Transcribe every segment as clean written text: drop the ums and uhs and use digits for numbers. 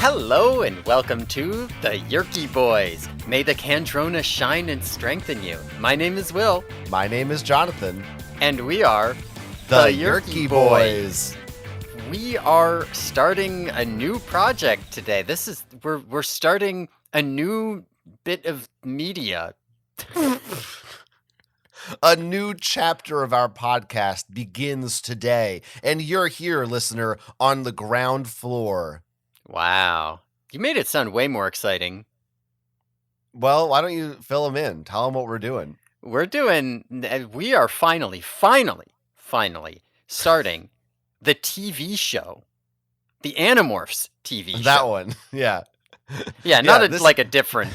Hello and welcome to the Yerky Boys. May the Candrona shine and strengthen you. My name is Will. My name is Jonathan. And we are the Yerky Boys. We are starting a new project today. We're starting a new bit of media. A new chapter of our podcast begins today, and you're here, listener, on the ground floor. Wow. You made it sound way more exciting. Well, why don't you fill them in? Tell them what we're doing. We are finally starting the TV show. The Animorphs TV show. That one, yeah. Yeah, like a different...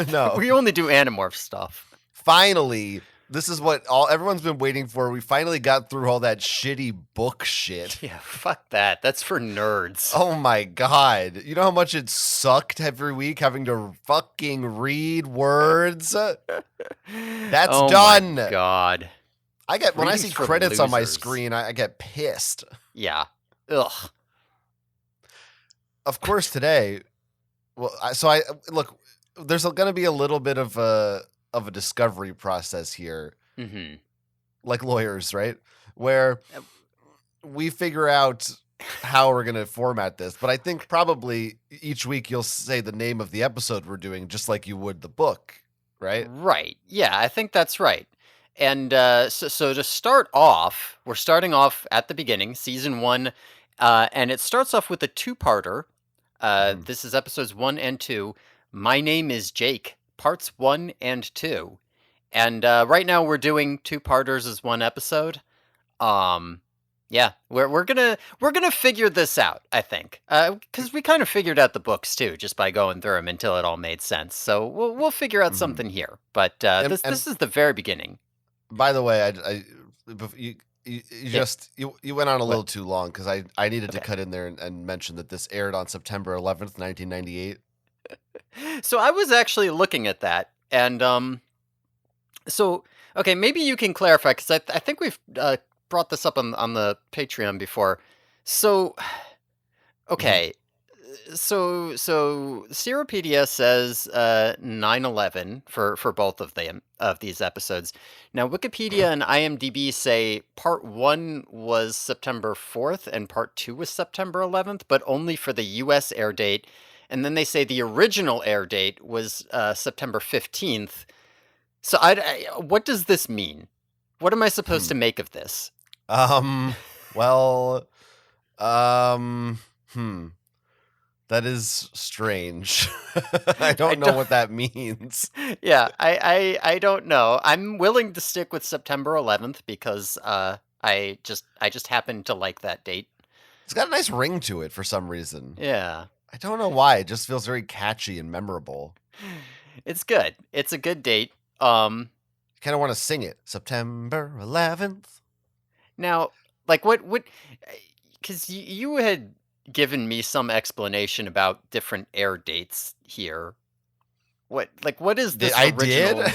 No. We only do Animorph stuff. Finally... This is what everyone's been waiting for. We finally got through all that shitty book shit. Yeah, fuck that. That's for nerds. Oh my god. You know how much it sucked every week having to fucking read words? That's done. Oh my god. When I see credits on my screen, I get pissed. Yeah. Ugh. Of course today, look, there's going to be a little bit of a discovery process here, like lawyers, right? Where we figure out how we're going to format this. But I think probably each week you'll say the name of the episode we're doing, just like you would the book, right? Right. Yeah, I think that's right. And so to start off, we're starting off at the beginning, season 1, and it starts off with a two-parter. This is episodes 1 and 2. My Name is Jake. Parts 1 and 2, and right now we're doing two-parters as one episode. Yeah, we're gonna figure this out, I think, because we kind of figured out the books too, just by going through them until it all made sense. So we'll figure out something here, but this is the very beginning. By the way, you went on a little too long because I needed to cut in there and mention that this aired on September 11th, 1998. So I was actually looking at that, and okay, maybe you can clarify, because I think we've brought this up on the Patreon before. So, okay, so Seropedia says 9/11 for both of these episodes. Now Wikipedia and IMDb say part 1 was September 4th and part 2 was September 11th, but only for the U.S. air date. And then they say the original air date was September 15th. So what does this mean? What am I supposed to make of this? That is strange. I don't know what that means. Yeah, I don't know. I'm willing to stick with September 11th because I just happen to like that date. It's got a nice ring to it for some reason. Yeah. I don't know why. It just feels very catchy and memorable. It's good. It's a good date. You kind of want to sing it. September 11th. Now, like what, because you had given me some explanation about different air dates here. What is this original? I did?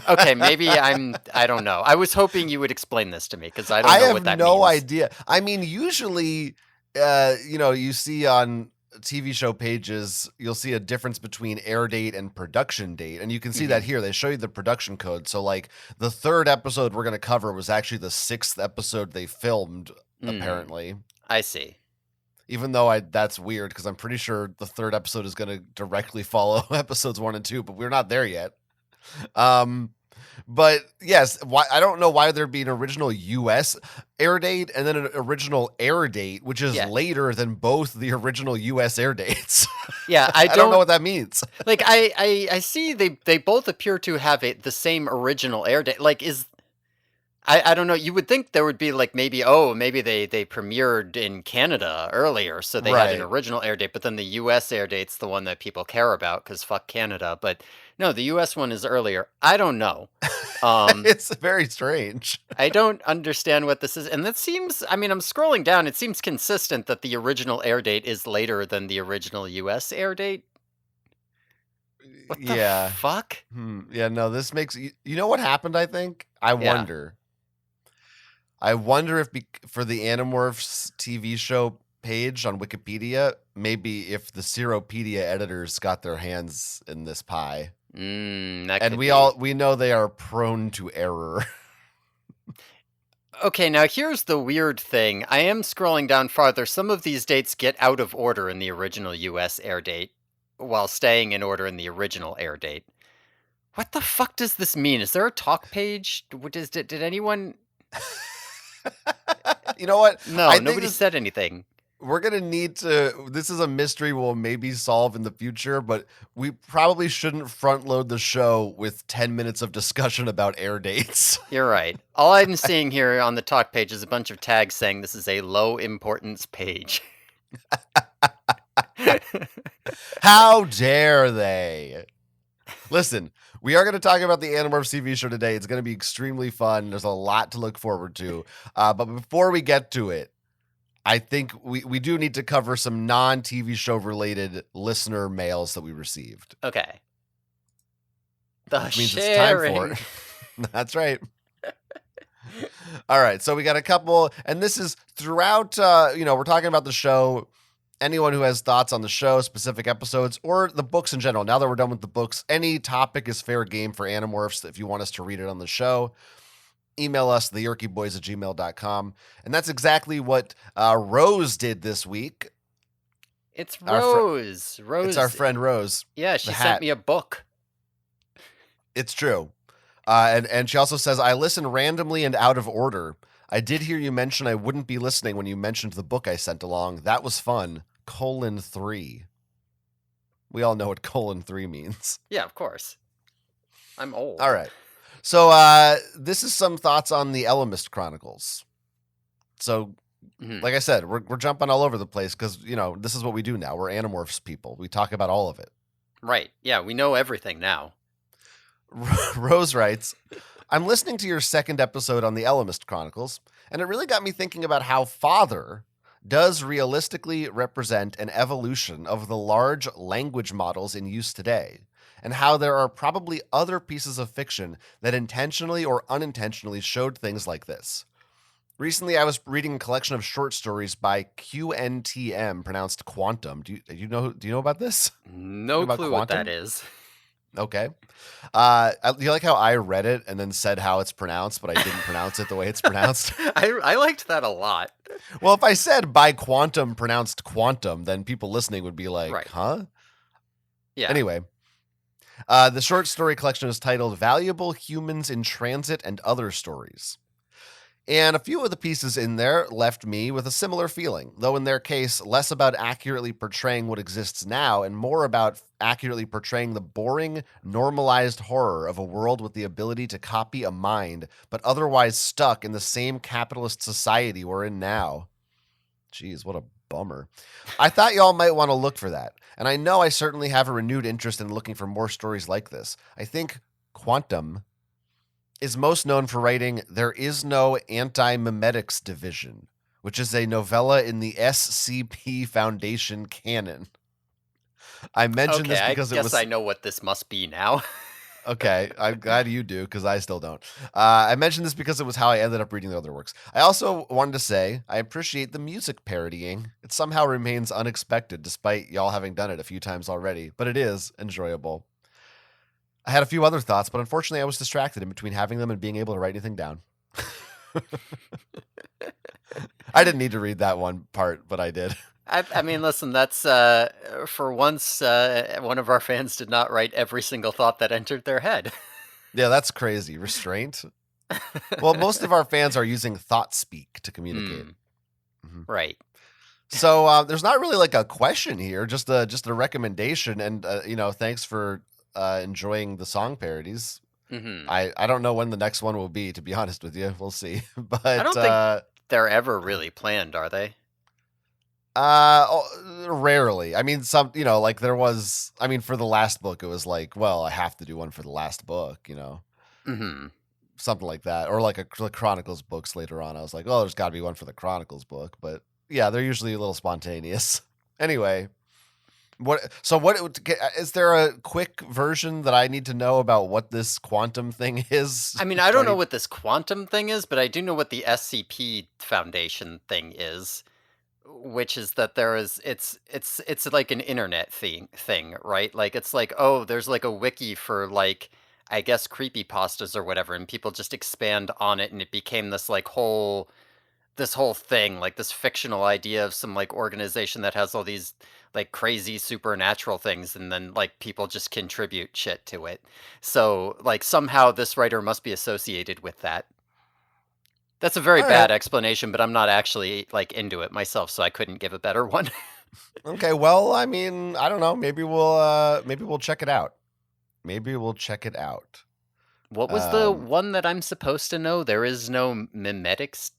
Okay, maybe I don't know. I was hoping you would explain this to me because I don't know what that means. I have no idea. I mean, usually, you see on TV show pages, you'll see a difference between air date and production date. And you can see that here. They show you the production code. So like the 3rd episode we're going to cover was actually the 6th episode they filmed, apparently. I see. Even though that's weird because I'm pretty sure the 3rd episode is going to directly follow episodes 1 and 2, but we're not there yet. But yes, I don't know why there'd be an original U.S. air date and then an original air date, which is later than both the original U.S. air dates. Yeah, I don't know what that means. Like I see they both appear to have the same original air date. Like I don't know. You would think there would be like maybe they premiered in Canada earlier, so they had an original air date, but then the U.S. air date's the one that people care about because fuck Canada. But no, the U.S. one is earlier. I don't know. It's very strange. I don't understand what this is, and that seems. I mean, I'm scrolling down. It seems consistent that the original air date is later than the original U.S. air date. What the fuck? Yeah, no. This makes you know what happened. I think I wonder. I wonder if for the Animorphs TV show, page on Wikipedia, maybe if the Seropedia editors got their hands in this pie. That And could be. we know they are prone to error. Okay, now here's the weird thing. I am scrolling down farther. Some of these dates get out of order in the original US air date, while staying in order in the original air date. What the fuck does this mean? Is there a talk page? Did anyone? You know what? No, I think nobody said anything. we're gonna need to. This is a mystery we'll maybe solve in the future, but we probably shouldn't front load the show with 10 minutes of discussion about air dates. You're right. All I'm seeing here on the talk page is a bunch of tags saying this is a low importance page. How dare they? Listen, we are going to talk about the Animorphs TV show today. It's going to be extremely fun. There's a lot to look forward to. But before we get to it, I think we do need to cover some non-TV show related listener mails that we received. Okay. The Which means sharing. it's time for it. That's right. All right. So we got a couple, and this is throughout, we're talking about the show. Anyone who has thoughts on the show, specific episodes, or the books in general. Now that we're done with the books, any topic is fair game for Animorphs if you want us to read it on the show. Email us, theyerkyboys@gmail.com. And that's exactly what Rose did this week. It's Rose. It's our friend Rose. Yeah, she sent me a book. It's true. And she also says, I listen randomly and out of order. I did hear you mention I wouldn't be listening when you mentioned the book I sent along. That was fun. :3. We all know what :3 means. Yeah, of course. I'm old. All right. So this is some thoughts on the Ellimist Chronicles. So, like I said, we're jumping all over the place because, this is what we do now. We're Animorphs people. We talk about all of it. Right. Yeah, we know everything now. Rose writes, I'm listening to your second episode on the Ellimist Chronicles, and it really got me thinking about how Father does realistically represent an evolution of the large language models in use today, and how there are probably other pieces of fiction that intentionally or unintentionally showed things like this. Recently, I was reading a collection of short stories by QNTM, pronounced Quantum. Do you know about this? No clue what that is. Okay. You like how I read it and then said how it's pronounced, but I didn't pronounce it the way it's pronounced? I liked that a lot. Well, if I said by Quantum pronounced Quantum, then people listening would be like, Right. Huh? Yeah. Anyway, the short story collection is titled Valuable Humans in Transit and Other Stories. And a few of the pieces in there left me with a similar feeling, though in their case, less about accurately portraying what exists now and more about accurately portraying the boring, normalized horror of a world with the ability to copy a mind, but otherwise stuck in the same capitalist society we're in now. Jeez, what a bummer. I thought y'all might want to look for that, and I know I certainly have a renewed interest in looking for more stories like this. I think Quantum is most known for writing There Is No Anti-Memetics Division, which is a novella in the SCP Foundation canon. I mentioned this because I guess I know what this must be now. Okay, I'm glad you do, because I still don't. I mentioned this because it was how I ended up reading the other works. I also wanted to say I appreciate the music parodying. It somehow remains unexpected, despite y'all having done it a few times already, but it is enjoyable. I had a few other thoughts, but unfortunately I was distracted in between having them and being able to write anything down. I didn't need to read that one part, but I did. I mean, listen, that's, for once, one of our fans did not write every single thought that entered their head. Yeah, that's crazy. Restraint? Well, most of our fans are using thought speak to communicate. Right. So there's not really like a question here, just a recommendation. And, thanks for enjoying the song parodies. I don't know when the next one will be, to be honest with you. We'll see. But I don't think they're ever really planned, are they? Rarely. I mean, like there was, for the last book, it was like, well, I have to do one for the last book, something like that. Or like the Chronicles books later on. I was like, oh, there's got to be one for the Chronicles book. But yeah, they're usually a little spontaneous. Anyway, what is there a quick version that I need to know about what this quantum thing is? I mean, I don't know what this quantum thing is, but I do know what the SCP Foundation thing is. which is that there is it's like an internet thing, right? Like it's like, oh, there's like a wiki for like I guess creepypastas or whatever, and people just expand on it and it became this whole thing, like this fictional idea of some like organization that has all these like crazy supernatural things and then like people just contribute shit to it. So like somehow this writer must be associated with that. That's a very All right. bad explanation, but I'm not actually like into it myself, so I couldn't give a better one. Okay. Well, I mean, I don't know. Maybe we'll check it out. Maybe we'll check it out. What was the Um, one that I'm supposed to know? There is no mimetics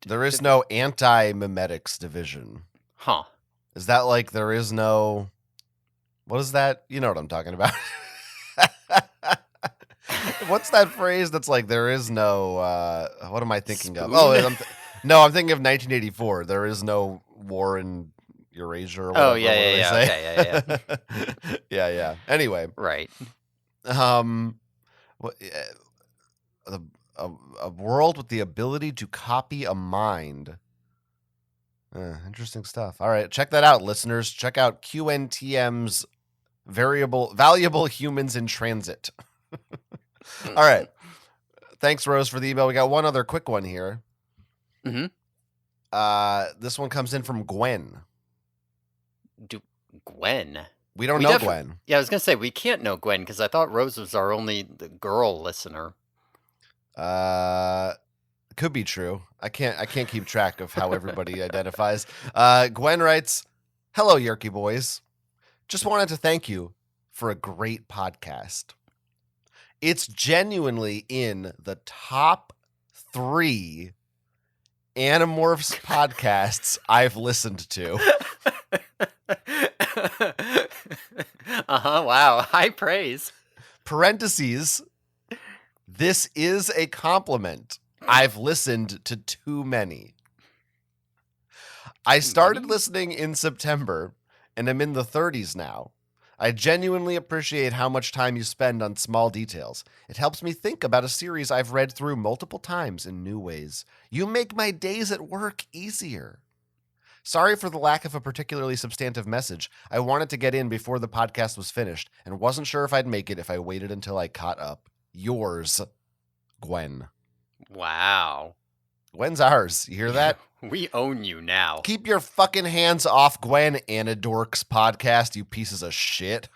there is division? no anti-mimetics division. Huh. Is that like there is no? What is that? You know what I'm talking about. What's that phrase that's like there is no what am I thinking of? Oh, Spoon? no, I'm thinking of 1984. There is no war in Eurasia or Oh, whatever. yeah, What do yeah, they yeah. say? Okay, yeah, yeah. Yeah, yeah. Anyway, Right. um what a, a world with the ability to copy a mind. Interesting stuff. All right, check that out, listeners. Check out QNTM's valuable humans in transit. All right. Thanks, Rose, for the email. We got one other quick one here. Mm-hmm. This one comes in from Gwen. Gwen. We don't know Gwen. Yeah, I was gonna say we can't know Gwen because I thought Rose was our only girl listener. Could be true. I can't keep track of how everybody identifies. Gwen writes, "Hello, Yerky boys. Just wanted to thank you for a great podcast. It's genuinely in the top 3 Animorphs podcasts I've listened to." Wow. High praise. Parentheses, this is a compliment. I've listened to too many. I started listening in September and I'm in the 30s now. I genuinely appreciate how much time you spend on small details. It helps me think about a series I've read through multiple times in new ways. You make my days at work easier. Sorry for the lack of a particularly substantive message. I wanted to get in before the podcast was finished and wasn't sure if I'd make it if I waited until I caught up. Yours, Gwen. Wow. Gwen's ours. You hear that? We own you now. Keep your fucking hands off Gwen, Anadorks podcast, you pieces of shit.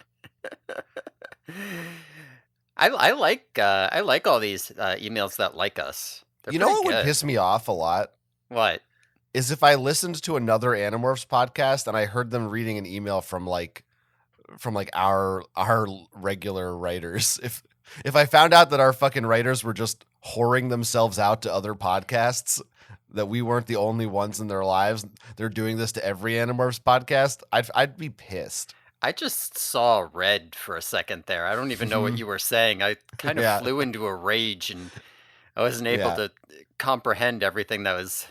I like all these emails that like us. They're You know pretty what would good. piss me off a lot? What? Is if I listened to another Animorphs podcast and I heard them reading an email from our regular writers. If I found out that our fucking writers were just whoring themselves out to other podcasts, that we weren't the only ones in their lives, they're doing this to every Animorphs podcast, I'd be pissed. I just saw red for a second there. I don't even know what you were saying. I kind of Yeah. flew into a rage and I wasn't able to comprehend everything that was.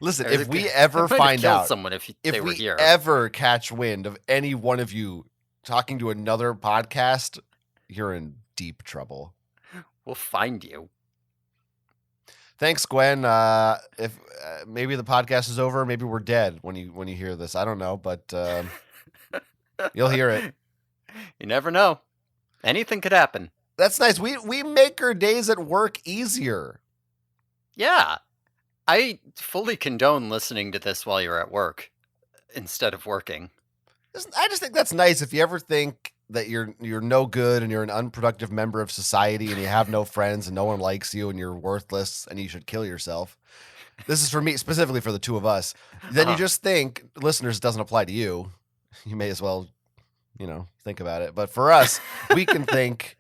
Listen, I if we might ever have find killed out, someone if they if were we here. ever catch wind of any one of you talking to another podcast, you're in deep trouble. We'll find you. Thanks, Gwen. If maybe the podcast is over, maybe we're dead when you hear this. I don't know, but you'll hear it. You never know. Anything could happen. That's nice. We make our days at work easier. Yeah. I fully condone listening to this while you're at work instead of working. I just think that's nice. If you ever think that you're no good and you're an unproductive member of society and you have no friends and no one likes you and you're worthless and you should kill yourself. This is for me, specifically for the two of us. Then you just think, listeners, it doesn't apply to you. You may as well, think about it. But for us, we can think,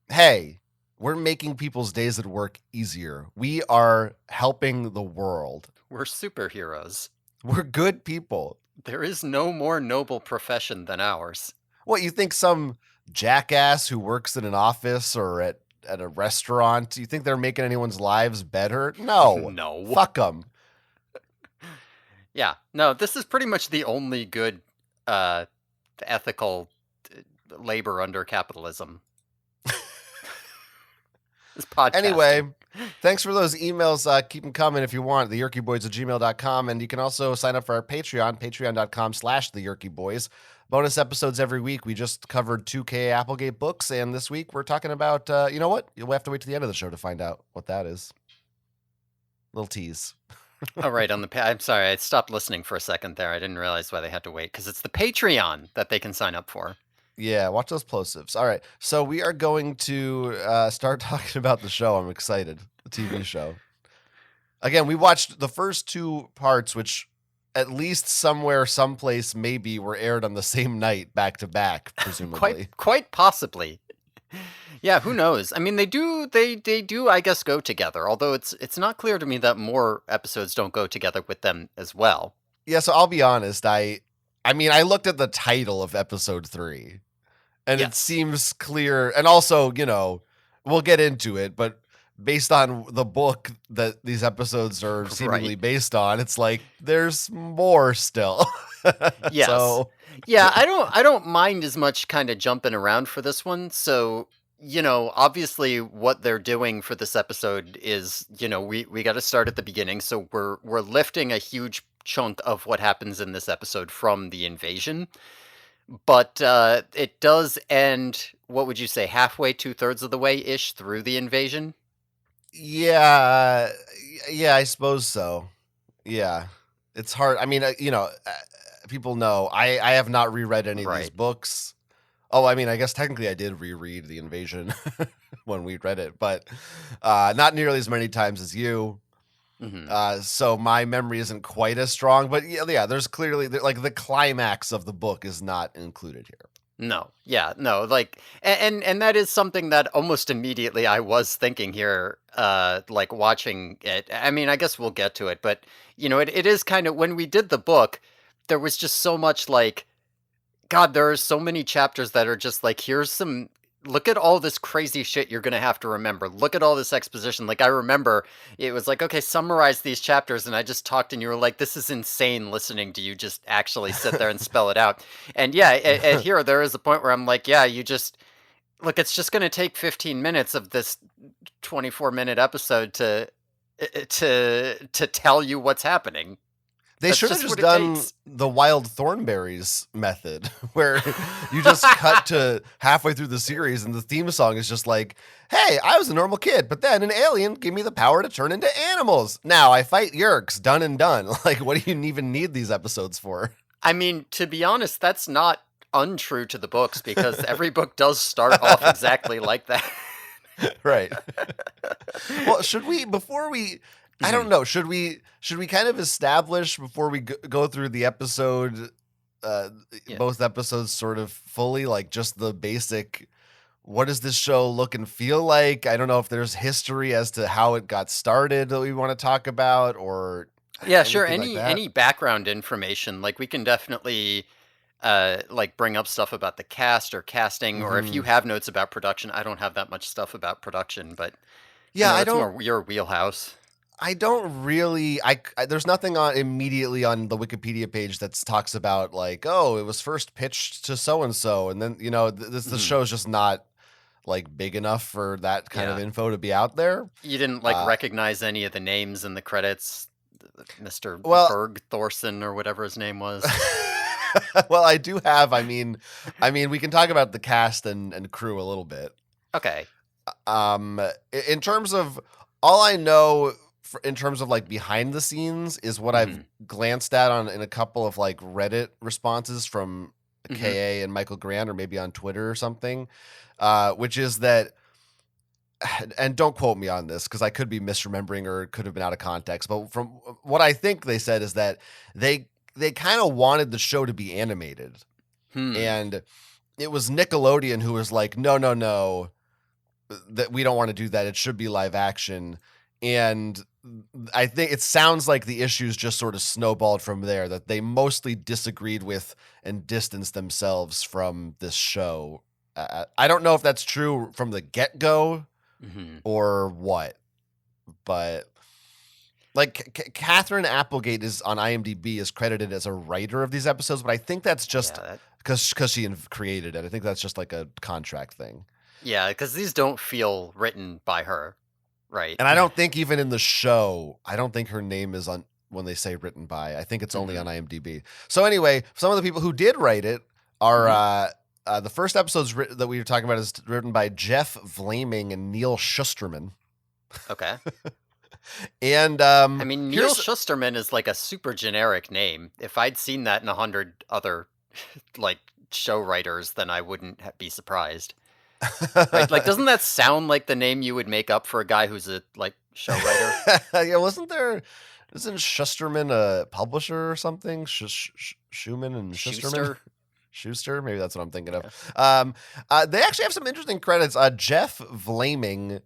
hey, we're making people's days at work easier. We are helping the world. We're superheroes. We're good people. There is no more noble profession than ours. What, you think some jackass who works in an office or at a restaurant, you think they're making anyone's lives better? No. No. Fuck them. Yeah. No, this is pretty much the only good ethical labor under capitalism. This podcast. Anyway, Thanks for those emails. Keep them coming if you want. TheYerkyBoys@gmail.com. And you can also sign up for our Patreon, patreon.com/TheYerkyBoys. Bonus episodes every week. We just covered 2K Applegate books, and this week we're talking about, you know what? You'll have to wait to the end of the show to find out what that is. Little tease. Oh, right, I'm sorry, I stopped listening for a second there. I didn't realize why they had to wait, because it's the Patreon that they can sign up for. Yeah, watch those plosives. All right. So we are going to start talking about the show. I'm excited. The TV show. Again, we watched the first two parts, which at least somewhere, someplace, maybe were aired on the same night, back to back, presumably. Quite possibly. Yeah, who knows? I mean, they do I guess go together. Although it's not clear to me that more episodes don't go together with them as well. Yeah, so I'll be honest. I mean, I looked at the title of episode 3, and it Yes. seems clear. And also, we'll get into it, but based on the book that these episodes are seemingly Right. based on, it's like there's more still. Yes. So, Yeah, I don't mind as much kind of jumping around for this one. So, obviously what they're doing for this episode is, we got to start at the beginning. So we're lifting a huge chunk of what happens in this episode from the invasion. But it does end, what would you say, halfway, 2/3 of the way ish through the invasion? yeah, yeah, I suppose so. Yeah. It's hard. I mean, people know I have not reread any of these Right. books. Oh, I mean, I guess technically I did reread The Invasion when we read it, but not nearly as many times as you. Hmm. So my memory isn't quite as strong, but yeah, there's clearly like the climax of the book is not included here. No, yeah, no, like, and that is something that almost immediately I was thinking here, like watching it. I mean, I guess we'll get to it, but it is kind of when we did the book, there was just so much like, God, there are so many chapters that are just like, look at all this crazy shit you're going to have to remember. Look at all this exposition. Like, I remember it was like, okay, summarize these chapters. And I just talked, and you were like, this is insane listening to you just actually sit there and spell it out. And yeah, at here, there is a point where I'm like, yeah, you just look, it's just going to take 15 minutes of this 24-minute episode to tell you what's happening. They That's should have just just what it done takes. the Wild Thornberries method, where you just cut to halfway through the series and the theme song is just like, hey, I was a normal kid, but then an alien gave me the power to turn into animals. Now I fight Yerks, done and done. Like, what do you even need these episodes for? I mean, to be honest, that's not untrue to the books because every book does start off exactly like that. Right. Well, should we, before we, I don't Mhm. know, should we kind of establish before we go through the episode, uh, Yeah. both episodes sort of fully, like just the basic, what does this show look and feel like? I don't know if there's history as to how it got started that we want to talk about, or Yeah, sure. anything like that. Any background information, like we can definitely like bring up stuff about the cast or casting, or if you Hmm. have notes about production. I don't have that much stuff about production, but I Yeah, know I that's don't. more your wheelhouse. I don't really. There's nothing on immediately on the Wikipedia page that talks about like, oh, it was first pitched to so and so, and then the Mhm. show's just not like big enough for that kind of Yeah. info to be out there. You didn't like Uh, recognize any of the names in the credits, Mr. well, Berg Thorson or whatever his name was. well, I do have. I mean, we can talk about the cast and crew a little bit. Okay. In terms of all I know, in terms of like behind the scenes, is what I've Mhm. glanced at on in a couple of like Reddit responses from Mhm. KA and Michael Grant, or maybe on Twitter or something, which is that, and don't quote me on this because I could be misremembering or it could have been out of context, but from what I think they said is that they kind of wanted the show to be animated, Hmm. and it was Nickelodeon who was like, no, no, no, that we don't want to do that. It should be live action. And I think it sounds like the issues just sort of snowballed from there, that they mostly disagreed with and distanced themselves from this show. I don't know if that's true from the get go Mhm. or what, but like Catherine Applegate is on IMDb is credited as a writer of these episodes, but I think that's Yeah, just because she created it. I think that's just like a contract thing. yeah, because these don't feel written by her. right. And I don't think even in the show, I don't think her name is on when they say written by. I think it's only on Mhm. IMDb. So anyway, some of the people who did write it are Mhm. the first episodes that we were talking about is written by Jeff Vlaming and Neil Schusterman. Okay. And I mean, Neil here's Schusterman is like a super generic name. If I'd seen that in 100 other like show writers, then I wouldn't be surprised. Right? Like, doesn't that sound like the name you would make up for a guy who's a like show writer? yeah, isn't Schusterman a publisher or something? Schumann and Schusterman? Schuster? Schuster, maybe that's what I'm thinking of. Yeah. They actually have some interesting credits. Jeff Vlaming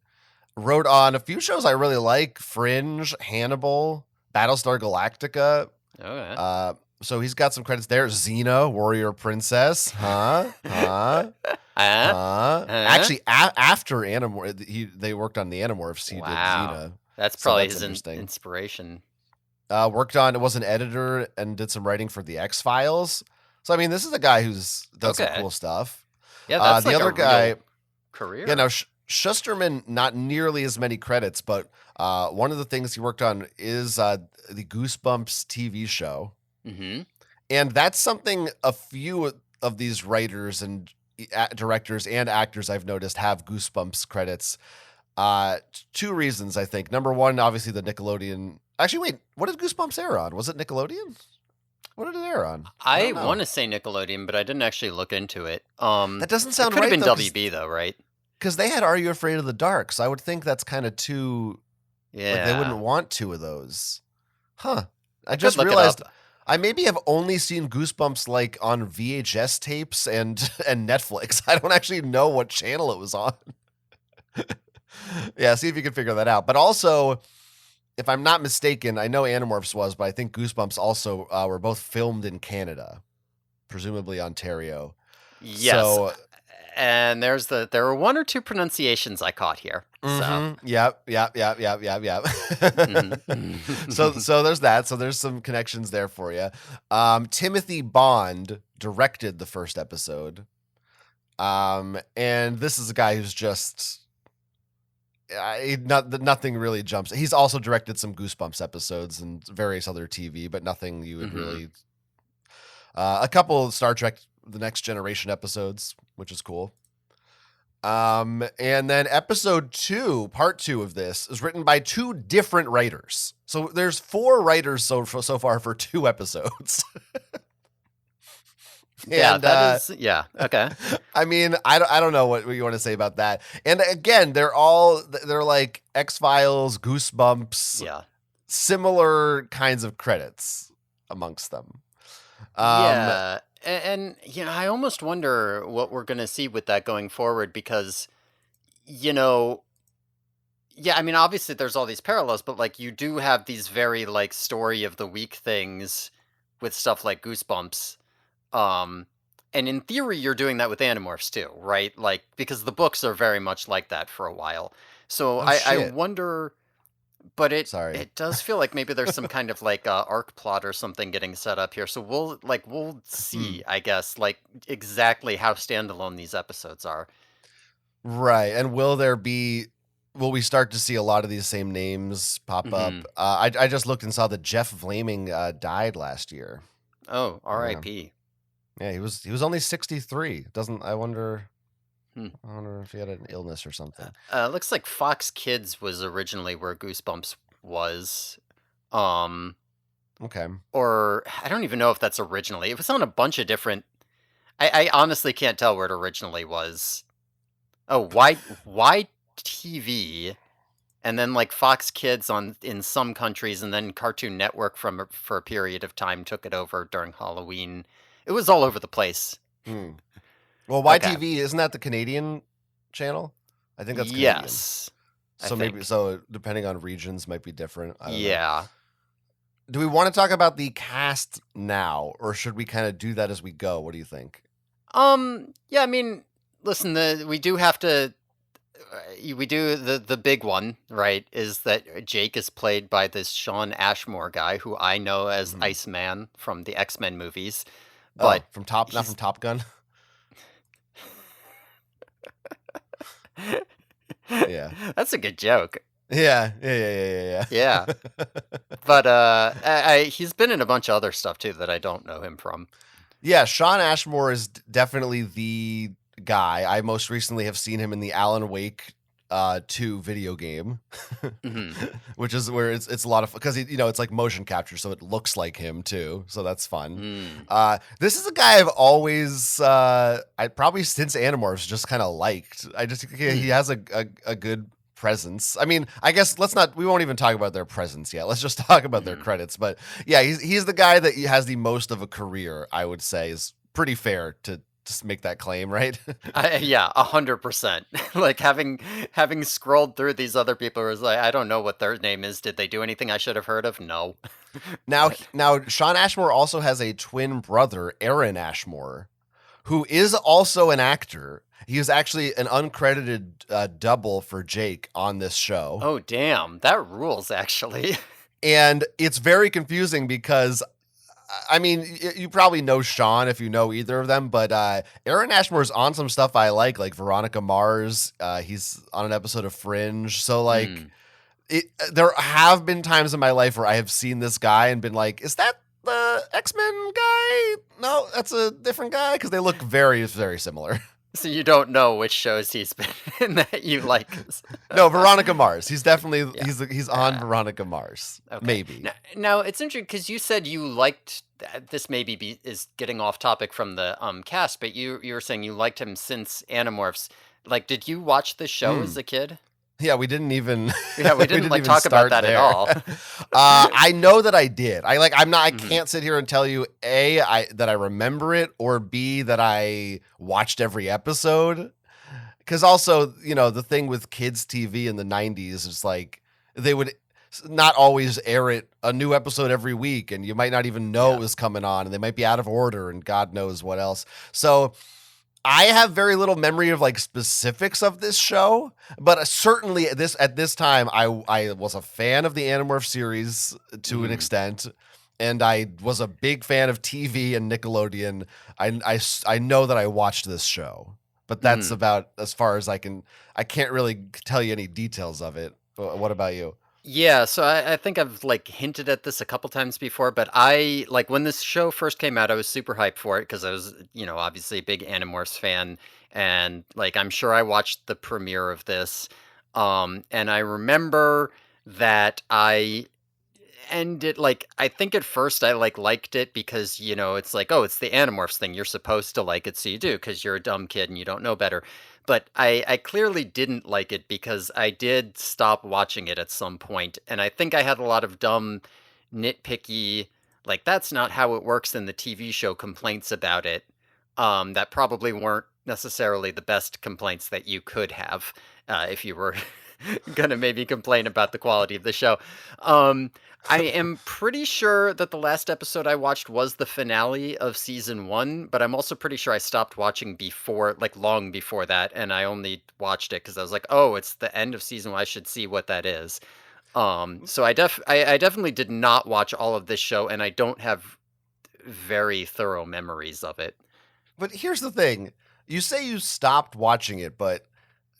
wrote on a few shows I really like: Fringe, Hannibal, Battlestar Galactica. Okay. So he's got some credits there. Xena, Warrior Princess, huh. Huh? Actually, after they worked on the Animorphs. He did Wow. Xena, That's so probably that's his interesting. inspiration. Worked on, was an editor and did some writing for the X-Files. So I mean, this is a guy who's done some Okay. cool stuff. Yeah, that's The like a other guy, real yeah, career. now Shusterman, not nearly as many credits, but one of the things he worked on is the Goosebumps TV show, Mhm. and that's something a few of these writers and directors and actors I've noticed have Goosebumps credits. Two reasons, I think. Number one, obviously the Nickelodeon. Actually, wait, what did Goosebumps air on? Was it Nickelodeon? What did it air on? I I don't want know. to say Nickelodeon, but I didn't actually look into it. That doesn't It sound could have right been though, because WB though, right? they had Are You Afraid of the Dark? So I would think that's kind of too, like, they wouldn't Yeah. want two of those. Huh. I I could just look it realized up. I maybe have only seen Goosebumps like on VHS tapes and and Netflix. I don't actually know what channel it was on. Yeah, see if you can figure that out. But also, if I'm not mistaken, I know Animorphs was, but I think Goosebumps also were both filmed in Canada, presumably Ontario. Yes. So, There were one or two pronunciations I caught here. So, yep. So, mhm. there's that. So there's some connections there for you. Timothy Bond directed the first episode. And this is a guy who's just nothing really jumps. He's also directed some Goosebumps episodes and various other TV, but nothing you would Mhm. really. A couple of Star Trek: The Next Generation episodes, which is cool. And then episode 2, part 2 of this is written by two different writers. So there's 4 writers so far for 2 episodes. Yeah, And that is yeah, okay. I mean, I don't know what you want to say about that. And again, they're like X-Files, Goosebumps, Yeah. similar kinds of credits amongst them. Um, Yeah, and I almost wonder what we're gonna see with that going forward because, you know, yeah, I mean, obviously there's all these parallels, but like you do have these very like story of the week things with stuff like Goosebumps. Um, and in theory, you're doing that with Animorphs too, right? Like because the books are very much like that for a while. So oh I shit. wonder, but Sorry. it does feel like maybe there's some kind of like arc plot or something getting set up here. So we'll Hmm. see, I guess, like exactly how standalone these episodes are. Right. And will we start to see a lot of these same names pop up? Hmm. I just looked and saw that Jeff Vlaming died last year. Oh, Yeah. R.I.P. Yeah, he was only 63. Doesn't Hmm. I wonder if he had an illness or something. Looks like Fox Kids was originally where Goosebumps was. Um, Okay. or I don't even know if that's originally. It was on a bunch of different. I honestly can't tell where it originally was. Oh, why TV, and then like Fox Kids on in some countries, and then Cartoon Network for a period of time took it over during Halloween. It was all over the place. Hmm. Well, Okay. YTV, isn't that the Canadian channel? I think that's Canadian. Yes, I So maybe think. so depending on regions might be different. I don't know. Yeah. Do we want to talk about the cast now, or should we kind of do that as we go? What do you think? Yeah. I mean, listen. We do have to. We do the big one, right? Is that Jake is played by this Sean Ashmore guy who I know as Mhm. Iceman from the X-Men movies, Oh, but not from he's Top Gun. Yeah. That's a good joke. Yeah, Yeah. but, he's been in a bunch of other stuff too that I don't know him from. Yeah, Sean Ashmore is definitely the guy. I most recently have seen him in the Alan Wake 2 video game, Mhm. which is where it's a lot of fun because it's like motion capture, so it looks like him too. So that's fun. Mm. This is a guy I've always, I probably since Animorphs just kind of liked. He Mm. has a good presence. I mean, I guess we won't even talk about their presence yet. Let's just talk about their Mhm. credits. But yeah, he's the guy that has the most of a career, I would say, is pretty fair to just make that claim, right? Yeah, 100%. Like, having scrolled through these other people who was like, "I don't know what their name is. Did they do anything I should have heard of? No." Now, But Sean Ashmore also has a twin brother, Aaron Ashmore, who is also an actor. He is actually an uncredited double for Jake on this show. oh, damn, that rules, actually. And it's very confusing because, I mean, you probably know Sean if you know either of them, but Aaron Ashmore's on some stuff I like Veronica Mars. He's on an episode of Fringe. So, like, Mm, there have been times in my life where I have seen this guy and been like, is that the X-Men guy? No, that's a different guy because they look very, very similar. so you don't know which shows he's been in that you like. No, Veronica Mars. He's definitely Yeah. he's on Uh, Veronica Mars. okay. Maybe. Now it's interesting because you said you liked this. Maybe is getting off topic from the cast, but you were saying you liked him since Animorphs. Like, did you watch the show as Mm. a kid? Yeah, we didn't even Yeah, we we didn't didn't like even talk about start that at there. all. I know that I did. I Mhm. can't sit here and tell you that I remember it, or B that I watched every episode. Because also, the thing with kids TV in the 90s is like they would not always air it a new episode every week, and you might not even know it Yeah. was coming on, and they might be out of order and God knows what else. So I have very little memory of like specifics of this show, but certainly at this time, I was a fan of the Animorph series to an Mhm. extent, and I was a big fan of TV and Nickelodeon. I know that I watched this show, but that's Mhm. about as far as I can. I can't really tell you any details of it. What about you? Yeah, so I think I've like hinted at this a couple times before, but I like when this show first came out, I was super hyped for it because I was, obviously a big Animorphs fan, and like I'm sure I watched the premiere of this, and I remember that I think at first I liked it because it's like, oh, it's the Animorphs thing, you're supposed to like it, so you do because you're a dumb kid and you don't know better. But I clearly didn't like it because I did stop watching it at some point, and I think I had a lot of dumb, nitpicky, like that's not how it works in the TV show complaints about it. That probably weren't necessarily the best complaints that you could have if you were gonna maybe complain about the quality of the show. Um, I am pretty sure that the last episode I watched was the finale of season 1, but I'm also pretty sure I stopped watching before, like, long before that, and I only watched it because I was like, "Oh, it's the end of season 1, I should see what that is." So I definitely did not watch all of this show, and I don't have very thorough memories of it. But here's the thing: you say you stopped watching it, but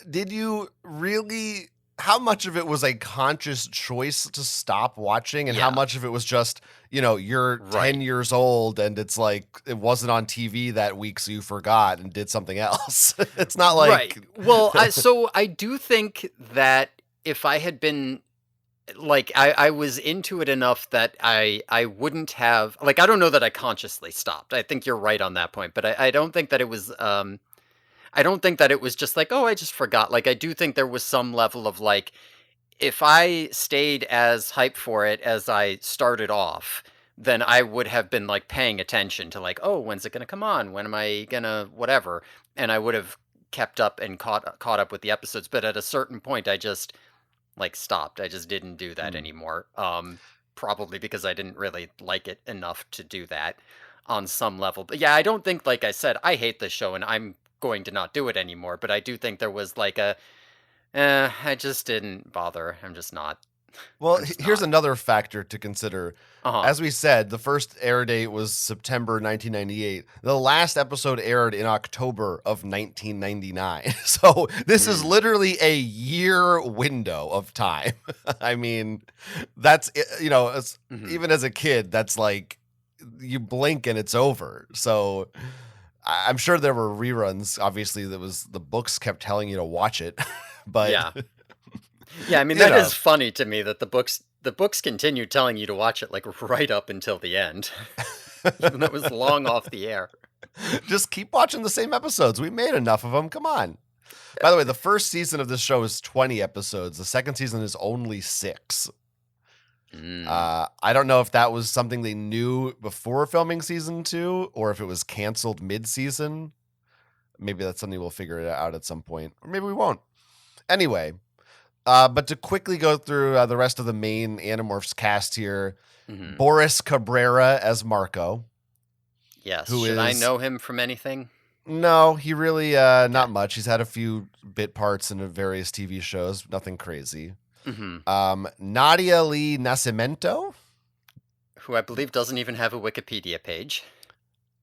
did you really? How much of it was a conscious choice to stop watching, and how Yeah, much of it was just, you're right. 10 years old and it's like it wasn't on TV that week, so you forgot and did something else? It's not Right. like, Well, I do think that if I had been like I was into it enough that I wouldn't have like I don't know that I consciously stopped. I think you're right on that point, but I don't think that it was I don't think that it was just like, oh, I just forgot. Like I do think there was some level of like if I stayed as hyped for it as I started off, then I would have been like paying attention to like, oh, when's it gonna come on? When am I gonna whatever? And I would have kept up and caught up with the episodes. But at a certain point, I just like stopped. I just didn't do that hmm. anymore. Probably because I didn't really like it enough to do that on some level. But yeah, I don't think, like I said, I hate this show and I'm going to not do it anymore. But I do think there was like I just didn't bother. I'm just not. Well, I'm just here's not. another factor to consider. Uh-huh. As we said, the first air date was September 1998. The last episode aired in October of 1999. So this is Mm. literally a year window of time. I mean, that's, Mhm. even as a kid, that's like you blink and it's over. So I'm sure there were reruns. Obviously, there was the books kept telling you to watch it, but Yeah. Yeah, I mean, you that know, is funny to me that the books continue telling you to watch it, like, right up until the end, even though it was long off the air. just keep watching the same episodes. We made enough of them. Come on. By the way, the first season of this show is 20 episodes. The second season is only 6. Mm. I don't know if that was something they knew before filming season 2 or if it was canceled mid-season. Maybe that's something we'll figure it out at some point, or maybe we won't. Anyway, but to quickly go through the rest of the main Animorphs cast here, Mhm. Boris Cabrera as Marco, Yes, who should I is know him from anything? no, he really Okay. not much. He's had a few bit parts in various TV shows, nothing crazy. Mhm. Nadia Lee Nascimento. Who I believe doesn't even have a Wikipedia page.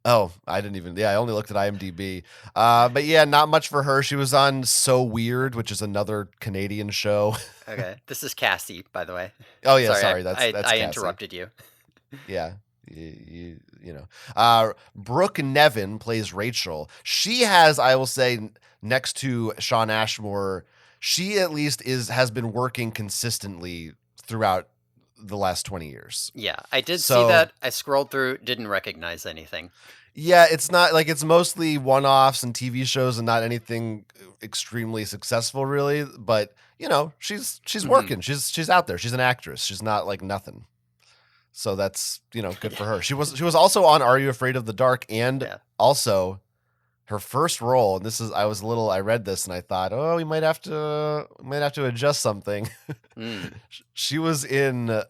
Oh, I didn't even. Yeah, I only looked at IMDb. But yeah, not much for her. She was on So Weird, which is another Canadian show. Okay, this is Cassie, by the way. Oh yeah, Sorry, I sorry, that's I that's I Cassie. interrupted you. Yeah, you know. Brooke Nevin plays Rachel. She has, I will say, next to Sean Ashmore, she at least has been working consistently throughout the last 20 years. Yeah, I did see So that. I scrolled through, didn't recognize anything. yeah, it's not like it's mostly one-offs and TV shows and not anything extremely successful really, but she's Mhm. working. She's out there. She's an actress. She's not like nothing. So that's, good for her. She was also on Are You Afraid of the Dark, and Yeah. also her first role, and I read this and I thought, "Oh, we might have to adjust something." Mm. She was in the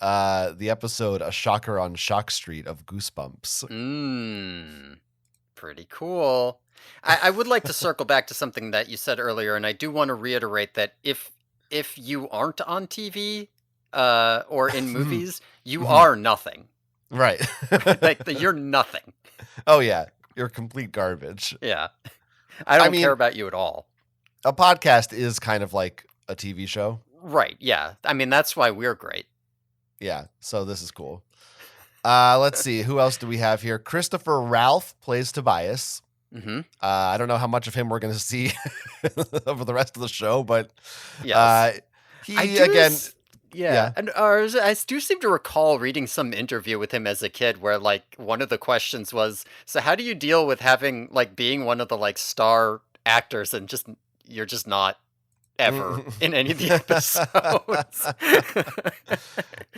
episode A Shocker on Shock Street of Goosebumps. Mm. Pretty cool. I would like to circle back to something that you said earlier, and I do want to reiterate that if you aren't on TV or in Mhm, movies, you mhm. are nothing. Right. Like you're nothing. Oh yeah, you're complete garbage. Yeah. I I don't care mean, about you at all. a podcast is kind of like a TV show. Right. Yeah. I mean, that's why we're great. Yeah, so this is cool. Let's see. Who else do we have here? Christopher Ralph plays Tobias. Mhm. I don't know how much of him we're going to see over the rest of the show, but Yes. uh, I he do again, yeah, yeah. and I do seem to recall reading some interview with him as a kid where like one of the questions was, "So how do you deal with having like being one of the like star actors and just you're just not ever in any of the episodes?"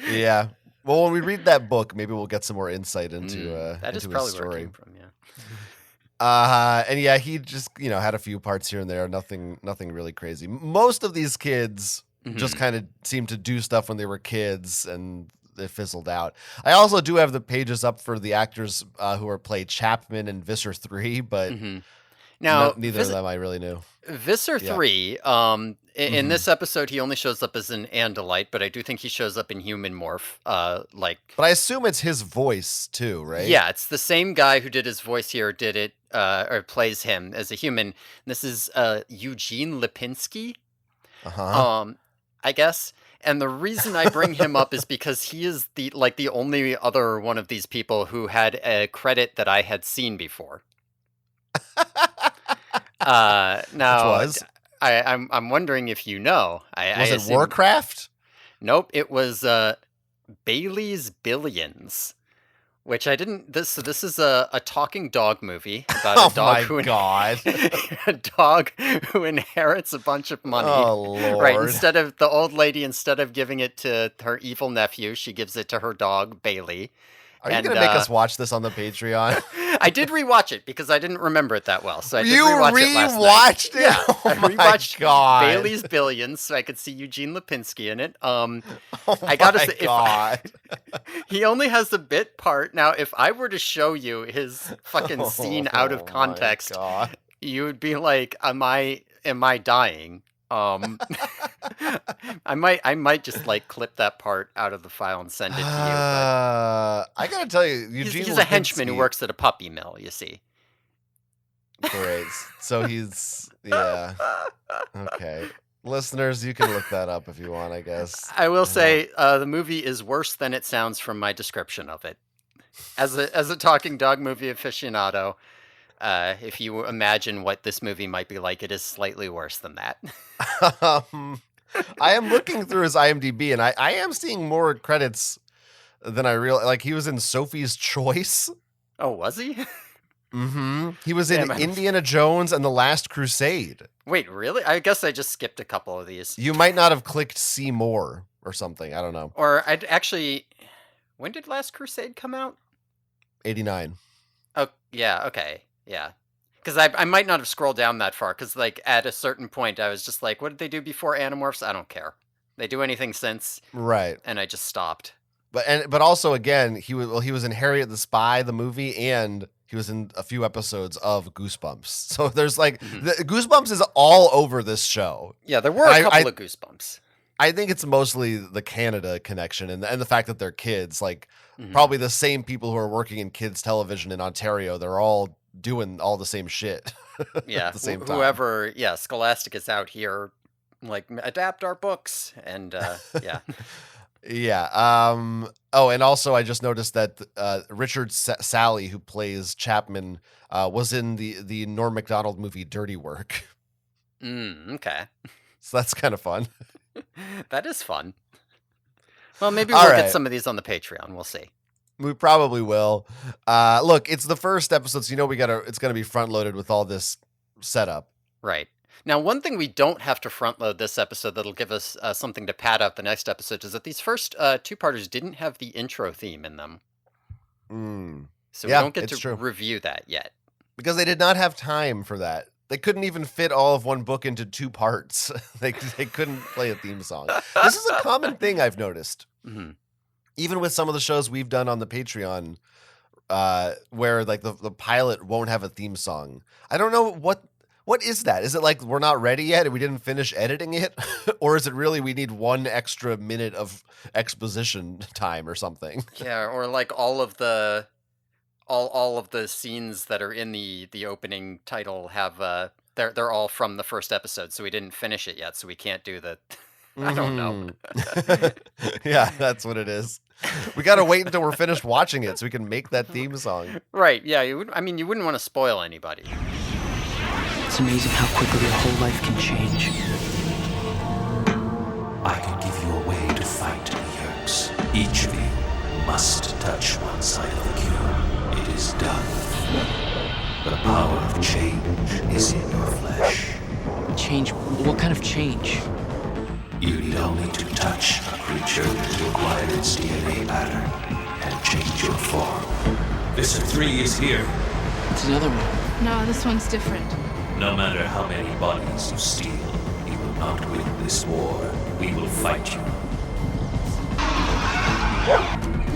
Yeah. Well, when we read that book, maybe we'll get some more insight into That is into his probably where it story. came from, yeah. And yeah, he just had a few parts here and there, nothing really crazy. Most of these kids just Mhm. kind of seemed to do stuff when they were kids, and they fizzled out. I also do have the pages up for the actors who are played Chapman and Visser 3, but Mhm. Now, neither of them I really knew. Visser Yeah. 3, in Hmm. this episode, he only shows up as an Andalite, but I do think he shows up in Human Morph. Like, But I assume it's his voice too, right? yeah, it's the same guy who did his voice here, did it, or plays him as a human. This is Eugene Lipinski, Uh huh. um, I guess. And the reason I bring him up is because he is the only other one of these people who had a credit that I had seen before. Which Now, was I'm wondering if you know. I was it assume Warcraft? nope. It was Bailey's Billions, which I didn't. This is a talking dog movie about a Oh dog my who god. a dog who inherits a bunch of money. Oh Right, lord. instead of the old lady, instead of giving it to her evil nephew, she gives it to her dog Bailey, Are you and gonna make us watch this on the Patreon? I did rewatch it because I didn't remember it that well, so I did You rewatch it last night. rewatched it? Yeah, I Oh my rewatched god. Bailey's Billions so I could see Eugene Lipinski in it. Oh I gotta my say, if god. he only has a bit part now, if I were to show you his fucking scene out of Oh my context, god. you would be like, "Am I dying?" Um, I might just like clip that part out of the file and send it to you, but I gotta tell you, Eugene he's a henchman who Lipinski. works at a puppy mill, you see. Great. So he's yeah. Okay. Listeners, you can look that up if you want, I guess. I will I don't. say the movie is worse than it sounds from my description of it. As a talking dog movie aficionado, if you imagine what this movie might be like, it is slightly worse than that. um, I am looking through his IMDb, and I am seeing more credits than I realized. Like, he was in Sophie's Choice. Oh, was he? He was in Damn, Indiana Jones and the Last Crusade. Wait, really? I guess I just skipped a couple of these. You might not have clicked see more or something. I don't know. Or I'd actually. When did Last Crusade come out? 89. Oh, yeah, okay. Yeah. Because I might not have scrolled down that far, because, like, at a certain point, I was just like, what did they do before Animorphs? I don't care. They do anything since, Right. and I just stopped. But also, again, he was in Harriet the Spy, the movie, and he was in a few episodes of Goosebumps. So there's like, Goosebumps is all over this show. Yeah, there were a couple of Goosebumps. I think it's mostly the Canada connection and the fact that they're kids. Like, probably the same people who are working in kids television in Ontario, they're all doing all the same shit. Yeah, at the same time. whoever, Scholastic is out here, like, adapt our books, and yeah. Yeah. Oh, and also I just noticed that Richard Sally, who plays Chapman, was in the Norm Macdonald movie Dirty Work. Okay. So that's kind of fun. That is fun. Well, maybe we'll get some of these on the Patreon. We'll see. We probably will. Look, it's the first episode, so you know it's gonna be front loaded with all this setup. Right. Now, one thing we don't have to front load this episode that'll give us something to pad out the next episode is that these first two-parters didn't have the intro theme in them. So we don't get to review that yet. Because they did not have time for that. They couldn't even fit all of one book into 2 parts. They couldn't play a theme song. This is a common thing I've noticed. Even with some of the shows we've done on the Patreon, where like the pilot won't have a theme song. I don't know what is that? Is it like we're not ready yet and we didn't finish editing it? Or is it really we need 1 extra minute of exposition time or something? Yeah, or like all of the scenes that are in the opening title have they're all from the first episode, so we didn't finish it yet, so we can't do the I don't know. Yeah, that's what it is. We got to wait until we're finished watching it so we can make that theme song. Right, yeah, you wouldn't want to spoil anybody. It's amazing how quickly your whole life can change. I can give you a way to fight the Yerks. Each of you must touch one side of the cube. It is done. The power of change is in your flesh. Change? What kind of change? You need only to touch a creature to acquire its DNA pattern and change your form. Visser 3 is here. It's another one. No, this one's different. No matter how many bodies you steal, you will not win this war. We will fight you.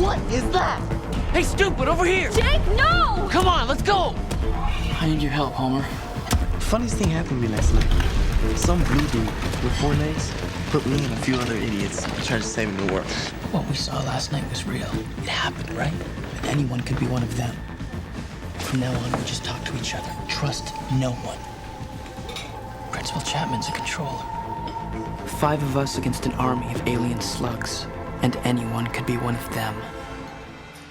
What is that? Hey, stupid, over here! Jake, no! Come on, let's go! I need your help, Homer. Funniest thing happened to me last night. Some blue dude with 4 legs put me and a few other idiots trying to save the world. What we saw last night was real. It happened, right? And anyone could be one of them. From now on, we just talk to each other. Trust no one. Principal Chapman's a controller. 5 of us against an army of alien slugs. And anyone could be one of them.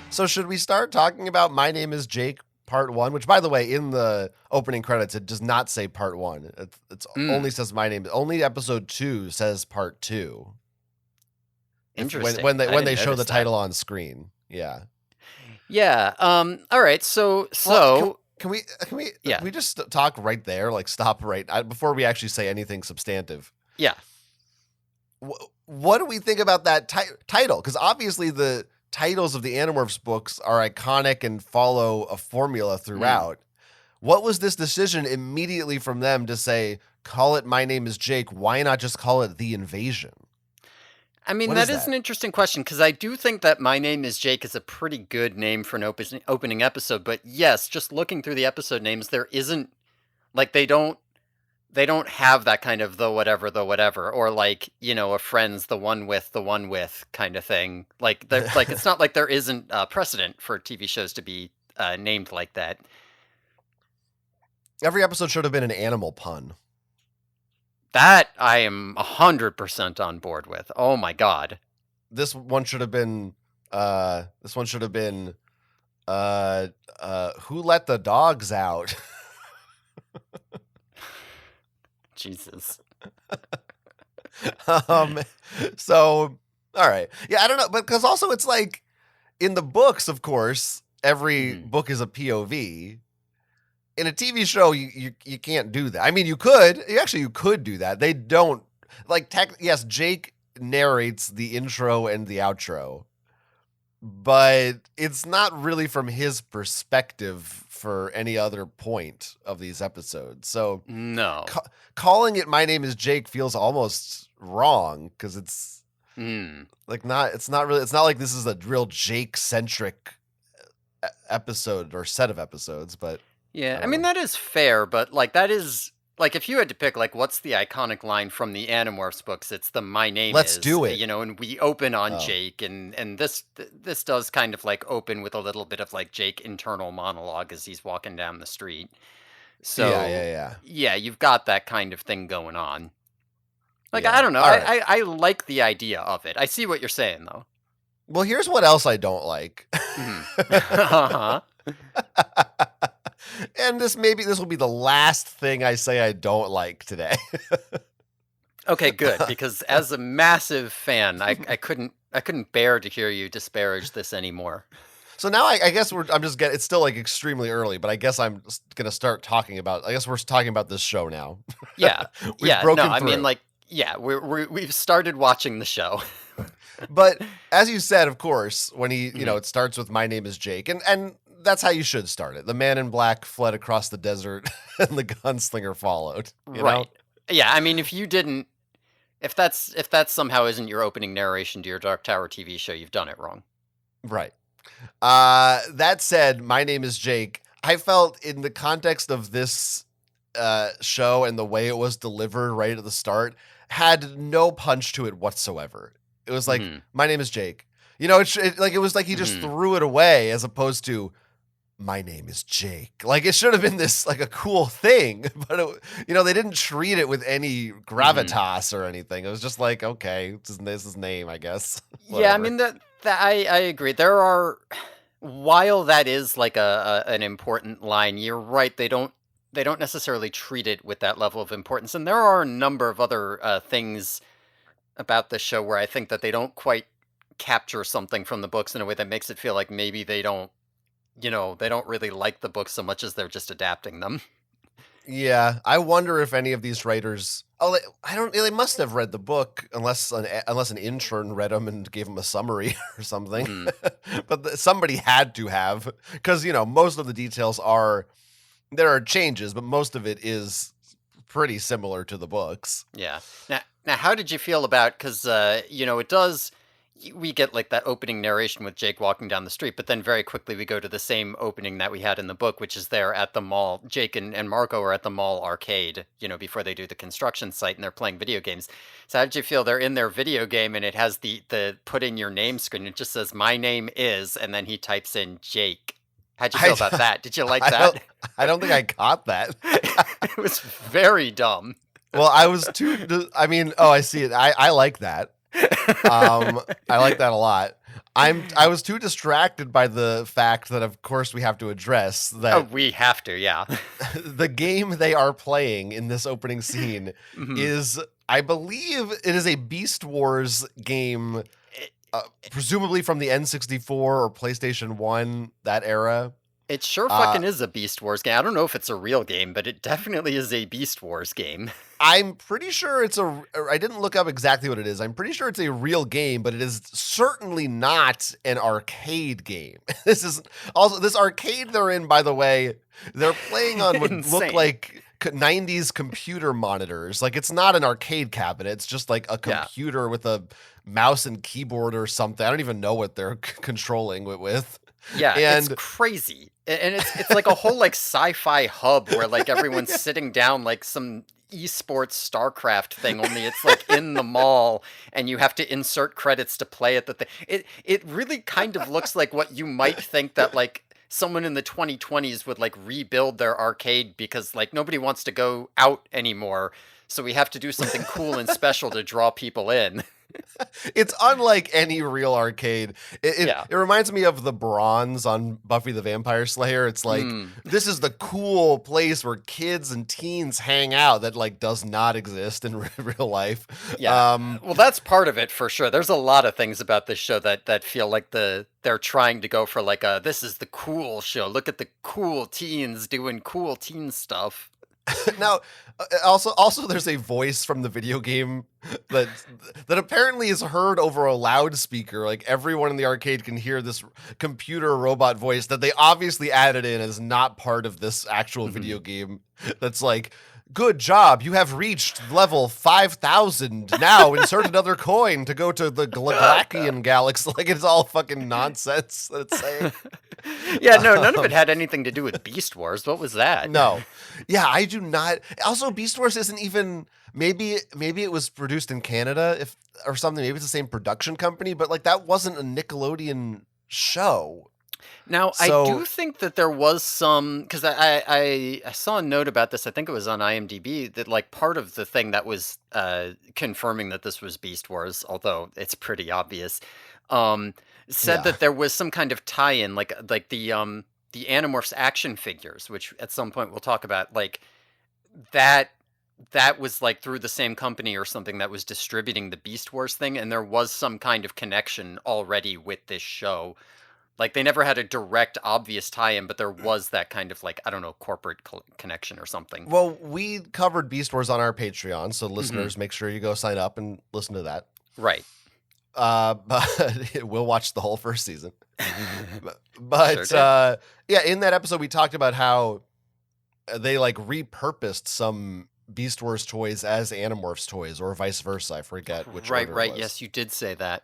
So should we start talking about My Name is Jake Part 1? Which, by the way, in the opening credits, it does not say Part 1. It only says My Name. Only Episode 2 says Part 2. Interesting. When they show the title on screen. Yeah. Yeah. All right. So well, can we yeah. we just talk right there? Like stop right before we actually say anything substantive. Yeah. What do we think about that title? Because obviously the titles of the Animorphs books are iconic and follow a formula throughout. What was this decision immediately from them to say, call it My Name is Jake? Why not just call it The Invasion? I mean, that is an interesting question, because I do think that My Name is Jake is a pretty good name for an opening episode. But yes, just looking through the episode names, there isn't, like, they don't they don't have that kind of the whatever, or like, a friend's the one with kind of thing. Like, it's not like there isn't precedent for TV shows to be named like that. Every episode should have been an animal pun. That I am 100% on board with. Oh my god. This one should have been who let the dogs out? Jesus. So all right. Yeah, I don't know, but because also it's like in the books, of course, every book is a POV. In a TV show, you can't do that. I mean, you could do that. They don't like yes, Jake narrates the intro and the outro, but it's not really from his perspective for any other point of these episodes. So no, calling it "My Name is Jake" feels almost wrong because it's like not. It's not really. It's not like this is a real Jake centric episode or set of episodes, but. Yeah, I mean, that is fair, but, like, that is, like, if you had to pick, like, what's the iconic line from the Animorphs books, it's the "My name Let's is," do it. And we open on Jake, and this does kind of, like, open with a little bit of, like, Jake internal monologue as he's walking down the street. So, yeah, you've got that kind of thing going on. Like, I don't know, right. I like the idea of it. I see what you're saying, though. Well, here's what else I don't like. Uh-huh. And this will be the last thing I say I don't like today. Okay, good, because as a massive fan, I couldn't bear to hear you disparage this anymore. So now I guess it's still like extremely early, but I guess I'm gonna start talking about. I guess we're talking about this show now. Yeah, We've broken no, I through. mean, like, yeah, we've started watching the show. But as you said, of course, when he, it starts with "My name is Jake," and that's how you should start it. The man in black fled across the desert, and the gunslinger followed. You know? Yeah, I mean, if that somehow isn't your opening narration to your Dark Tower TV show, you've done it wrong. Right. That said, "My name is Jake." I felt in the context of this show and the way it was delivered right at the start had no punch to it whatsoever. It was like, "My name is Jake." It was like he just threw it away as opposed to "My name is Jake." Like it should have been this like a cool thing, but they didn't treat it with any gravitas or anything. It was just like, okay, this is his name, I guess. Yeah, I mean that I agree. There are, while that is like an important line, you're right. They don't necessarily treat it with that level of importance, and there are a number of other things about this show where I think that they don't quite capture something from the books in a way that makes it feel like maybe they don't really like the books so much as they're just adapting them. Yeah, I wonder if any of these writers. Oh, they must have read the book unless an intern read them and gave them a summary or something. But somebody had to have, because most of the details there are changes, but most of it is pretty similar to the books. Yeah. Now, how did you feel about? Because it does. We get like that opening narration with Jake walking down the street, but then very quickly we go to the same opening that we had in the book, which is there at the mall. Jake and Marco are at the mall arcade, before they do the construction site, and they're playing video games. So how did you feel? They're in their video game, and it has the put in your name screen. It just says "My name is," and then he types in Jake. How'd you feel about that? Did you like that? I don't think I caught that. It was very dumb. Well, I was too. I mean, I see it. I like that. I like that a lot. I was too distracted by the fact that, of course, we have to address that. We have to, yeah. The game they are playing in this opening scene is, I believe, it is a Beast Wars game, presumably from the N64 or PlayStation 1, that era. It sure fucking is a Beast Wars game. I don't know if it's a real game, but it definitely is a Beast Wars game. I'm pretty sure I didn't look up exactly what it is. I'm pretty sure it's a real game, but it is certainly not an arcade game. This arcade they're in, by the way, they're playing on what look like 90s computer monitors. Like, it's not an arcade cabinet. It's just like a computer with a mouse and keyboard or something. I don't even know what they're controlling it with. Yeah, it's crazy. And it's like a whole like sci-fi hub where like everyone's sitting down like some esports StarCraft thing, only it's like in the mall, and you have to insert credits to play at the thing. It really kind of looks like what you might think that like someone in the 2020s would like rebuild their arcade because like nobody wants to go out anymore, so we have to do something cool and special to draw people in. It's unlike any real arcade. Yeah. It reminds me of the Bronze on Buffy the Vampire Slayer. It's like, this is the cool place where kids and teens hang out that like does not exist in real life. Yeah. Well, that's part of it for sure. There's a lot of things about this show that feel like they're trying to go for like this is the cool show. Look at the cool teens doing cool teen stuff. Now, also, there's a voice from the video game that apparently is heard over a loudspeaker. Like everyone in the arcade can hear this computer robot voice that they obviously added in as not part of this actual video game. That's like, good job, you have reached level 5,000. Now insert another coin to go to the Glackian galaxy. Like it's all fucking nonsense that it's saying. Yeah, no, none of it had anything to do with Beast Wars. What was that? No. Yeah, I do not. Also, Beast Wars isn't even. Maybe it was produced in Canada or something. Maybe it's the same production company, but like that wasn't a Nickelodeon show. Now, I do think that there was some, because I saw a note about this, I think it was on IMDb, that like part of the thing that was confirming that this was Beast Wars, although it's pretty obvious, said that there was some kind of tie-in, like the Animorphs action figures, which at some point we'll talk about, like that was like through the same company or something that was distributing the Beast Wars thing, and there was some kind of connection already with this show. Like they never had a direct, obvious tie-in, but there was that kind of like, I don't know, corporate connection or something. Well, we covered Beast Wars on our Patreon, so listeners, make sure you go sign up and listen to that. Right. But we'll watch the whole first season. But yeah, in that episode, we talked about how they like repurposed some Beast Wars toys as Animorphs toys, or vice versa. I forget which. Right. It was. Yes, you did say that.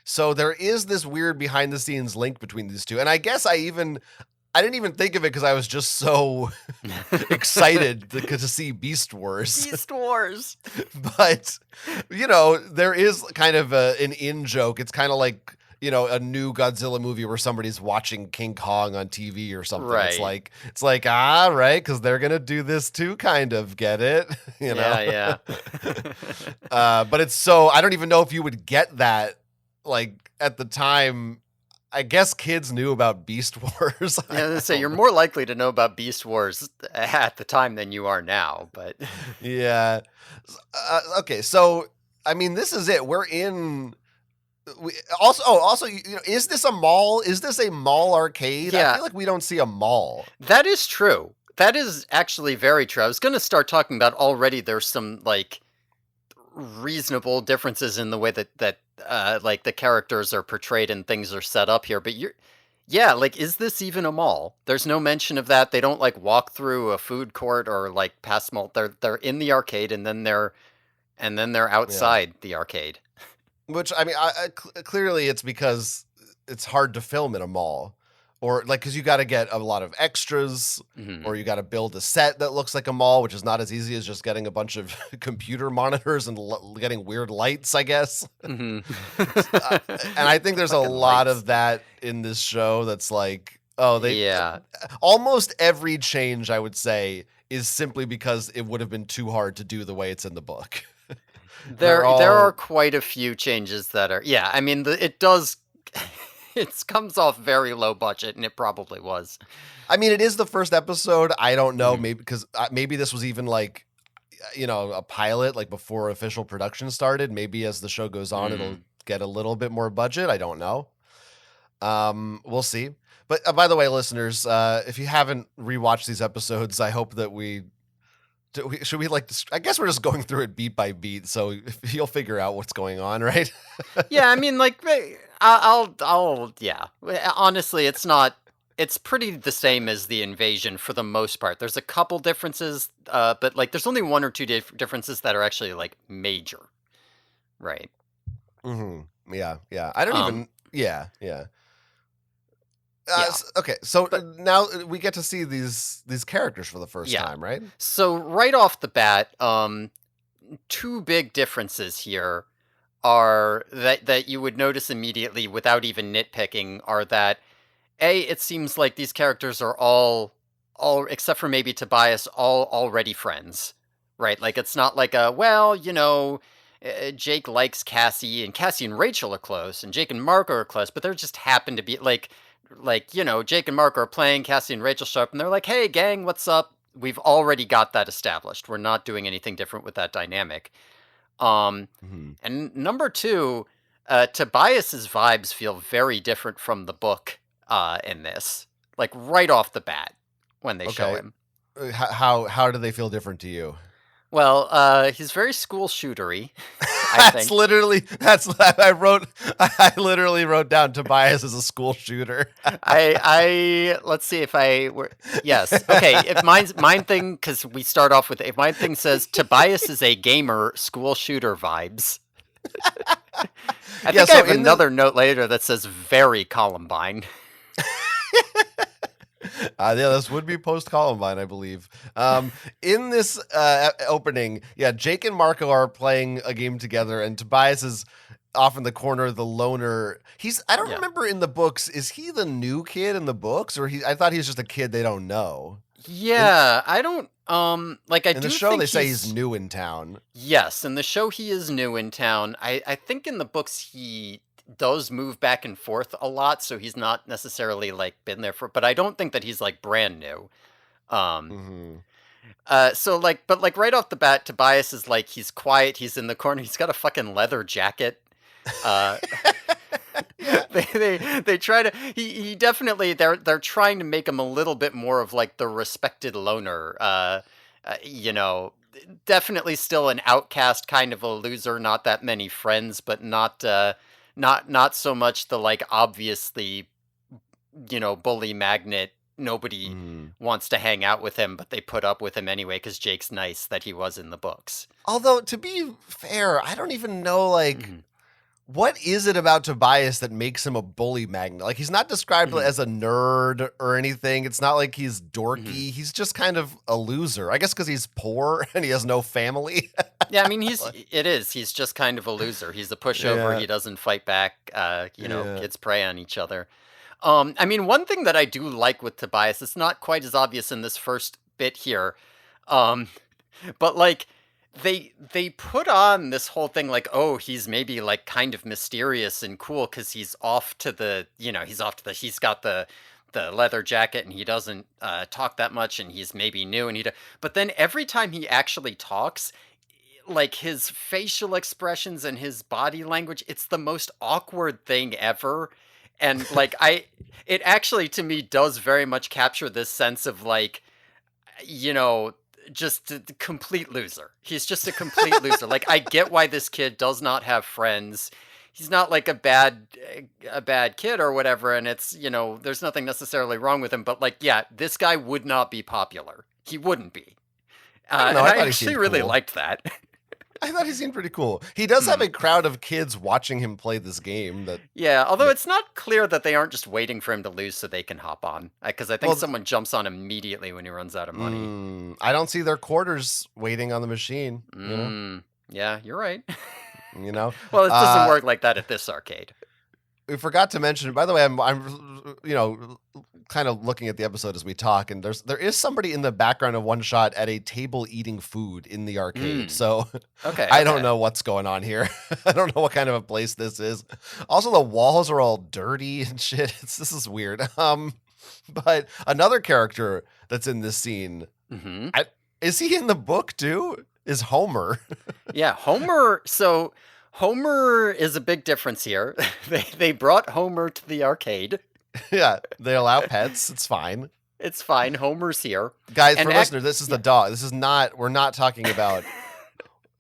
So there is this weird behind the scenes link between these two. And I guess I didn't even think of it because I was just so excited to see Beast Wars. Beast Wars. But, you know, there is kind of an in-joke. It's kind of like, you know, a new Godzilla movie where somebody's watching King Kong on TV or something. Right. It's like, right, because they're going to do this too, kind of, get it? You know? Yeah. But it's so, I don't even know if you would get that. Like at the time, I guess kids knew about Beast Wars. So you're more likely to know about Beast Wars at the time than you are now, but yeah. Okay, so I mean, this is it. We're in. Also, you know, is this a mall? Is this a mall arcade? Yeah. I feel like we don't see a mall. That is true. That is actually very true. I was going to start talking about already. There's some like reasonable differences in the way that like the characters are portrayed and things are set up here, but like, is this even a mall? There's no mention of that. They don't like walk through a food court or like past mall. They're in the arcade and then they're outside the arcade. Which I mean, clearly it's because it's hard to film in a mall. Or like, because you got to get a lot of extras, or you got to build a set that looks like a mall, which is not as easy as just getting a bunch of computer monitors and getting weird lights, I guess. And I think there's a lot of that in this show. That's like, almost every change I would say is simply because it would have been too hard to do the way it's in the book. There are quite a few changes that are, I mean, it does. It comes off very low budget, and it probably was. I mean, it is the first episode. I don't know, maybe because maybe this was even like, you know, a pilot, like before official production started. Maybe as the show goes on, it'll get a little bit more budget. I don't know. We'll see. But by the way, listeners, if you haven't rewatched these episodes, I hope that should we like this? I guess we're just going through it beat by beat, so you'll figure out what's going on, right? Yeah, I mean, like, honestly, it's pretty the same as the invasion for the most part. There's a couple differences, but like, there's only one or two differences that are actually like major, right? Yeah. I don't even. Yeah. Yeah. Okay, so But now we get to see these characters for the first yeah. time, right? So right off the bat, two big differences here are that you would notice immediately without even nitpicking are that it seems like these characters are all except for maybe Tobias all already friends. Right? Like it's not like Jake likes Cassie and Cassie and Rachel are close and Jake and Mark are close, but there just happen to be Jake and Mark are playing, Cassie and Rachel show up and they're like, "Hey gang, what's up?" We've already got that established. We're not doing anything different with that dynamic. Um, Mhm. and number two, Tobias's vibes feel very different from the book in this, like right off the bat when they show Okay. him. How do they feel different to you? Well, he's very school shootery, I That's think. literally I literally wrote down Tobias as a school shooter. I let's see if I were yes. Okay, if mine thing because we start off with if mine thing says Tobias is a gamer school shooter vibes. I think I so have in the another note later that says very Columbine. yeah, this would be post Columbine, I believe. In this opening, yeah, Jake and Marco are playing a game together, and Tobias is off in the corner, the loner. I don't Yeah. remember in the books, is he the new kid in the books, or I thought he was just a kid they don't know. Yeah, I don't like I In do the show, think they say he's new in town. Yes, in the show he is new in town. I think in the books he does move back and forth a lot, so he's not necessarily like been there for but I don't think that he's like brand new. Um Hmm. so like but like right off the bat Tobias is like he's quiet, he's in the corner, he's got a fucking leather jacket. Uh they try to he definitely they're trying to make him a little bit more of like the respected loner. You know, definitely still an outcast, kind of a loser, not that many friends, but not so much the like obviously bully magnet. Nobody Hmm. wants to hang out with him, but they put up with him anyway because Jake's nice that he was in the books. Although, to be fair, I don't even know, like, Mhm. what is it about Tobias that makes him a bully magnet? Like, he's not described Mhm. as a nerd or anything. It's not like he's dorky. Mhm. He's just kind of a loser. I guess because he's poor and he has no family. Yeah, I mean he's just kind of a loser. He's a pushover. Yeah. He doesn't fight back. Yeah. Kids prey on each other. I mean, one thing that I do like with Tobias, it's not quite as obvious in this first bit here, um, but like they put on this whole thing like, oh, he's maybe like kind of mysterious and cool because he's off to the, he's got the leather jacket and he doesn't talk that much and he's maybe new and but then every time he actually talks, like his facial expressions and his body language, it's the most awkward thing ever. And like it actually to me does very much capture this sense of like, you know, just a complete loser. He's just a complete loser. Like I get why this kid does not have friends. He's not like a bad kid or whatever, and it's there's nothing necessarily wrong with him. But like, yeah, this guy would not be popular. He wouldn't be. I don't know. And I I thought he actually seemed really cool. liked that. I thought he seemed pretty cool. He does have a crowd of kids watching him play this game. Yeah, although it's not clear that they aren't just waiting for him to lose so they can hop on. Because I think Well, someone jumps on immediately when he runs out of money. I don't see their quarters waiting on the machine. Yeah, you're right. You know. Well, it doesn't work like that at this arcade. We forgot to mention. By the way, I'm kind of looking at the episode as we talk, and there is somebody in the background of one shot at a table eating food in the arcade. So Okay. I don't know what's going on here. I don't know what kind of a place this is. Also, the walls are all dirty and shit. This is weird. But another character that's in this scene, Mm-hmm. is he in the book too? Is Homer? Yeah, Homer. So Homer is a big difference here. They brought Homer to the arcade. Yeah, they allow pets. It's fine. It's fine. Homer's here. Guys, And for listeners, this is the dog. This is not. We're not talking about.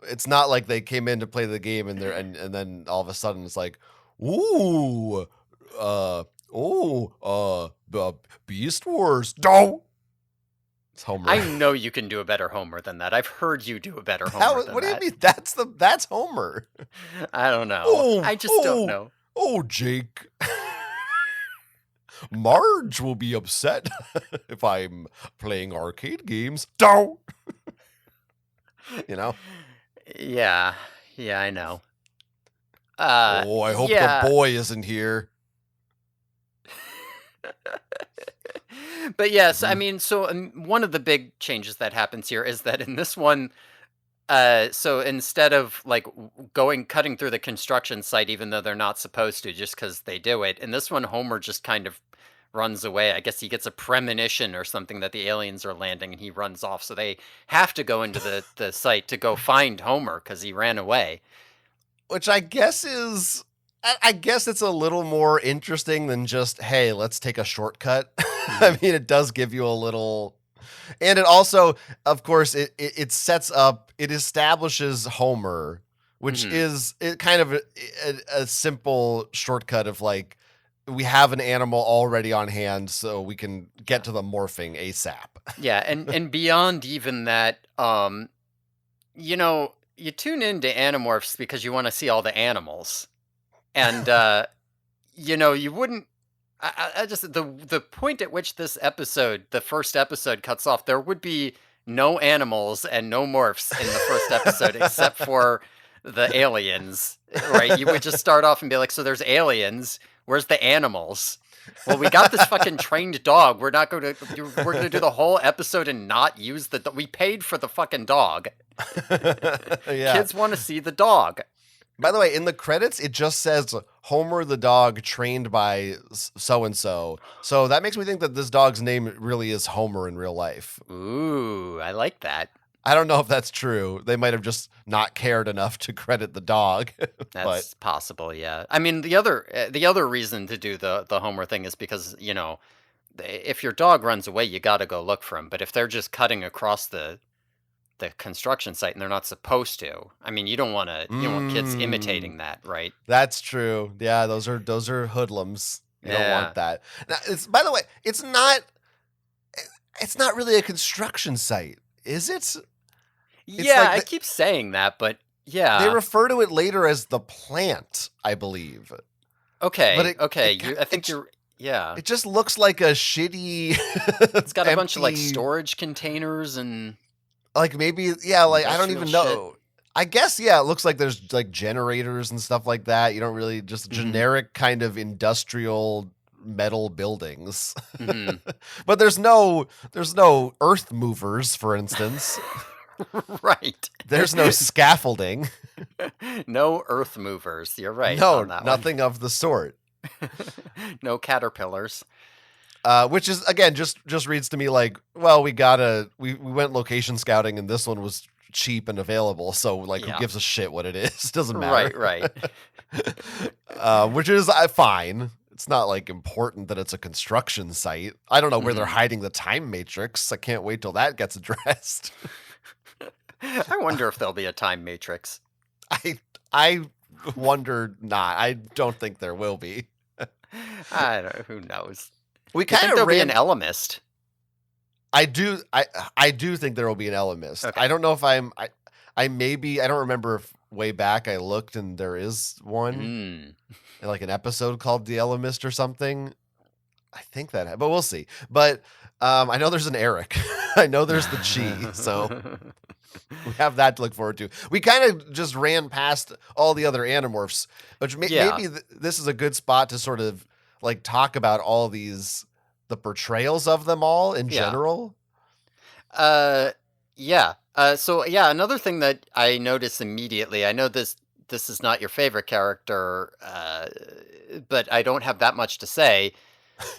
It's not like they came in to play the game and then all of a sudden it's like, ooh, Beast Wars. No, it's Homer. I know you can do a better Homer than that. I've heard you do a better Homer than What do you that. mean? That's Homer. I don't know. Oh, I just don't know. Oh, Jake. Marge will be upset if I'm playing arcade games. Don't. You know? Yeah. Yeah, I know. Oh, I hope the Yeah. boy isn't here. But yes, I mean, so one of the big changes that happens here is that in this one, so instead of like cutting through the construction site, even though they're not supposed to, just because they do it, in this one, Homer just kind of runs away. I guess he gets a premonition or something that the aliens are landing, and he runs off. So they have to go into the site to go find Homer because he ran away. Which I guess is, I guess it's a little more interesting than just, hey, let's take a shortcut. I mean, it does give you a little, and it also, of course, it sets up, it establishes Homer, which is kind of a simple shortcut of like, we have an animal already on hand, so we can get to the morphing ASAP. Yeah, and beyond even that, you know, you tune into Animorphs because you want to see all the animals, and you know, you wouldn't. I just the point at which this episode, the first episode, cuts off, there would be no animals and no morphs in the first episode except for the aliens, right? You would just start off and be like, so there's aliens. Where's the animals? Well, we got this fucking trained dog. We're not going to. We're going to do the whole episode and not use the. We paid for the fucking dog. Yeah. Kids want to see the dog. By the way, in the credits, it just says Homer the dog trained by so-and-so. So that makes me think that this dog's name really is Homer in real life. Ooh, I like that. I don't know if that's true. They might have just not cared enough to credit the dog. That's possible, yeah. I mean, the other reason to do the Homer thing is because, you know, if your dog runs away, you got to go look for him. But if they're just cutting across the construction site and they're not supposed to, I mean, you don't want kids imitating that, right? That's true. Yeah, those are hoodlums. You don't Yeah. want that. Now, by the way, it's not really a construction site, is it? Yeah, like I keep saying that, but yeah. They refer to it later as the plant, I believe. Okay, But okay. I think you're. Yeah. It just looks like a shitty. It's got a bunch of like empty- storage containers and. Like maybe, yeah. Like I don't even Industrial know. I guess yeah. It looks like there's like generators and stuff like that. You don't really just generic kind of industrial metal buildings. But there's no earth movers, for instance. Right. There's no scaffolding. No earth movers. You're right. No, on that nothing of the sort. No caterpillars. Which is again just reads to me like, well, we went location scouting and this one was cheap and available, so like who gives a shit what it is? Doesn't matter. Right. Which is fine. It's not like important that it's a construction site. I don't know where they're hiding the time matrix. I can't wait till that gets addressed. I wonder if there'll be a time matrix. I wonder not. I don't think there will be. I don't. Who knows? We I kind think of there'll be ran. an Elemist. I do think there will be an Elemist. Okay. I don't know if I maybe I don't remember if way back I looked and there is one like an episode called The Elemist or something. I think that, but we'll see. But I know there's an Eric. I know there's the Chi. So we have that to look forward to. We kind of just ran past all the other Animorphs, which maybe this is a good spot to sort of like talk about all the portrayals of them all in general. Yeah. So yeah, another thing that I noticed immediately, I know this is not your favorite character, but I don't have that much to say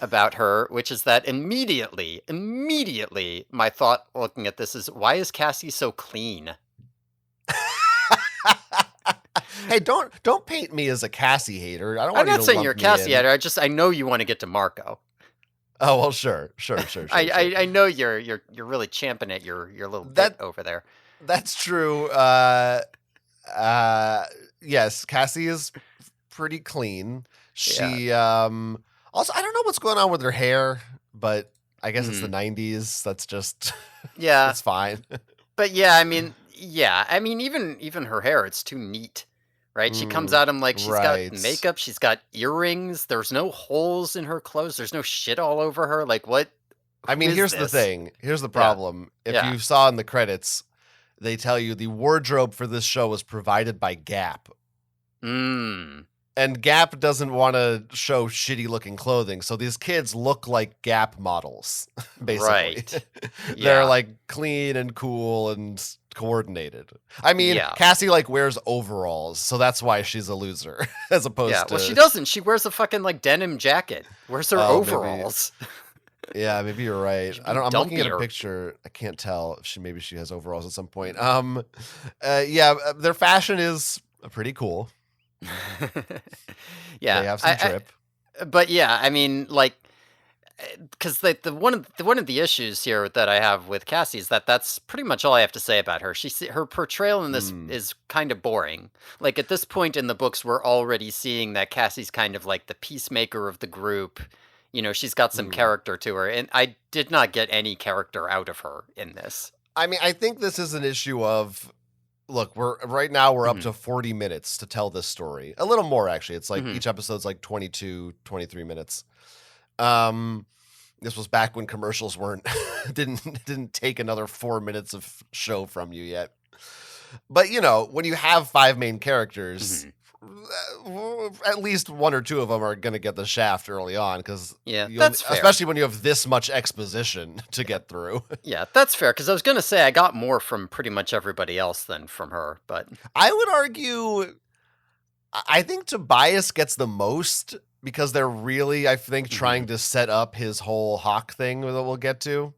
about her, which is that immediately, my thought looking at this is, why is Cassie so clean? Hey, don't paint me as a Cassie hater. I don't. I'm want you not to saying lump you're a me Cassie in. hater. I know you want to get to Marco. Oh well, sure. I know you're really champing at your little bit over there. That's true. Yes, Cassie is pretty clean. She also, I don't know what's going on with her hair, but I guess it's the 90s. That's just Yeah. it's fine. But yeah, I mean even her hair, it's too neat. right? She comes at him like she's got right. makeup, she's got earrings, there's no holes in her clothes, there's no shit all over her. Like, what? I mean, Who is here's the this? thing. Here's the Yeah. problem. If Yeah. you saw in the credits, they tell you the wardrobe for this show was provided by Gap. Mm. And Gap doesn't want to show shitty looking clothing, so these kids look like Gap models, basically. Right. They're Yeah. like clean and cool and coordinated. I mean, Yeah. Cassie like wears overalls, so that's why she's a loser, as opposed Yeah. to. Well, she doesn't. She wears a fucking like denim jacket. Where's her Oh, maybe- overalls? Yeah, maybe you're right. Should I be don't. I'm looking at a dumpier. picture. I can't tell if maybe she has overalls at some point. Yeah, their fashion is pretty cool. Yeah. They have some trip. But yeah, I mean, like, because the one of the issues here that I have with Cassie is that that's pretty much all I have to say about her. Her portrayal in this is kind of boring. Like at this point in the books, we're already seeing that Cassie's kind of like the peacemaker of the group. You know, she's got some character to her, and I did not get any character out of her in this. I mean, I think this is an issue of. Look, we're up to 40 minutes to tell this story. A little more, actually. It's like each episode's like 22, 23 minutes. This was back when commercials weren't didn't take another 4 minutes of show from you yet. But you know, when you have 5 main characters, at least 1 or 2 of them are going to get the shaft early on because that's fair. Especially when you have this much exposition to get through. Yeah, that's fair because I was going to say I got more from pretty much everybody else than from her, but I would argue I think Tobias gets the most because they're really, I think, trying to set up his whole Hawk thing that we'll get to.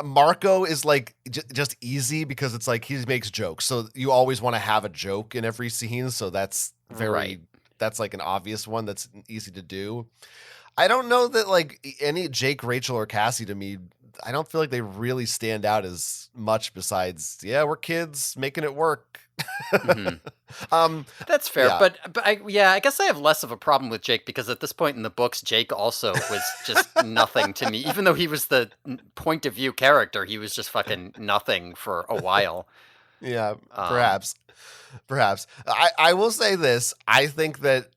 Marco is like just easy because it's like he makes jokes. So you always want to have a joke in every scene. So that's that's like an obvious one that's easy to do. I don't know that like any Jake, Rachel, or Cassie to me, I don't feel like they really stand out as much besides, yeah, we're kids making it work. That's fair, but I guess I have less of a problem with Jake because at this point in the books, Jake also was just nothing to me. Even though he was the point of view character, he was just fucking nothing for a while. Yeah, perhaps. I will say this. I think that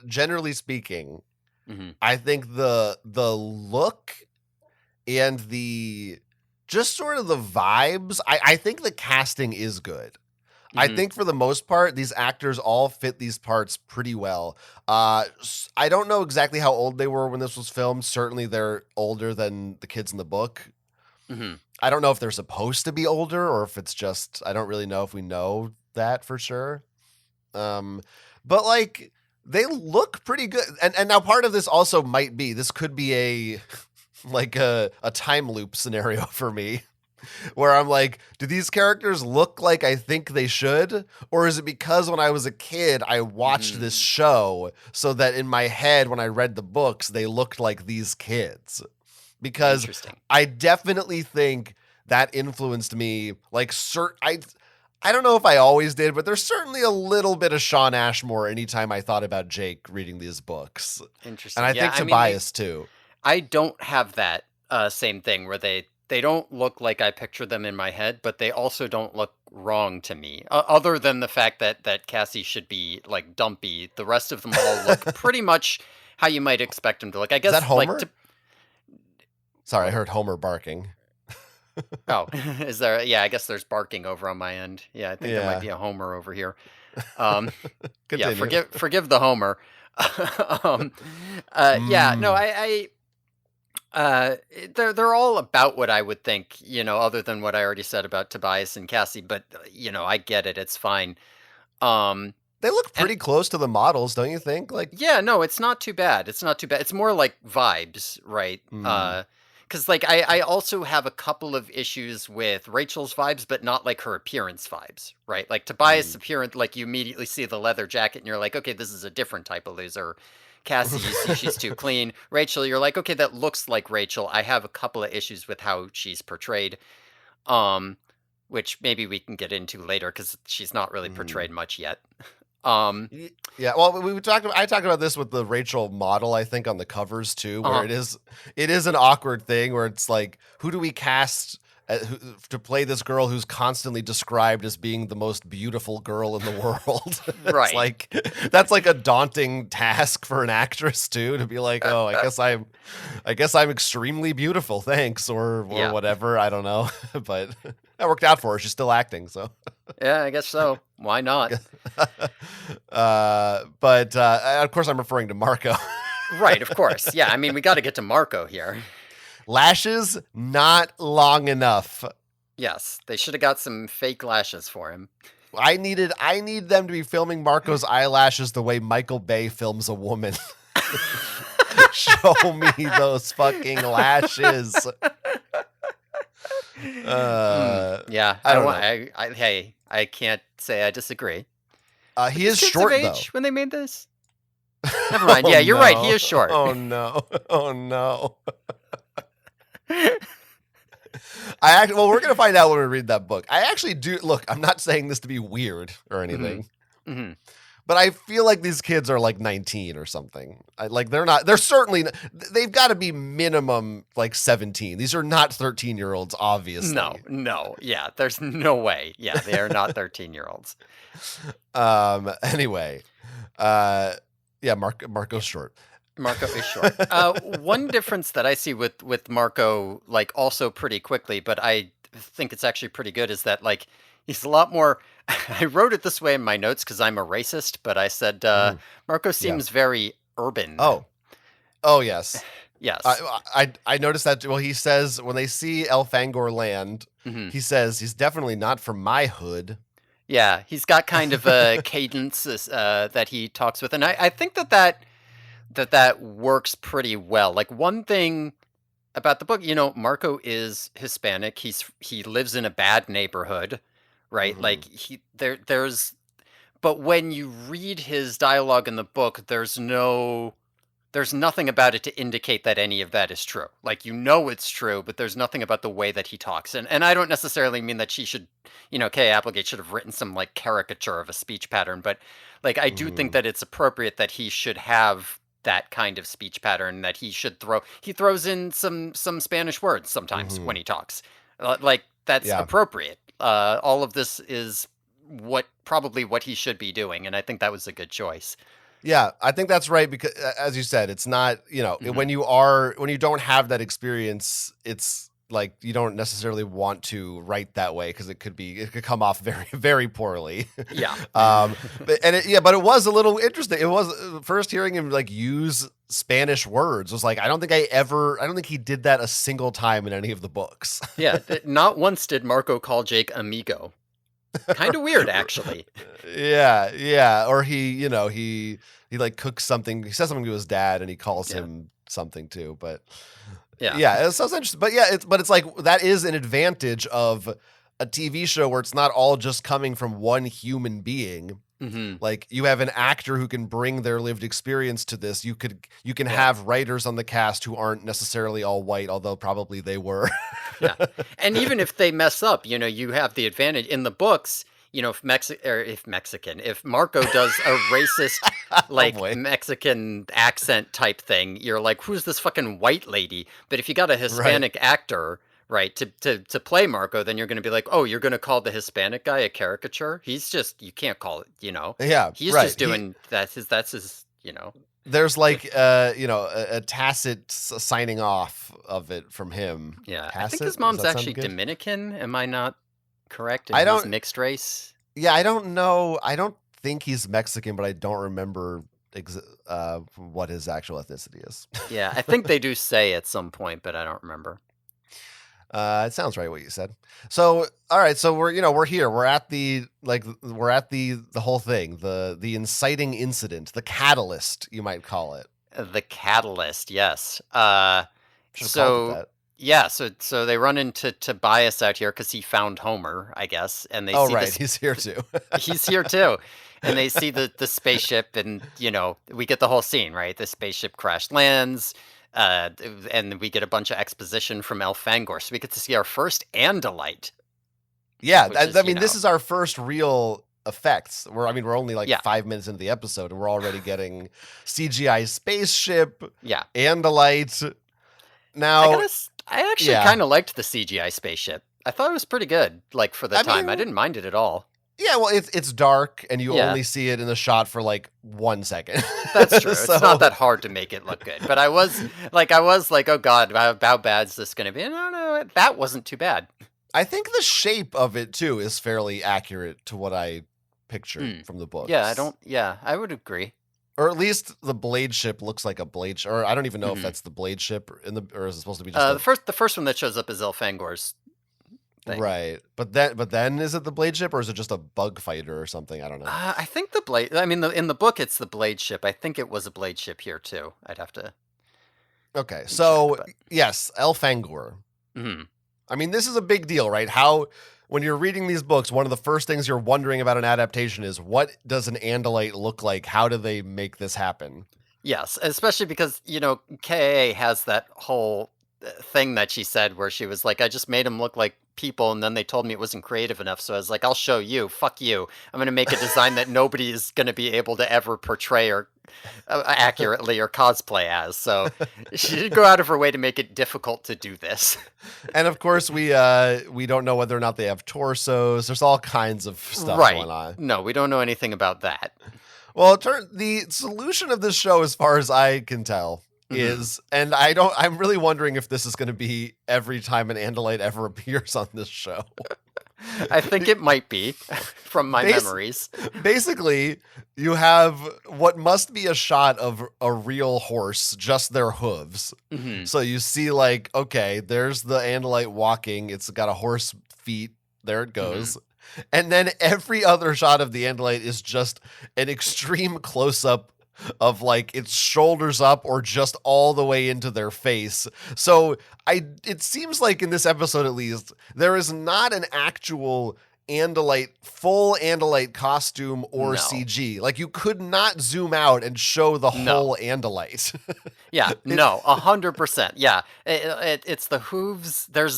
generally speaking, I think the look and the just sort of the vibes, I think the casting is good. I think for the most part, these actors all fit these parts pretty well. I don't know exactly how old they were when this was filmed. Certainly they're older than the kids in the book. I don't know if they're supposed to be older or if it's just, I don't really know if we know that for sure. But like they look pretty good. And now part of this also might be, this could be a time loop scenario for me. Where I'm like, do these characters look like I think they should? Or is it because when I was a kid, I watched this show so that in my head, when I read the books, they looked like these kids? Because I definitely think that influenced me. Like, I don't know if I always did, but there's certainly a little bit of Shawn Ashmore anytime I thought about Jake reading these books. Interesting. And I think Tobias too. I don't have that same thing where they don't look like I picture them in my head, but they also don't look wrong to me. Other than the fact that Cassie should be like dumpy, the rest of them all look pretty much how you might expect them to look. I guess is that Homer? Like Sorry, I heard Homer barking. Oh, is there? Yeah, I guess there's barking over on my end. Yeah, I think there might be a Homer over here. Yeah, forgive the Homer. Yeah, no, they're all about what I would think, other than what I already said about Tobias and Cassie, but I get it. It's fine. They look pretty close to the models, don't you think? Like, yeah, no, it's not too bad. It's not too bad. It's more like vibes, right? Because like I also have a couple of issues with Rachel's vibes, but not like her appearance vibes, right? Like Tobias' appearance, like you immediately see the leather jacket and you're like, okay, this is a different type of loser. Cassie, you see she's too clean. Rachel, you're like, okay, that looks like Rachel. I have a couple of issues with how she's portrayed, which maybe we can get into later because she's not really portrayed much yet. Yeah, well, I talked about this with the Rachel model, I think, on the covers too, where it is an awkward thing where it's like, who do we cast to play this girl who's constantly described as being the most beautiful girl in the world. Right. It's like that's like a daunting task for an actress too, to be like, oh, I guess I'm extremely beautiful, thanks, or Yeah. whatever. I don't know, but that worked out for her. She's still acting, so. Yeah, I guess so. Why not? But of course, I'm referring to Marco. Right, of course. Yeah, I mean, we got to get to Marco here. Lashes not long enough. Yes, they should have got some fake lashes for him. I need them to be filming Marco's eyelashes the way Michael Bay films a woman. Show me those fucking lashes. Yeah, I don't know. I can't say I disagree. He is Kids short of though. age when they made this. Never mind. Yeah, you're right. He is short. Oh no. Oh no. Well, we're gonna find out when we read that book. I actually do. Look, I'm not saying this to be weird or anything, but I feel like these kids are like 19 or something. They're not. They're certainly. They've got to be minimum like 17. These are not 13-year-olds, obviously. No. Yeah, there's no way. Yeah, they are not 13-year-olds. Anyway, yeah, Marco's short. Marco is short. One difference that I see with Marco, like also pretty quickly, but I think it's actually pretty good, is that like he's a lot more. I wrote it this way in my notes because I'm a racist, but I said Marco seems very urban. Oh, yes. Yes. I noticed that. Well, he says when they see Elfangor land, he says he's definitely not from my hood. Yeah, he's got kind of a cadence that he talks with, and I think that works pretty well. Like one thing about the book, Marco is Hispanic. He lives in a bad neighborhood, right? Like there's but when you read his dialogue in the book, there's nothing about it to indicate that any of that is true. Like, it's true, but there's nothing about the way that he talks. And I don't necessarily mean that she should, Kay Applegate should have written some like caricature of a speech pattern, but like I do think that it's appropriate that he should have that kind of speech pattern, that he throws in some Spanish words sometimes when he talks. Like that's appropriate. All of this is probably what he should be doing, and I think that was a good choice. Yeah, I think that's right, because as you said, it's not, when you don't have that experience, it's like you don't necessarily want to write that way because it could come off very, very poorly. Yeah. But it was a little interesting. It was first hearing him like use Spanish words was like, I don't think he did that a single time in any of the books. Yeah. Not once did Marco call Jake amigo. Kind of weird, actually. Yeah. Or he like cooks something. He says something to his dad, and he calls him something too. But it sounds interesting. But it's like that is an advantage of a TV show where it's not all just coming from one human being. Like you have an actor who can bring their lived experience to this. You can have writers on the cast who aren't necessarily all white, although probably they were. Yeah, and even if they mess up, you have the advantage in the books. If Marco does a racist Mexican accent type thing, you're like, who's this fucking white lady? But if you got a Hispanic actor, right, to play Marco, then you're going to be like, oh, you're going to call the Hispanic guy a caricature? He's just, you can't call it, Yeah, he's just doing that's his. There's like a tacit signing off of it from him. Yeah, tacit? I think his mom's actually Dominican. Am I not correct? And I don't he's mixed race. Yeah, I don't know. I don't think he's Mexican, but I don't remember what his actual ethnicity is. Yeah, I think they do say at some point, but I don't remember. It sounds right what you said. So, all right. So we're here. We're at the whole thing, the inciting incident, the catalyst, you might call it. The catalyst, yes. So they run into Tobias out here because he found Homer, I guess, and they see he's here too. He's here too, and they see the spaceship, and we get the whole scene, right? The spaceship crash lands. And we get a bunch of exposition from Elfangor, so we get to see our first Andalite. Yeah, this is our first real effects. We're only like 5 minutes into the episode, and we're already getting CGI spaceship. Yeah, Andalite. Now, I actually kind of liked the CGI spaceship. I thought it was pretty good, like, for the time. I didn't mind it at all. Yeah, well, it's dark, and you Yeah. only see it in the shot for, like, 1 second. That's true. So- It's not that hard to make it look good. But I was like, oh God, how bad is this going to be? No, that wasn't too bad. I think the shape of it, too, is fairly accurate to what I pictured from the books. Yeah, I would agree. Or at least the blade ship looks like a blade ship. Or I don't even know if that's the blade ship or is it supposed to be just the first one that shows up is Elfangor's thing. Right. But then is it the blade ship or is it just a bug fighter or something? I don't know. I think the blade. I mean, in the book, it's the blade ship. I think it was a blade ship here too. I'd have to. Okay, so yes, Elfangor. I mean, this is a big deal, right? When you're reading these books, one of the first things you're wondering about an adaptation is what does an Andalite look like? How do they make this happen? Yes, especially because, KA has that whole thing that she said where she was like, I just made them look like people, and then they told me it wasn't creative enough. So I was like, I'll show you. Fuck you. I'm going to make a design that nobody is going to be able to ever portray or accurately or cosplay as. So she did go out of her way to make it difficult to do this. And of course, we don't know whether or not they have torsos. There's all kinds of stuff going on. No, we don't know anything about that. Well, the solution of this show, as far as I can tell, is, and I'm really wondering if this is going to be every time an Andalite ever appears on this show. I think it might be, from my memories. Basically, you have what must be a shot of a real horse, just their hooves. So you see, like, okay, there's the Andalite walking. It's got a horse feet. There it goes. And then every other shot of the Andalite is just an extreme close-up of like its shoulders up or just all the way into their face. So it seems like in this episode, at least, there is not an actual full Andalite costume or CG. Like you could not zoom out and show the whole Andalite. Yeah, no, 100%. Yeah, it's the hooves. There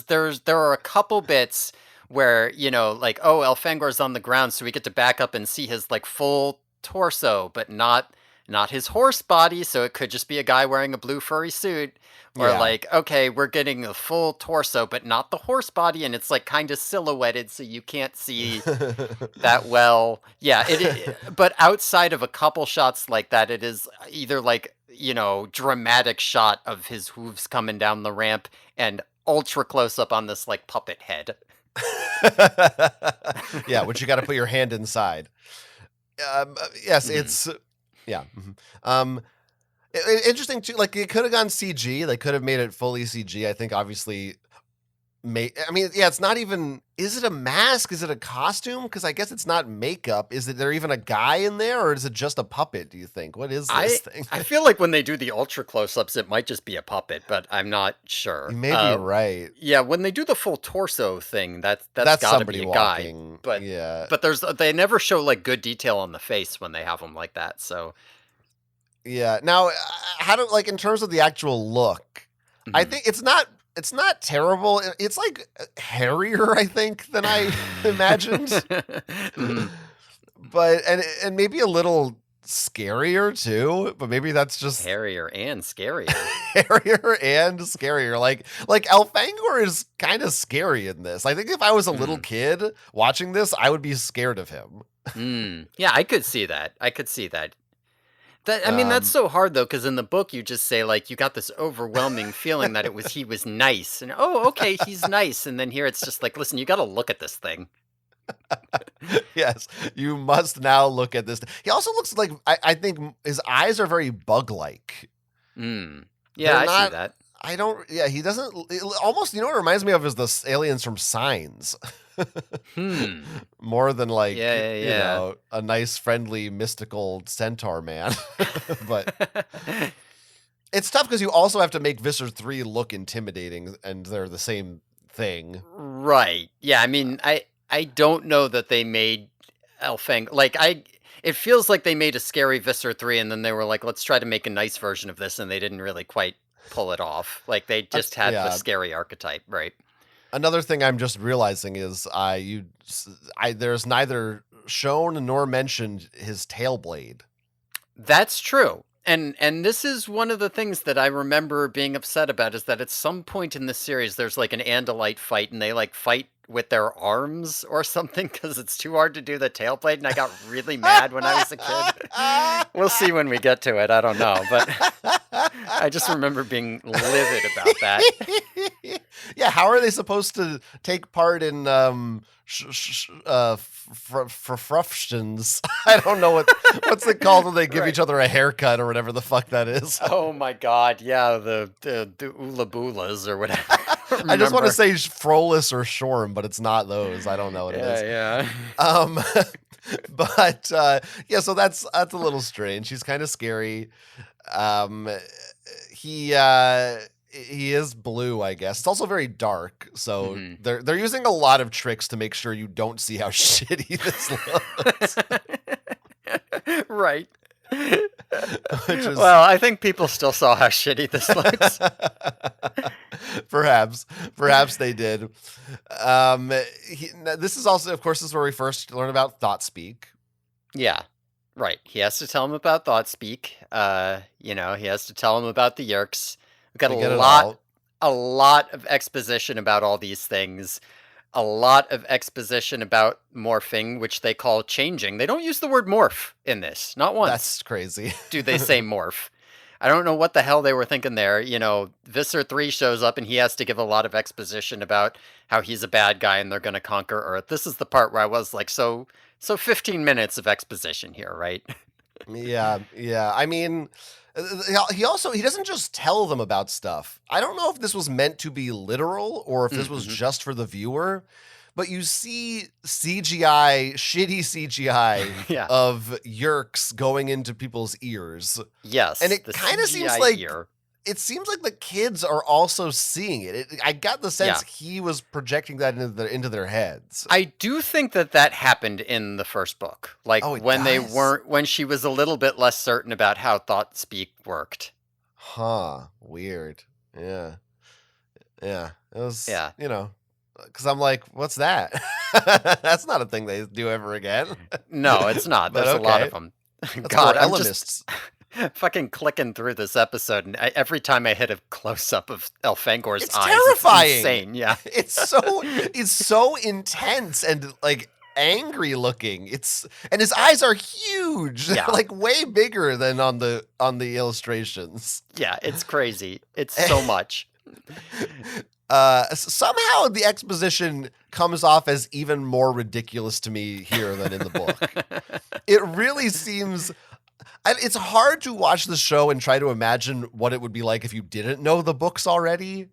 are a couple bits where, like, oh, Elfangor's on the ground, so we get to back up and see his like full torso, but not his horse body, so it could just be a guy wearing a blue furry suit. Or like, okay, we're getting the full torso, but not the horse body, and it's like kind of silhouetted, so you can't see that well. Yeah, but outside of a couple shots like that, it is either like, dramatic shot of his hooves coming down the ramp and ultra close up on this like puppet head. Yeah, which you got to put your hand inside. Yes, it's... Yeah. Interesting too. Like it could have gone CG. They could have made it fully CG. I think obviously. It's not even. Is it a mask? Is it a costume? Because I guess it's not makeup. Is there even a guy in there, or is it just a puppet? Do you think? What is this thing? I feel like when they do the ultra close-ups, it might just be a puppet, but I'm not sure. You may be right. Yeah, when they do the full torso thing, that's got to be a walking. Guy. But they never show like good detail on the face when they have them like that. So yeah. Now, in terms of the actual look, I think it's not terrible. It's like hairier, I think, than I imagined. But and maybe a little scarier too. But maybe that's just hairier and scarier. Hairier and scarier. Like Elfangor is kind of scary in this. I think if I was a little kid watching this, I would be scared of him. Yeah, I could see that. That's so hard though, because in the book you just say like you got this overwhelming feeling that he was nice, and okay, he's nice, and then here it's just like, listen, you got to look at this thing. Yes, you must now look at this. He also looks like I think his eyes are very bug-like. Yeah, I see that. I don't. Yeah, he doesn't. Almost, what it reminds me of is the aliens from Signs. More than like a nice, friendly, mystical centaur man. But it's tough because you also have to make Visser 3 look intimidating, and they're the same thing. Right. Yeah, I mean, I don't know that they made Elfang it feels like they made a scary Visser 3 and then they were like, let's try to make a nice version of this, and they didn't really quite pull it off. Like they just had the scary archetype, right? Another thing I'm just realizing is there's neither shown nor mentioned his tail blade. That's true. And this is one of the things that I remember being upset about is that at some point in the series there's like an Andalite fight and they like fight with their arms or something because it's too hard to do the tail blade, and I got really mad when I was a kid. We'll see when we get to it. I don't know, but I just remember being livid about that. Yeah, how are they supposed to take part in fruftions? I don't know what's it called when they give each other a haircut or whatever the fuck that is. Oh my god, yeah, the ula bulas or whatever. I just want to say Frolus or Shorm, but it's not those. I don't know what it is. Yeah. But yeah, so that's a little strange. He's kind of scary. He is blue, I guess. It's also very dark, so they're using a lot of tricks to make sure you don't see how shitty this looks. Right. Well, I think people still saw how shitty this looks. Perhaps they did. This is also, of course, this is where we first learn about thought speak. Yeah, right. He has to tell him about thought speak. He has to tell him about the Yerks. We've got a lot of exposition about all these things. A lot of exposition about morphing, which they call changing. They don't use the word morph in this, not once. That's crazy. Do they say morph? I don't know what the hell they were thinking there. Visser 3 shows up and he has to give a lot of exposition about how he's a bad guy and they're going to conquer Earth. This is the part where I was like, so 15 minutes of exposition here, right? Yeah. I mean, he doesn't just tell them about stuff. I don't know if this was meant to be literal or if this was just for the viewer, but you see shitty CGI of Yerks going into people's ears. Yes. And it kind of seems like it seems like the kids are also seeing it. I got the sense he was projecting that into their heads. I do think that happened in the first book. Like when she was a little bit less certain about how thought speak worked. Huh. Weird. Yeah. It was, because I'm like, what's that? That's not a thing they do ever again. No, it's not. There's a lot of them. God, I'm just fucking clicking through this episode, and every time I hit a close up of Elfangor's it's eyes, terrifying. It's insane. Yeah, it's so intense and like angry looking. And his eyes are huge, like way bigger than on the illustrations. Yeah, it's crazy. It's so much. Somehow the exposition comes off as even more ridiculous to me here than in the book. It really seems. It's hard to watch the show and try to imagine what it would be like if you didn't know the books already.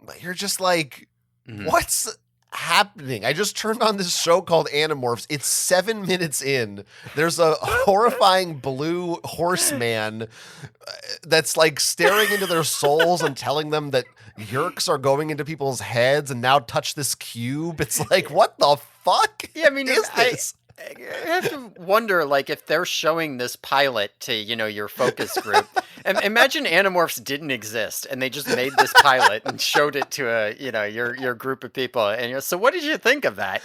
But you're just like, what's happening? I just turned on this show called Animorphs. It's 7 minutes in. There's a horrifying blue horseman that's like staring into their souls and telling them that Yerks are going into people's heads and now touch this cube. It's like, what the fuck? Yeah, I mean, is this? I have to wonder, like, if they're showing this pilot to, your focus group. And imagine Animorphs didn't exist, and they just made this pilot and showed it to your group of people. And so, what did you think of that?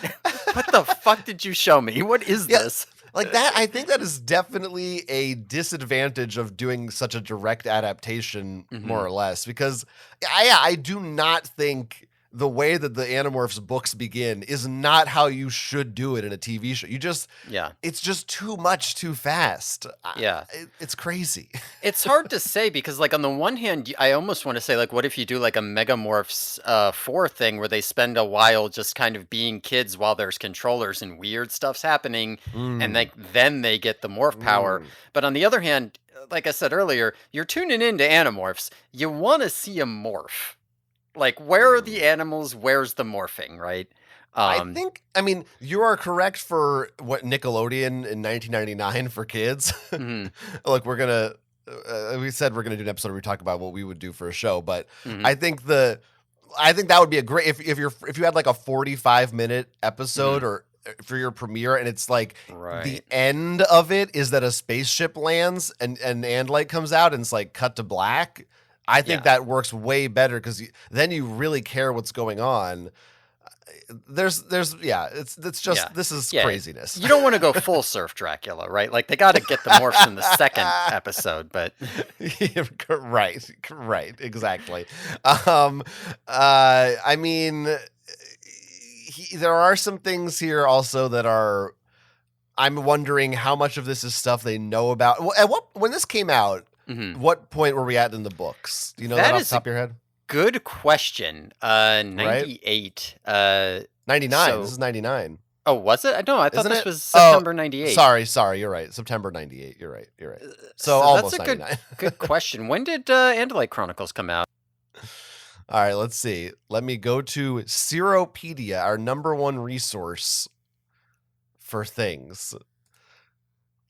What the fuck did you show me? What is this? Like that, I think that is definitely a disadvantage of doing such a direct adaptation, more or less, because I do not think the way that the Animorphs books begin is not how you should do it in a TV show. It's just too much too fast. Yeah. It's crazy. It's hard to say because, like, on the one hand, I almost want to say, like, what if you do, like, a Megamorphs 4 thing where they spend a while just kind of being kids while there's controllers and weird stuff's happening, and then they get the morph power. But on the other hand, like I said earlier, you're tuning into Animorphs. You want to see a morph. Like, where are the animals? Where's the morphing, right? I mean, you are correct for what Nickelodeon in 1999 for kids. Look, we said we're gonna do an episode where we talk about what we would do for a show, but I think that would be a great if you had like a 45-minute episode or for your premiere, and it's like the end of it is that a spaceship lands and Andalite comes out and it's like cut to black. I think that works way better because then you really care what's going on. there's it's just Yeah. this is Yeah, craziness. You don't want to go full surf Dracula, right? Like they got to get the morphs in the second episode, but right, exactly. I mean, there are some things here also that are. I'm wondering how much of this is stuff they know about. When this came out, what point were we at in the books? Do you know that off the top of your head? Good question. 98. 99. So, this is 99. Oh, was it? No, I thought Isn't this it? was September 98. Sorry, you're right. September 98. You're right. So almost that's a 99. good question. When did Andalite Chronicles come out? All right, let's see. Let me go to Seropedia, our number one resource for things.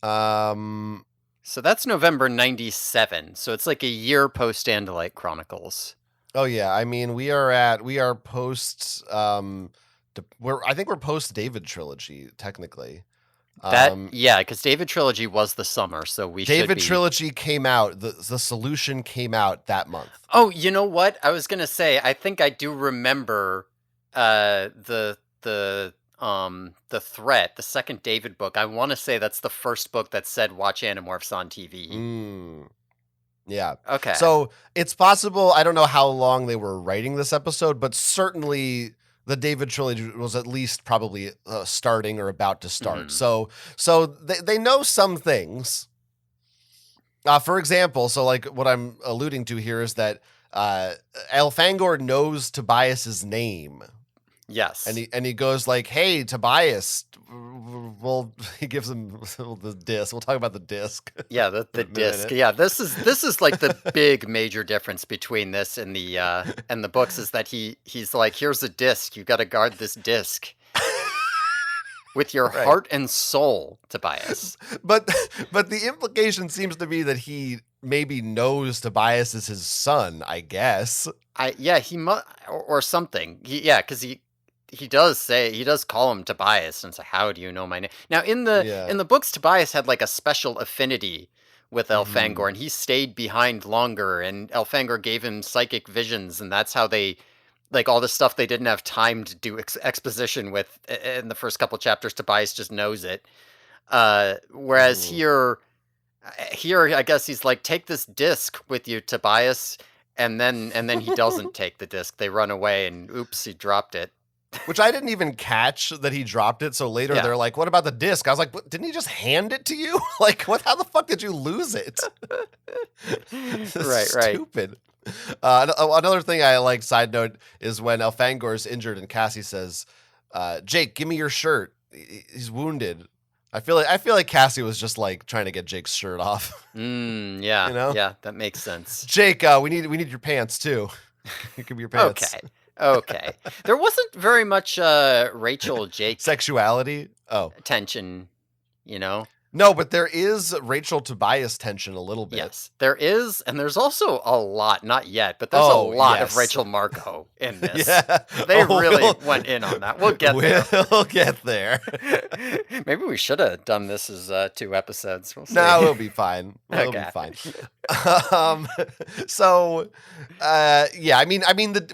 So that's November 97. So it's like a year post Andalite Chronicles. Oh yeah, I mean we are post I think we're post David trilogy technically. Because David trilogy was the summer, so David trilogy came out. The solution came out that month. Oh, you know what? I was gonna say. I think I do remember the threat, the second David book. I want to say that's the first book that said watch Animorphs on TV. Yeah. Okay. So it's possible. I don't know how long they were writing this episode, but certainly the David trilogy was at least probably starting or about to start. So they know some things. For example, so like what I'm alluding to here is that Elfangor knows Tobias's name. Yes. And he goes like, "Hey, Tobias." Well, he gives him the disc. We'll talk about the disc. Yeah, the disc. Yeah, this is like the big major difference between this and the books is that he's like, "Here's a disc. You got to guard this disc with your heart and soul, Tobias." But the implication seems to be that he maybe knows Tobias is his son, I guess. He must or something. Because he does call him Tobias and say, "How do you know my name?" Now in the books, Tobias had like a special affinity with Elfangor, and he stayed behind longer, and Elfangor gave him psychic visions, and that's how they like all the stuff they didn't have time to do exposition with in the first couple chapters. Tobias just knows it. Whereas here, I guess he's like, "Take this disc with you, Tobias," and then he doesn't take the disc. They run away, and oops, he dropped it. Which I didn't even catch that he dropped it. So later they're like, "What about the disc?" I was like, "Didn't he just hand it to you? Like, what? How the fuck did you lose it?" Right. Stupid. Another thing I like, side note, is when Elfangor is injured and Cassie says, "Jake, give me your shirt. He's wounded." I feel like Cassie was just like trying to get Jake's shirt off. Yeah. You know? Yeah, that makes sense. Jake, we need your pants too. Give me your pants. Okay. There wasn't very much Rachel Jake sexuality. Tension, you know? No, but there is Rachel Tobias tension a little bit. Yes, there is, and there's also a lot, not yet, but there's a lot of Rachel Margot in this. They really went in on that. We'll get there. We'll get there. Maybe we should have done this as 2 episodes. We'll see. No, it'll be fine. It'll be fine. I mean,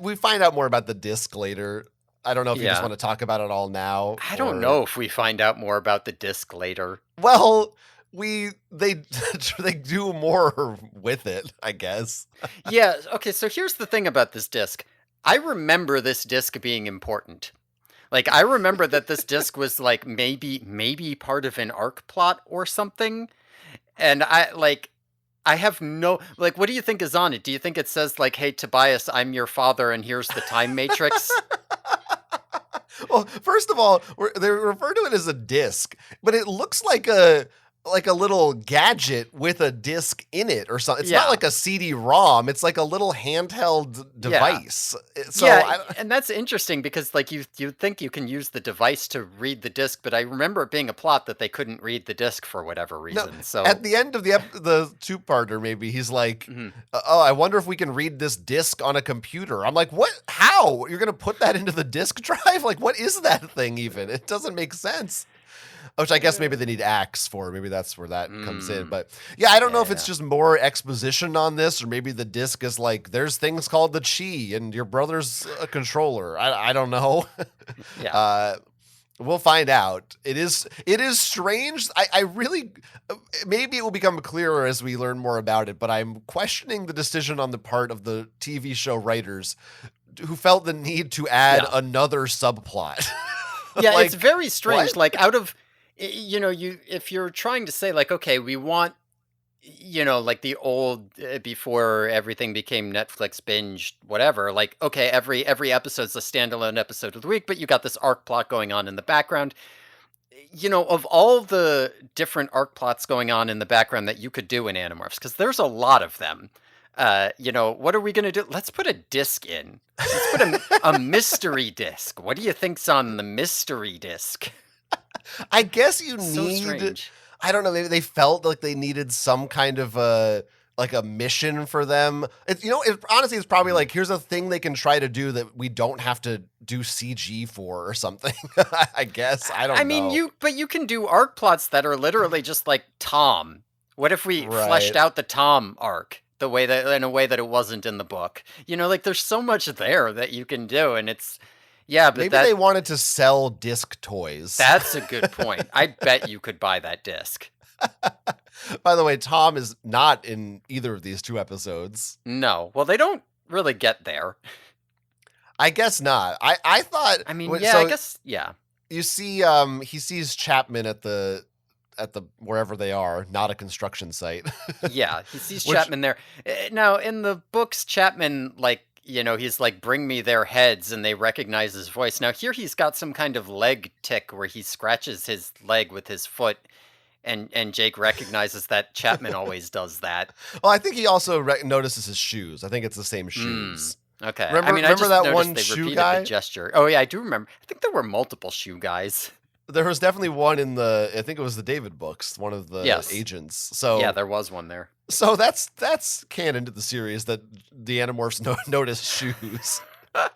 we find out more about the disc later. I don't know if you just want to talk about it all now. I don't know if we find out more about the disc later. Well, they do more with it, I guess. Yeah. Okay. So here's the thing about this disc. I remember this disc being important. Like I remember that this disc was like maybe part of an arc plot or something, and I have no like. What do you think is on it? Do you think it says like, "Hey Tobias, I'm your father, and here's the time matrix"? Well, first of all, they refer to it as a disc, but it looks like a little gadget with a disc in it or something. It's not like a CD-ROM. It's like a little handheld device. So and that's interesting because like you think you can use the device to read the disc, but I remember it being a plot that they couldn't read the disc for whatever reason. No, so at the end of the two-parter, maybe he's like, "Oh, I wonder if we can read this disc on a computer." I'm like, "What? How? You're gonna put that into the disc drive? Like, what is that thing even? It doesn't make sense." Which I guess maybe they need acts for. Maybe that's where that comes in. Mm. But yeah, I don't know if it's Yeah. just more exposition on this, or maybe the disc is like, there's things called the chi, and your brother's a controller. I don't know. Yeah. We'll find out. It is strange. I really, maybe it will become clearer as we learn more about it, but I'm questioning the decision on the part of the TV show writers who felt the need to add Yeah. another subplot. Yeah, Like, it's very strange. what? Like out of if you're trying to say like, okay, we want like the old before everything became Netflix binge, whatever. Like, okay, every episode's a standalone episode of the week, but you got this arc plot going on in the background. Of all the different arc plots going on in the background that you could do in Animorphs, because there's a lot of them. What are we gonna do? Let's put a disc in. Let's put a mystery disc. What do you think's on the mystery disc? I guess you So need, strange. I don't know, maybe they felt like they needed some kind of a mission for them. Honestly, it's probably like, here's a thing they can try to do that we don't have to do CG for or something. I guess. I don't know. I mean, you can do arc plots that are literally just like Tom. What if we fleshed Right. out the Tom arc the way that in a way that it wasn't in the book? Like there's so much there that you can do, and it's but Maybe they wanted to sell disc toys. that's a good point. I bet you could buy that disc. By the way, Tom is not in either of these two episodes. No, well, they don't really get there. I guess not. I thought. I mean, so I guess, yeah. you see, he sees Chapman at the wherever they are, not a construction site. Yeah, he sees Which- Chapman there. Now, in the books, Chapman, he's like, bring me their heads, and they recognize his voice. Now, here he's got some kind of leg tick where he scratches his leg with his foot, and Jake recognizes that Chapman always does that. Well, I think he also notices his shoes. I think it's the same shoes. Okay. Remember- I remember just that noticed one they shoe repeated guy? the gesture. Oh, yeah, I do remember. I think there were multiple shoe guys. There was definitely one in I think it was the David books, one of the Yes. agents. So Yeah, there was one there. So that's canon to the series that the Animorphs notice shoes. I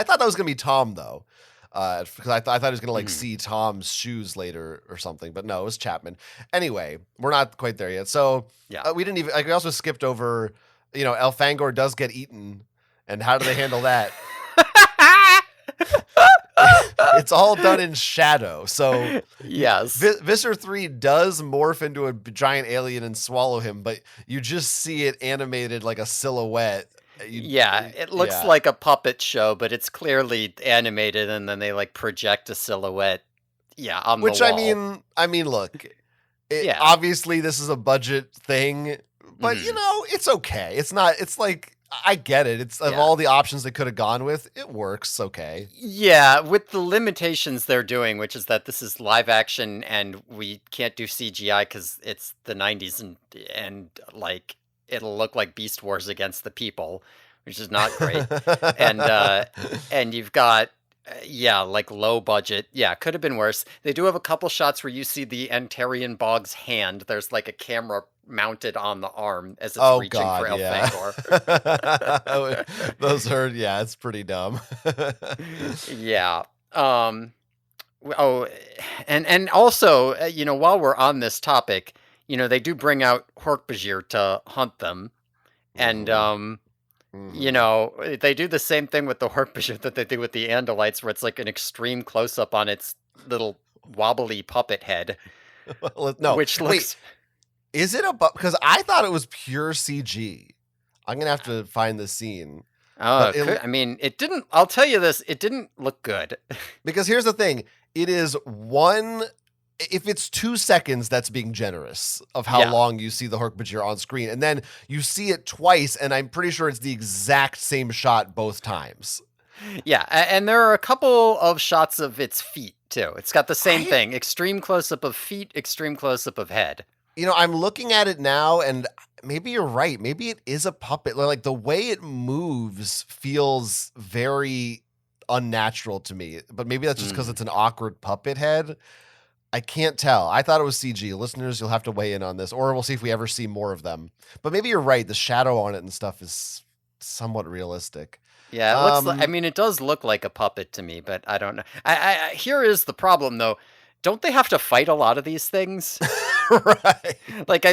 thought that was gonna be Tom though, because I thought he was gonna see Tom's shoes later or something, but no, it was Chapman. Anyway, we're not quite there yet. So Yeah. we didn't even. We also skipped over. Elfangor does get eaten, and how do they handle that? It's all done in shadow. So Yes. Visser 3 does morph into a giant alien and swallow him, but you just see it animated like a silhouette. It looks yeah. like a puppet show, but it's clearly animated, and then they project a silhouette. Yeah, on Which the wall. I mean, look, Yeah. obviously this is a budget thing, but it's okay. It's not. It's like, I get it. It's of all the options they could have gone with, it works okay. Yeah, with the limitations they're doing, which is that this is live action and we can't do CGI because it's the 90s and it'll look like Beast Wars against the people, which is not great. and you've got low budget. Yeah, could have been worse. They do have a couple shots where you see the Antarian Bog's hand. There's like a camera mounted on the arm as it's reaching for Elfangor. Those are, it's pretty dumb. Yeah. And also, while we're on this topic, they do bring out Hork-Bajir to hunt them. And, they do the same thing with the Hork-Bajir that they do with the Andalites, where it's like an extreme close-up on its little wobbly puppet head. Well, no, which looks... Wait, is it because I thought it was pure CG. I'm going to have to find the scene. Oh, I mean, it didn't... I'll tell you this, it didn't look good. Because here's the thing. It is if it's 2 seconds, that's being generous of how long you see the Hork-Bajir on screen. And then you see it twice, and I'm pretty sure it's the exact same shot both times. Yeah, and there are a couple of shots of its feet, too. It's got the same thing. Extreme close-up of feet, extreme close-up of head. I'm looking at it now, and maybe you're right. Maybe it is a puppet. Like, the way it moves feels very unnatural to me. But maybe that's just because it's an awkward puppet head. I can't tell. I thought it was CG. Listeners, you'll have to weigh in on this, or we'll see if we ever see more of them. But maybe you're right. The shadow on it and stuff is somewhat realistic. Yeah, it looks like, I mean, it does look like a puppet to me, but I don't know. Here is the problem, though. Don't they have to fight a lot of these things? Right. Like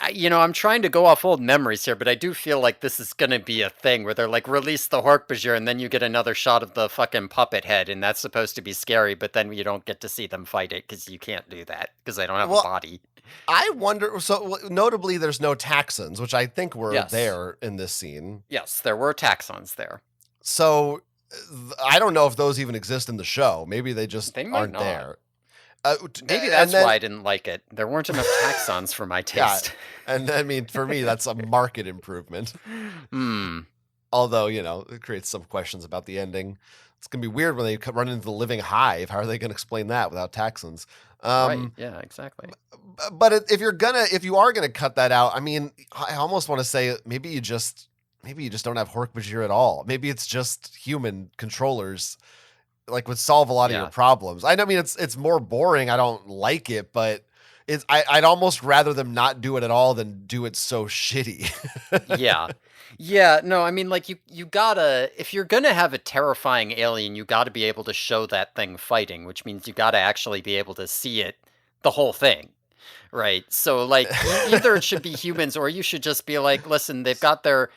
I'm trying to go off old memories here, but I do feel like this is gonna be a thing where they're like release the Hork-Bajir, and then you get another shot of the fucking puppet head, and that's supposed to be scary, but then you don't get to see them fight it because you can't do that because they don't have a Well, body. I wonder. So notably, there's no taxons, which I think were Yes. there in this scene. Yes, there were taxons there. So I don't know if those even exist in the show. Maybe they just They might aren't not. there. Maybe that's why I didn't like it. There weren't enough taxons for my taste. Yeah, and I mean, for me, that's a market improvement. Hmm. Although, it creates some questions about the ending. It's going to be weird when they run into the living hive. How are they going to explain that without taxons? Right. Yeah, exactly. But if you are gonna cut that out, I mean, I almost want to say maybe you just don't have Hork-Bajir at all. Maybe it's just human controllers. Like would solve a lot of your problems. I mean, it's more boring. I don't like it, but I'd almost rather them not do it at all than do it so shitty. Yeah. No, I mean, like you gotta, if you're gonna have a terrifying alien, you gotta be able to show that thing fighting, which means you gotta actually be able to see it, the whole thing, right? So like either it should be humans or you should just be like, listen, they've got their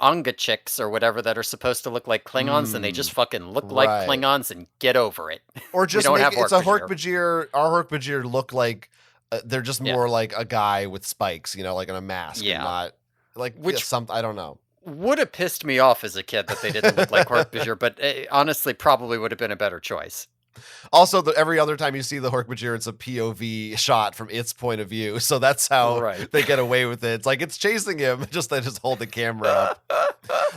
Anga chicks or whatever that are supposed to look like Klingons, and they just fucking look like Klingons, and get over it. Or just don't make have it's a Hork-Bajir. Our Hork-Bajir look like they're just more like a guy with spikes, like in a mask, and not like I don't know. Would have pissed me off as a kid that they didn't look like Hork-Bajir, but honestly, probably would have been a better choice. Also, every other time you see the Hork-Bajir, it's a POV shot from its point of view, so that's how they get away with it. It's like it's chasing him, just they just hold the camera up.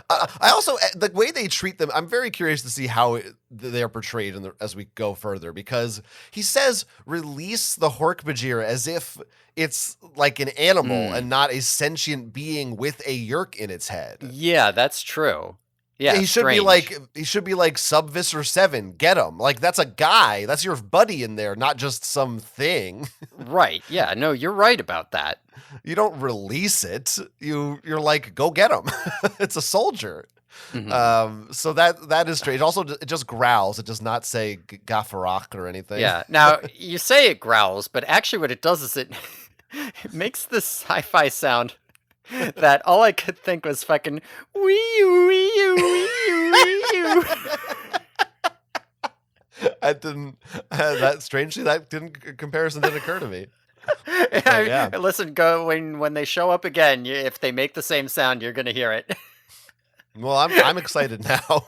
I also the way they treat them. I'm very curious to see how they're portrayed as we go further, because he says release the Hork-Bajir as if it's like an animal and not a sentient being with a yerk in its head. Yeah, that's true. Yeah, he should be like Subvisor 7. Get him. Like that's a guy. That's your buddy in there, not just some thing. Right. Yeah. No, you're right about that. You don't release it. You're like, go get him. It's a soldier. Mm-hmm. So that is strange. Also, it just growls. It does not say Gaffarak or anything. Yeah. Now you say it growls, but actually, what it does is it makes this sci-fi sound. That all I could think was fucking wee-oo, wee-oo, wee-oo, wee-oo. Comparison didn't occur to me. Listen, when they show up again, if they make the same sound, you're gonna hear it. Well, I'm excited now.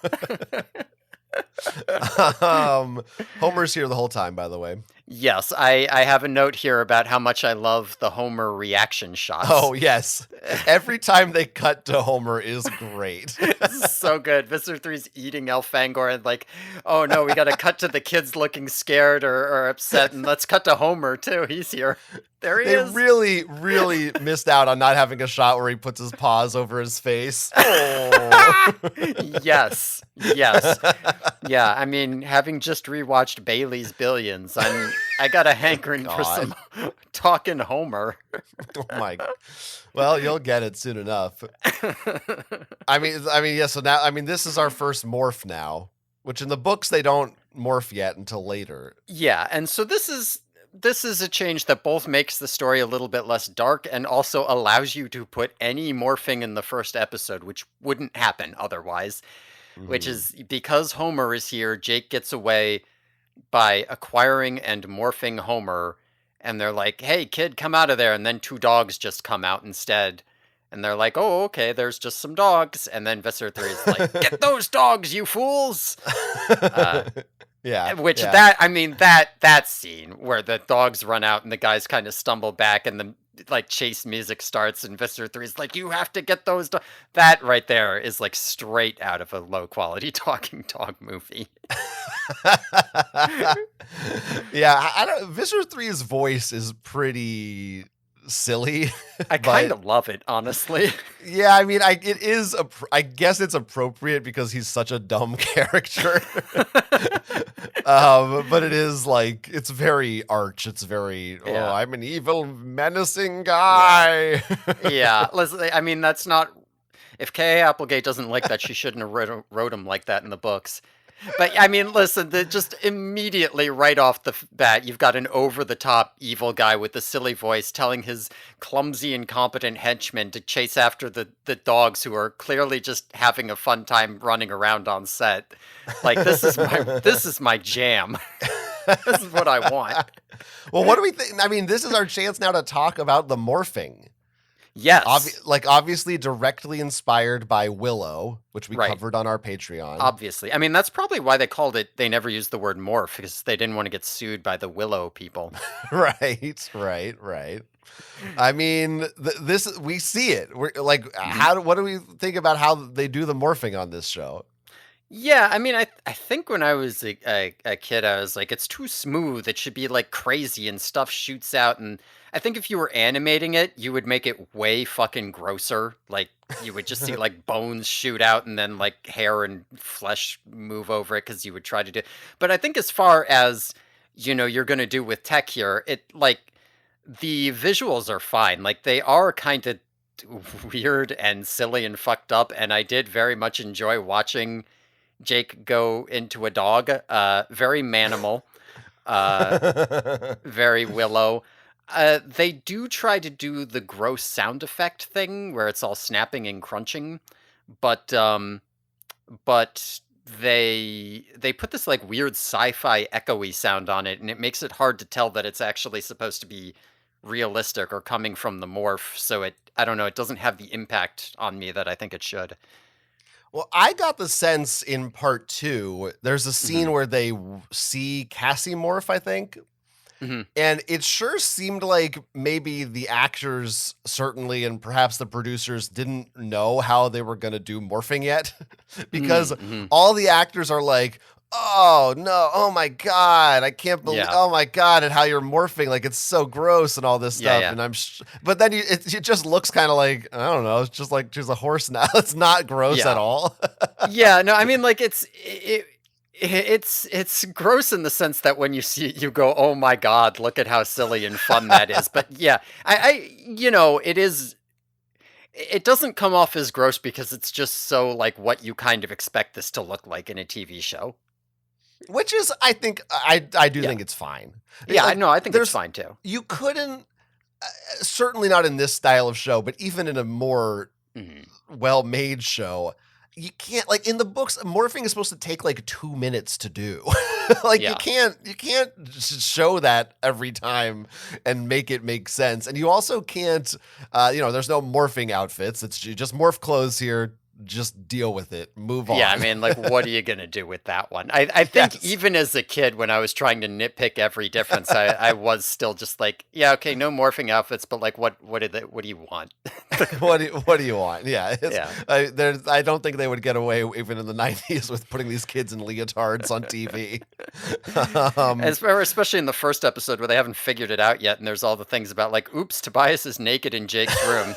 Homer's here the whole time, by the way. Yes, I have a note here about how much I love the Homer reaction shots. Oh, yes. Every time they cut to Homer is great. So good. Visser 3's eating Elfangor and like, oh no, we got to cut to the kids looking scared or upset, and let's cut to Homer too. He's here. There he is. They really, really missed out on not having a shot where he puts his paws over his face. Oh. Yes. Yeah, I mean, having just rewatched Bailey's Billions, I got a hankering for some talking Homer. Oh my! Well, you'll get it soon enough. I mean, yeah. So now, this is our first morph now, which in the books they don't morph yet until later. Yeah, and so this is a change that both makes the story a little bit less dark and also allows you to put any morphing in the first episode, which wouldn't happen otherwise. Which is because Homer is here, Jake gets away by acquiring and morphing Homer, and they're like, hey, kid, come out of there. And then 2 dogs just come out instead. And they're like, oh, okay, there's just some dogs. And then Visser 3 is like, get those dogs, you fools. Yeah. That scene where the dogs run out and the guys kind of stumble back and the chase music starts and Visser 3 is like, you have to get those that right there is like straight out of a low quality talking dog movie. Yeah, Visser 3's voice is pretty silly. I kind of love it, honestly. Yeah, I mean, it is. I guess it's appropriate because he's such a dumb character. But it is like it's very arch. It's very I'm an evil, menacing guy. Yeah, listen. I mean, that's not. If K.A. Applegate doesn't like that, she shouldn't have wrote him like that in the books. But I mean, listen, just immediately right off the bat, you've got an over-the-top evil guy with the silly voice telling his clumsy, incompetent henchmen to chase after the dogs who are clearly just having a fun time running around on set. Like, this is my jam. This is what I want. Well, what do we think? I mean, this is our chance now to talk about the morphing. Yes. Obviously directly inspired by Willow, which we covered on our Patreon. Obviously. I mean, that's probably why they never used the word morph, because they didn't want to get sued by the Willow people. Right. I mean, we see it. We're like, what do we think about how they do the morphing on this show? Yeah, I mean, I think when I was a kid, I was like, it's too smooth. It should be like crazy and stuff shoots out. And I think if you were animating it, you would make it way fucking grosser. Like, you would just see like bones shoot out and then like hair and flesh move over it because you would try to do. But I think as far as, you're going to do with tech here, the visuals are fine. Like, they are kind of weird and silly and fucked up. And I did very much enjoy watching Jake go into a dog. Very Manimal. Very Willow. They do try to do the gross sound effect thing where it's all snapping and crunching, but they put this like weird sci-fi echoey sound on it, and it makes it hard to tell that it's actually supposed to be realistic or coming from the morph. So I don't know, it doesn't have the impact on me that I think it should. Well, I got the sense in part 2, there's a scene where they see Cassie morph, I think. And it sure seemed like maybe the actors certainly, and perhaps the producers, didn't know how they were going to do morphing yet. Because all the actors are like, oh no, oh my God, I can't believe, oh my God, and how you're morphing, like it's so gross and all this stuff. And but then it just looks kind of like, I don't know, it's just like she's a horse now. It's not gross at all. Yeah, no, I mean, like it's gross in the sense that when you see it, you go, oh my God, look at how silly and fun that is. But yeah, it doesn't come off as gross because it's just so like what you kind of expect this to look like in a TV show. Which is, I think, I do think it's fine. Yeah, like, I think it's fine too. You couldn't, certainly not in this style of show, but even in a more well-made show, you can't, like in the books, morphing is supposed to take like 2 minutes to do. Like you can't show that every time and make it make sense. And you also can't, there's no morphing outfits. It's just morph clothes here. Just deal with it. Move on. Yeah, I mean, like, what are you going to do with that one? I think even as a kid, when I was trying to nitpick every difference, I was still just like, yeah, okay, no morphing outfits, but like, what do you want? what do you want? Yeah. I don't think they would get away even in the 90s with putting these kids in leotards on TV. Especially in the first episode where they haven't figured it out yet, and there's all the things about like, oops, Tobias is naked in Jake's room.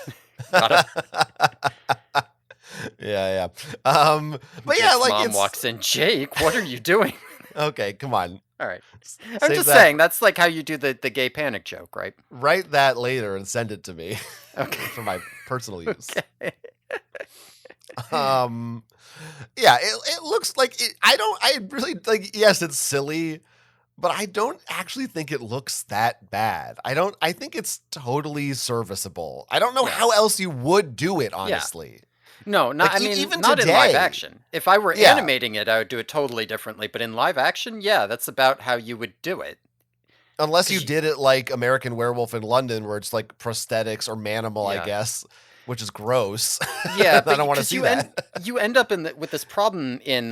Yeah. But Jake's yeah, like mom walks in. Jake, what are you doing? Okay, come on. All right. I'm just saying that's like how you do the gay panic joke, right? Write that later and send it to me. Okay. For my personal use. Okay. Yeah, it looks like I really like, yes, it's silly, but I don't actually think it looks that bad. I think it's totally serviceable. I don't know how else you would do it, honestly. No, not, like, I mean, even not today, in live action. If I were animating it, I would do it totally differently. But in live action, yeah, that's about how you would do it. Unless you did it like American Werewolf in London, where it's like prosthetics or Manimal, I guess, which is gross. Yeah, I don't want to see that. You end up with this problem in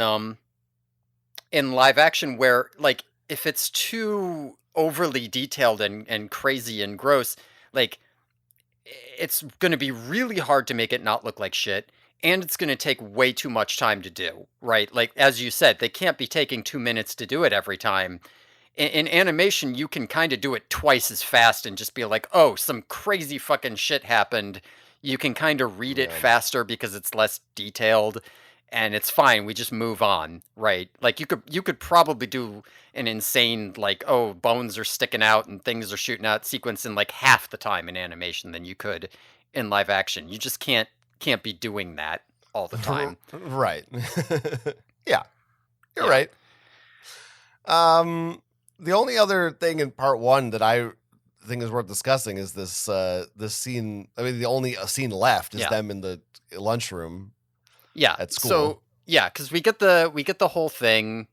live action where, like, if it's too overly detailed and crazy and gross, like, it's going to be really hard to make it not look like shit. And it's going to take way too much time to do, right? Like, as you said, they can't be taking 2 minutes to do it every time. In animation, you can kind of do it twice as fast and just be like, oh, some crazy fucking shit happened. You can kind of read it faster because it's less detailed, and it's fine. We just move on, right? Like, you could probably do an insane, like, oh, bones are sticking out and things are shooting out sequence in like half the time in animation than you could in live action. You just can't can't be doing that all the time. Right. Yeah, you're Yeah. right. The only other thing in part 1 that I think is worth discussing is this scene. I mean, the only scene left is Yeah. them in the lunchroom Yeah. at school. So yeah, because we get the whole thing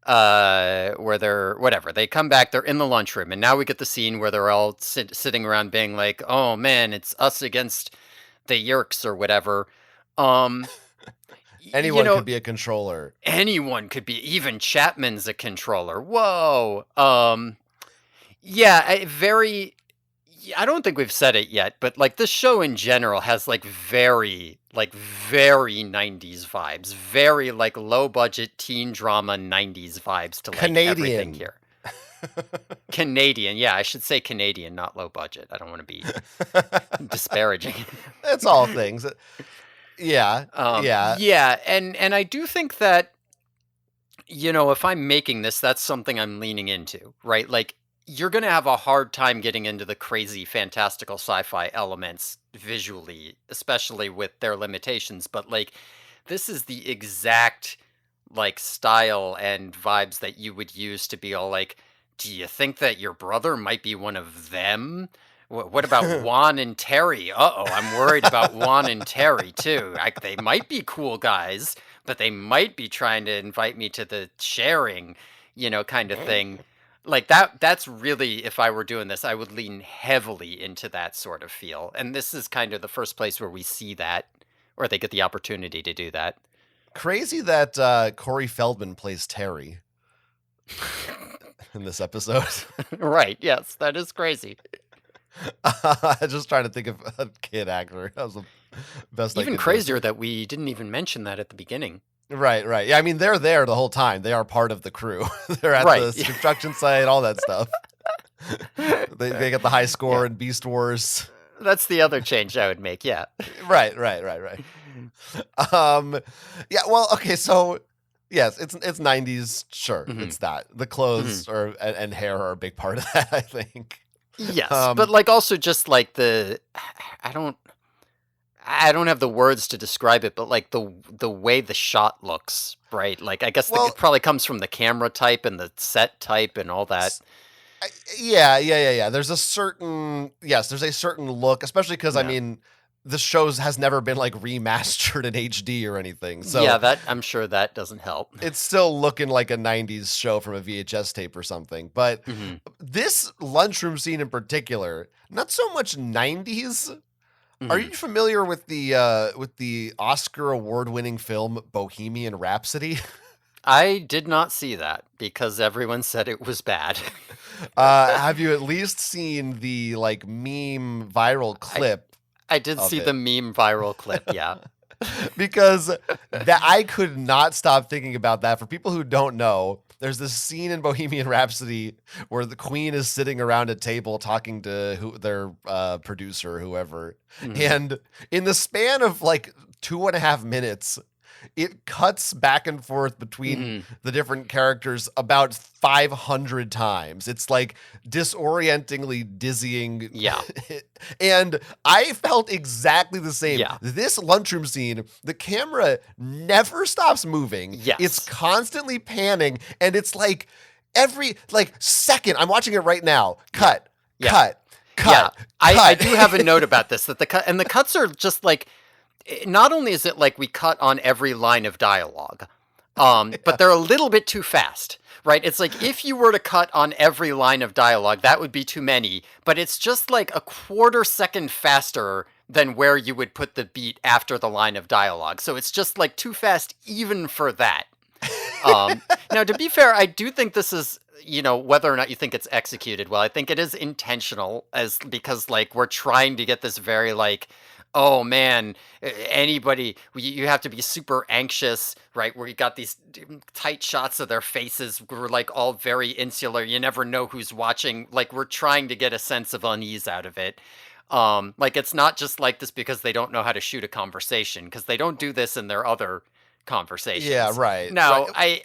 where they're whatever, they come back, they're in the lunchroom, and now we get the scene where they're all sitting around being like, oh man, it's us against the Yerks or whatever. Anyone could be a controller. Anyone could be, even Chapman's a controller. Whoa. Yeah, I don't think we've said it yet, but like this show in general has like very 90s vibes, very like low budget teen drama 90s vibes to like everything Canadian. here. Canadian, yeah, I should say Canadian, not low budget. I don't want to be disparaging. It's all things. Yeah. Yeah, and I do think that, if I'm making this, that's something I'm leaning into, right? Like, you're going to have a hard time getting into the crazy, fantastical sci-fi elements visually, especially with their limitations. But, like, this is the exact, like, style and vibes that you would use to be all like, do you think that your brother might be one of them? What about Juan and Terry? Uh-oh, I'm worried about Juan and Terry, too. They might be cool guys, but they might be trying to invite me to the sharing, kind of thing. Like that's really, if I were doing this, I would lean heavily into that sort of feel. And this is kind of the first place where we see that, or they get the opportunity to do that. Crazy that Corey Feldman plays Terry in this episode. Right, yes, that is crazy. Just trying to think of a kid actor. That was the best. Even crazier that we didn't even mention that at the beginning. Right. Yeah, I mean, they're there the whole time. They are part of the crew. They're at the construction site, all that stuff. They get the high score in Beast Wars. That's the other change I would make, yeah. Right. Yeah, well, okay, so yes, it's 90s, sure, it's that. The clothes and hair are a big part of that, I think. Yes, but like also just like I don't have the words to describe it, but like the way the shot looks, right? Like I guess it probably comes from the camera type and the set type and all that. Yeah. There's a certain look, especially because I mean, this show has never been like remastered in HD or anything. So yeah, I'm sure that doesn't help. It's still looking like a 90s show from a VHS tape or something. But this lunchroom scene in particular, not so much 90s. Are you familiar with the Oscar award-winning film Bohemian Rhapsody? I did not see that because everyone said it was bad. Have you at least seen the like meme viral clip? I did see the meme viral clip, yeah. Because that I could not stop thinking about that. For people who don't know, there's this scene in Bohemian Rhapsody where the Queen is sitting around a table talking to their producer or whoever. And in the span of like 2.5 minutes, it cuts back and forth between the different characters about 500 times. It's like disorientingly dizzying. Yeah. And I felt exactly the same. Yeah. This lunchroom scene, the camera never stops moving. Yes. It's constantly panning, and it's like every second. I'm watching it right now. Cut. Yeah. I do have a note about this, that the cuts are just like, not only is it like we cut on every line of dialogue, but they're a little bit too fast, right? It's like if you were to cut on every line of dialogue, that would be too many, but it's just like a quarter second faster than where you would put the beat after the line of dialogue. So it's just like too fast even for that. Now, to be fair, I do think this is, whether or not you think it's executed well, I think it is intentional because like we're trying to get this very like, oh man, you have to be super anxious, right? Where you got these tight shots of their faces. We're like all very insular. You never know who's watching. Like we're trying to get a sense of unease out of it. Like it's not just like this because they don't know how to shoot a conversation, because they don't do this in their other conversations. Yeah, right. No, right.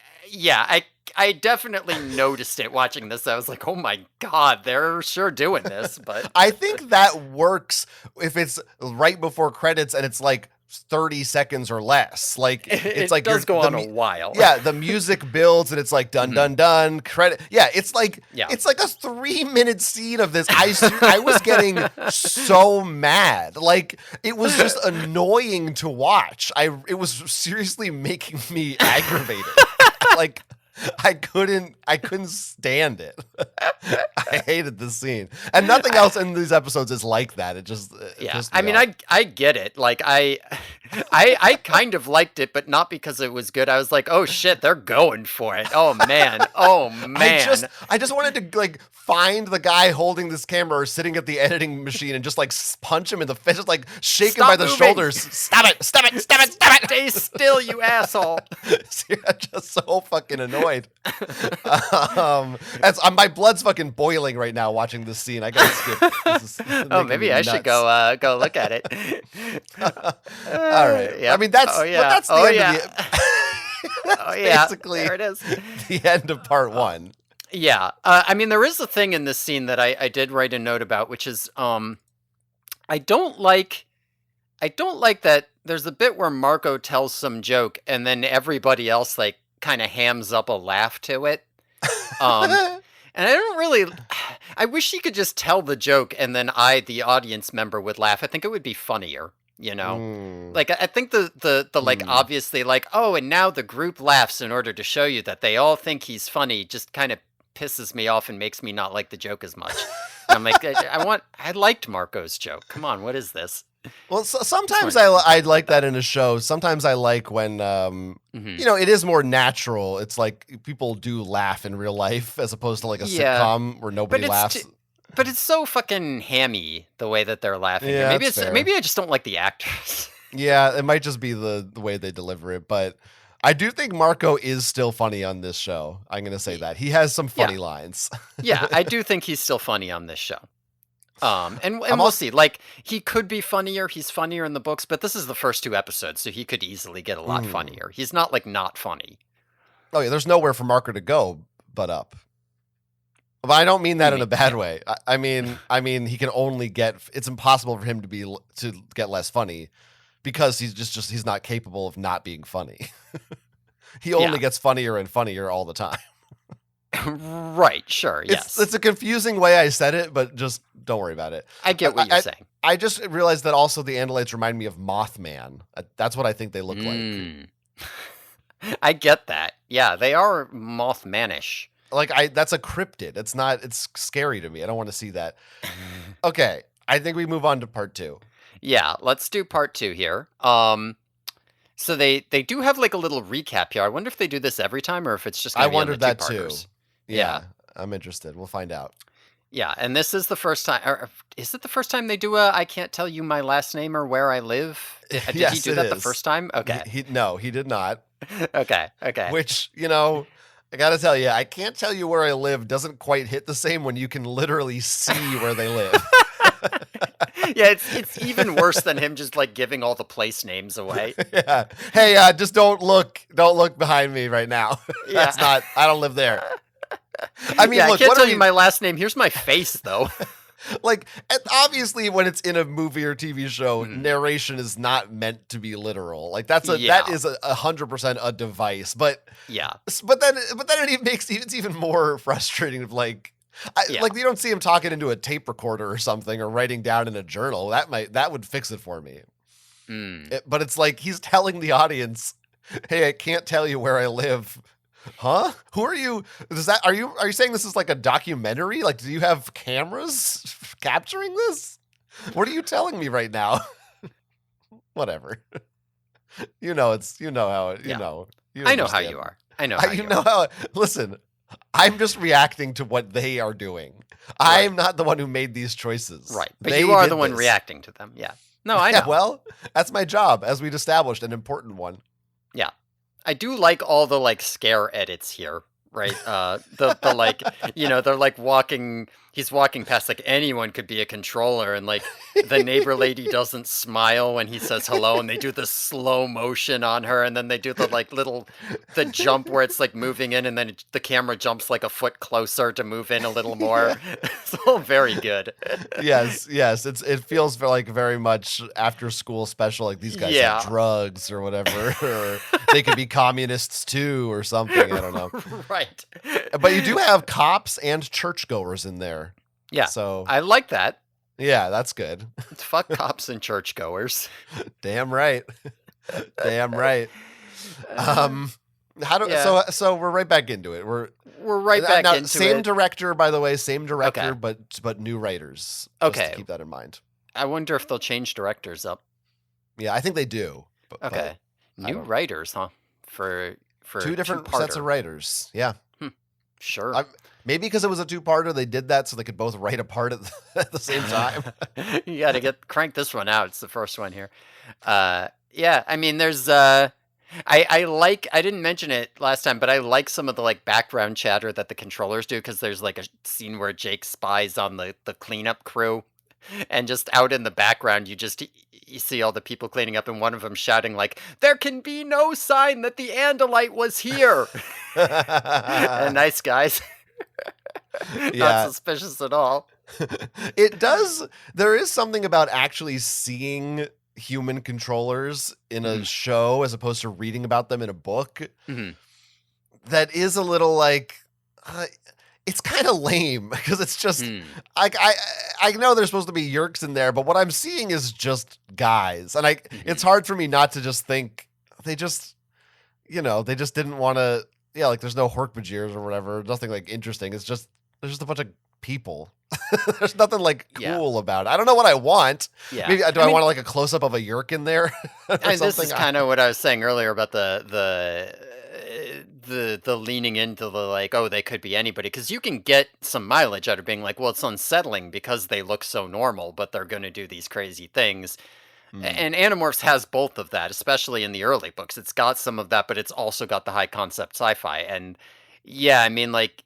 I definitely noticed it watching this. I was like, oh my god, they're sure doing this. But I think that works if it's right before credits and it's like 30 seconds or less. Like it's it like does go on a while. Yeah, the music builds and it's like dun dun dun credit. Yeah, it's like Yeah. it's like a 3-minute scene of this. I was getting so mad. Like it was just annoying to watch. It was seriously making me aggravated. Like I couldn't stand it. I hated this scene. And nothing else in these episodes is like that. It just pissed me I mean, off. I get it. Like I kind of liked it, but not because it was good. I was like, oh shit, they're going for it. Oh man. Oh man. I just wanted to like find the guy holding this camera or sitting at the editing machine and just like punch him in the face, just like shake him Stop by the moving. shoulders. Stop it! Stop it! Stop it! Stop it! Stay still, you asshole. I'm just so fucking annoyed. My blood's fucking boiling right now watching this scene. I gotta skip. This is Oh, making maybe me I should nuts. go look at it. All right. Yep. I mean, that's Oh, but yeah. that's the Oh, end yeah. of the. That's Oh yeah, basically there it is. the end of part one. Yeah, I mean, there is a thing in this scene that I did write a note about, which is I don't like that there's a bit where Marco tells some joke and then everybody else like kind of hams up a laugh to it. And I don't really. I wish he could just tell the joke and then I, the audience member, would laugh. I think it would be funnier. You know, like I think the like obviously like, oh, and now the group laughs in order to show you that they all think he's funny, just kind of pisses me off and makes me not like the joke as much. And I'm like, I liked Marco's joke. Come on, what is this? Well, sometimes I like that in a show. Sometimes I like when you know, it is more natural. It's like people do laugh in real life as opposed to like a sitcom where nobody laughs. But it's so fucking hammy the way that they're laughing. Yeah, Maybe that's fair. maybe I just don't like the actors. Yeah, it might just be the way they deliver it, but I do think Marco is still funny on this show. I'm going to say that. He has some funny lines. Yeah, I do think he's still funny on this show. And we'll see. Like, he could be funnier. He's funnier in the books, but this is the first 2 episodes, so he could easily get a lot funnier. He's not, like, not funny. Oh, yeah, there's nowhere for Marco to go but up. But I don't mean that in a bad way. I mean he can only get. It's impossible for him to get less funny because he's not capable of not being funny. He only gets funnier and funnier all the time. Right, sure, yes. It's a confusing way I said it, but just don't worry about it. I get what you're saying. I just realized that also the Andalites remind me of Mothman. That's what I think they look like. I get that. Yeah, they are Mothmanish. Like that's a cryptid. It's scary to me. I don't want to see that. Okay, I think we move on to part 2. Yeah, let's do part 2 here. So they do have like a little recap here. I wonder if they do this every time or if it's just gonna be on the wondered that too. two-parters. Yeah, I'm interested. We'll find out. Yeah, and this is the first time. Or is it the first time they do a "I can't tell you my last name or where I live"? Did he Yes, do it that the is. first time? Okay. No, he did not. Okay. Which, you know, I got to tell you, I can't tell you where I live doesn't quite hit the same when you can literally see where they live. Yeah, it's even worse than him just like giving all the place names away. Yeah. Hey, just don't look behind me right now. That's not. I don't live there. I mean, yeah, look, I can't what tell are you my last name. Here's my face, though. Like, obviously, when it's in a movie or TV show, narration is not meant to be literal. Like, that is 100% a device. But yeah, but then it makes it's even more frustrating. Of like, like you don't see him talking into a tape recorder or something or writing down in a journal. That would fix it for me. But it's like he's telling the audience, "Hey, I can't tell you where I live." Huh? Who are you? Are you saying this is like a documentary? Like, do you have cameras capturing this? What are you telling me right now? Whatever. You know how it. You know. I know how you are. I know how you know are. how. Listen, I'm just reacting to what they are doing. Right. I'm not the one who made these choices. Right, but they you are did the one this. reacting to them. Yeah. No, I know. Yeah, well, that's my job, as we'd established, an important one. Yeah. I do like all the like scare edits here, right? The like, you know, they're like walking, he's walking past, like, anyone could be a controller, and, like, the neighbor lady doesn't smile when he says hello, and they do the slow motion on her, and then they do the, like, the jump where it's, like, moving in, and then the camera jumps, like, a foot closer to move in a little more. It's all very good. Yes, it feels like very much after school special, like these guys Yeah. have drugs or whatever, or they could be communists too or something. I don't know. Right. But you do have cops and churchgoers in there. Yeah, So I like that. yeah, that's good. Fuck cops and churchgoers. Damn right. Damn right. Yeah. So we're right back into it. We're right back now, into same it. director, by the way, same director, Okay. but new writers. Just Okay. to keep that in mind. I wonder if they'll change directors up. Yeah, I think they do. Okay. I New don't- writers, huh? For two different sets of two-parter. writers. Yeah. Sure. Maybe because it was a two-parter, they did that so they could both write a part at the same time. You got to crank this one out. It's the first one here. Yeah, I mean, there's I didn't mention it last time, but I like some of the like background chatter that the controllers do, because there's like a scene where Jake spies on the cleanup crew, and just out in the background you see all the people cleaning up, and one of them shouting like, "There can be no sign that the Andalite was here." And nice guys. Yeah. Not suspicious at all. It does. There is something about actually seeing human controllers in a show as opposed to reading about them in a book that is a little like it's kind of lame, because it's just I know there's supposed to be yerks in there, but what I'm seeing is just guys, and it's hard for me not to just think they just didn't want to. Yeah, like there's no Hork-Bajirs or whatever, nothing like interesting. It's just there's just a bunch of people. There's nothing like cool about it. I don't know what I want. Yeah. Maybe I want like a close up of a yerk in there? Or And this something? is kind of what I was saying earlier about the leaning into the like, oh, they could be anybody, because you can get some mileage out of being like, well, it's unsettling because they look so normal, but they're going to do these crazy things. And Animorphs has both of that, especially in the early books. It's got some of that, but it's also got the high concept sci-fi. And yeah, I mean, like,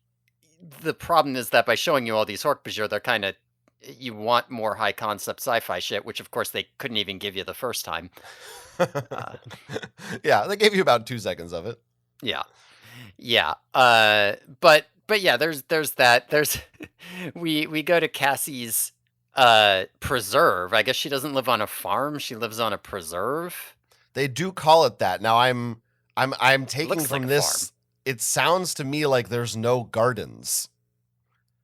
the problem is that by showing you all these Hork-Bajir, they're kind of, you want more high concept sci-fi shit, which of course they couldn't even give you the first time. Yeah, they gave you about 2 seconds of it. Yeah. Yeah. But yeah, there's that. There's we go to Cassie's preserve. I guess she doesn't live on a farm, she lives on a preserve. They do call it that. Now I'm taking Looks from like a this, it sounds to me like there's no gardens.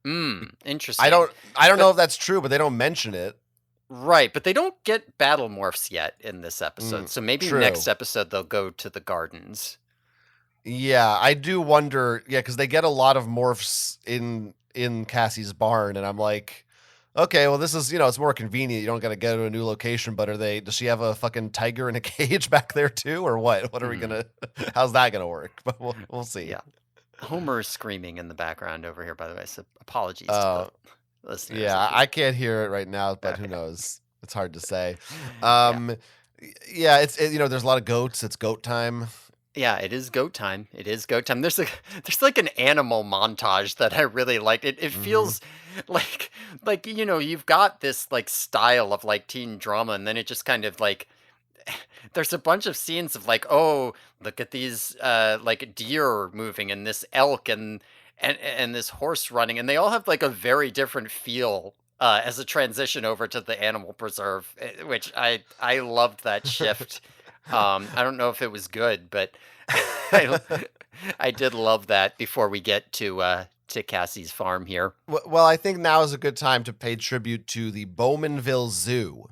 Interesting. I don't know if that's true, but they don't mention it. Right, but they don't get battle morphs yet in this episode. So maybe true. next episode they'll go to the gardens. Yeah, I do wonder. Yeah, because they get a lot of morphs in Cassie's barn, and I'm like, okay, well, this is, it's more convenient. You don't got to go to a new location, but does she have a fucking tiger in a cage back there too, or what? What are we how's that gonna work? But we'll see. Yeah. Homer is screaming in the background over here, by the way, so apologies to the listeners. Yeah, I can't hear it right now, but who knows? It's hard to say. Yeah, there's a lot of goats. It's goat time. Yeah, it is goat time. It is goat time. There's like an animal montage that I really like. It feels like you've got this like style of like teen drama, and then it just kind of like there's a bunch of scenes of like, oh, look at these like deer moving, and this elk and this horse running, and they all have like a very different feel as a transition over to the animal preserve, which I loved that shift. I don't know if it was good, but I did love that before we get to Cassie's farm here. Well, I think now is a good time to pay tribute to the Bowmanville Zoo.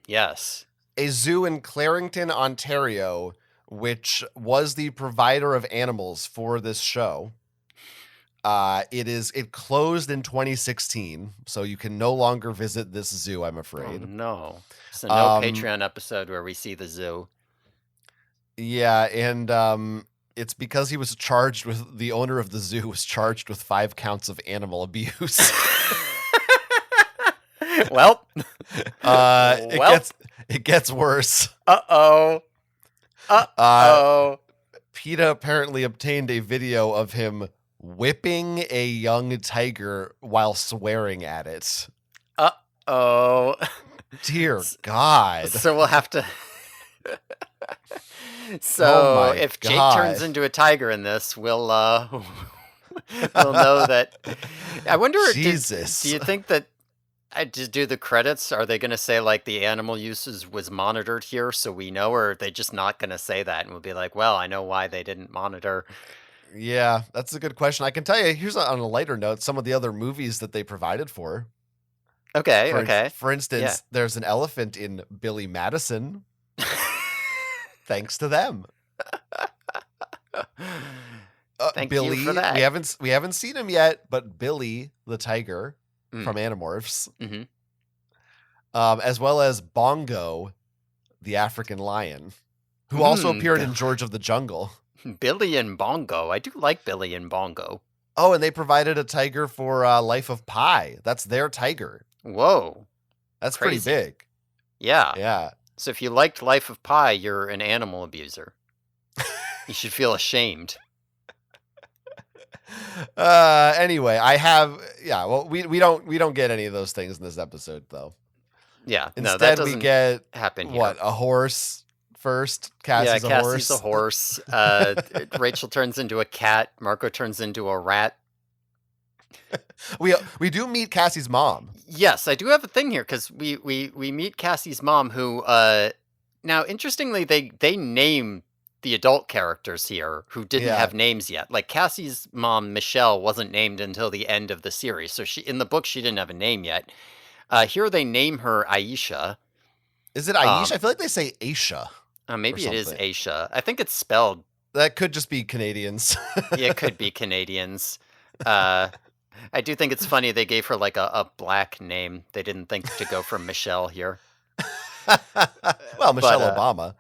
Yes. A zoo in Clarington, Ontario, which was the provider of animals for this show. It closed in 2016, so you can no longer visit this zoo, I'm afraid. Oh, no. So no Patreon episode where we see the zoo. Yeah, and it's because the owner of the zoo was charged with 5 counts of animal abuse. Well, it gets worse. Uh-oh. PETA apparently obtained a video of him whipping a young tiger while swearing at it. Uh-oh. Dear God. So we'll have to... So Oh my if Jake God. turns into a tiger in this, we'll we'll know that. I wonder, Jesus. do you think that I just do the credits? Are they going to say like the animal uses was monitored here, so we know, or are they just not going to say that and we'll be like, well, I know why they didn't monitor. Yeah, that's a good question. I can tell you, here's on a lighter note, some of the other movies that they provided for. Okay, For, okay. For instance, Yeah. there's an elephant in Billy Madison. Thanks to them. Thank Billy, you for that. we haven't seen him yet, but Billy the tiger from Animorphs, as well as Bongo, the African lion, who also appeared in George of the Jungle. Billy and Bongo. I do like Billy and Bongo. Oh, and they provided a tiger for Life of Pi. That's their tiger. Whoa, that's crazy. Pretty big. Yeah, yeah. So if you liked Life of Pi, you're an animal abuser. You should feel ashamed. Anyway, I have well we don't get any of those things in this episode though. Yeah. Instead we get happen here. What, a horse first? Cassie's a horse. Cassie's a horse. Rachel turns into a cat. Marco turns into a rat. We do meet Cassie's mom. Yes, I do have a thing here because we meet Cassie's mom, who now interestingly they name the adult characters here who didn't have names yet. Like Cassie's mom Michelle wasn't named until the end of the series, so she in the book she didn't have a name yet. Here they name her Aisha. Is it Aisha? I feel like they say Aisha. Maybe it is Aisha. I think it's spelled. That could just be Canadians. Yeah, it could be Canadians. I do think it's funny they gave her like a black name. They didn't think to go for Michelle here. Well, Michelle Obama.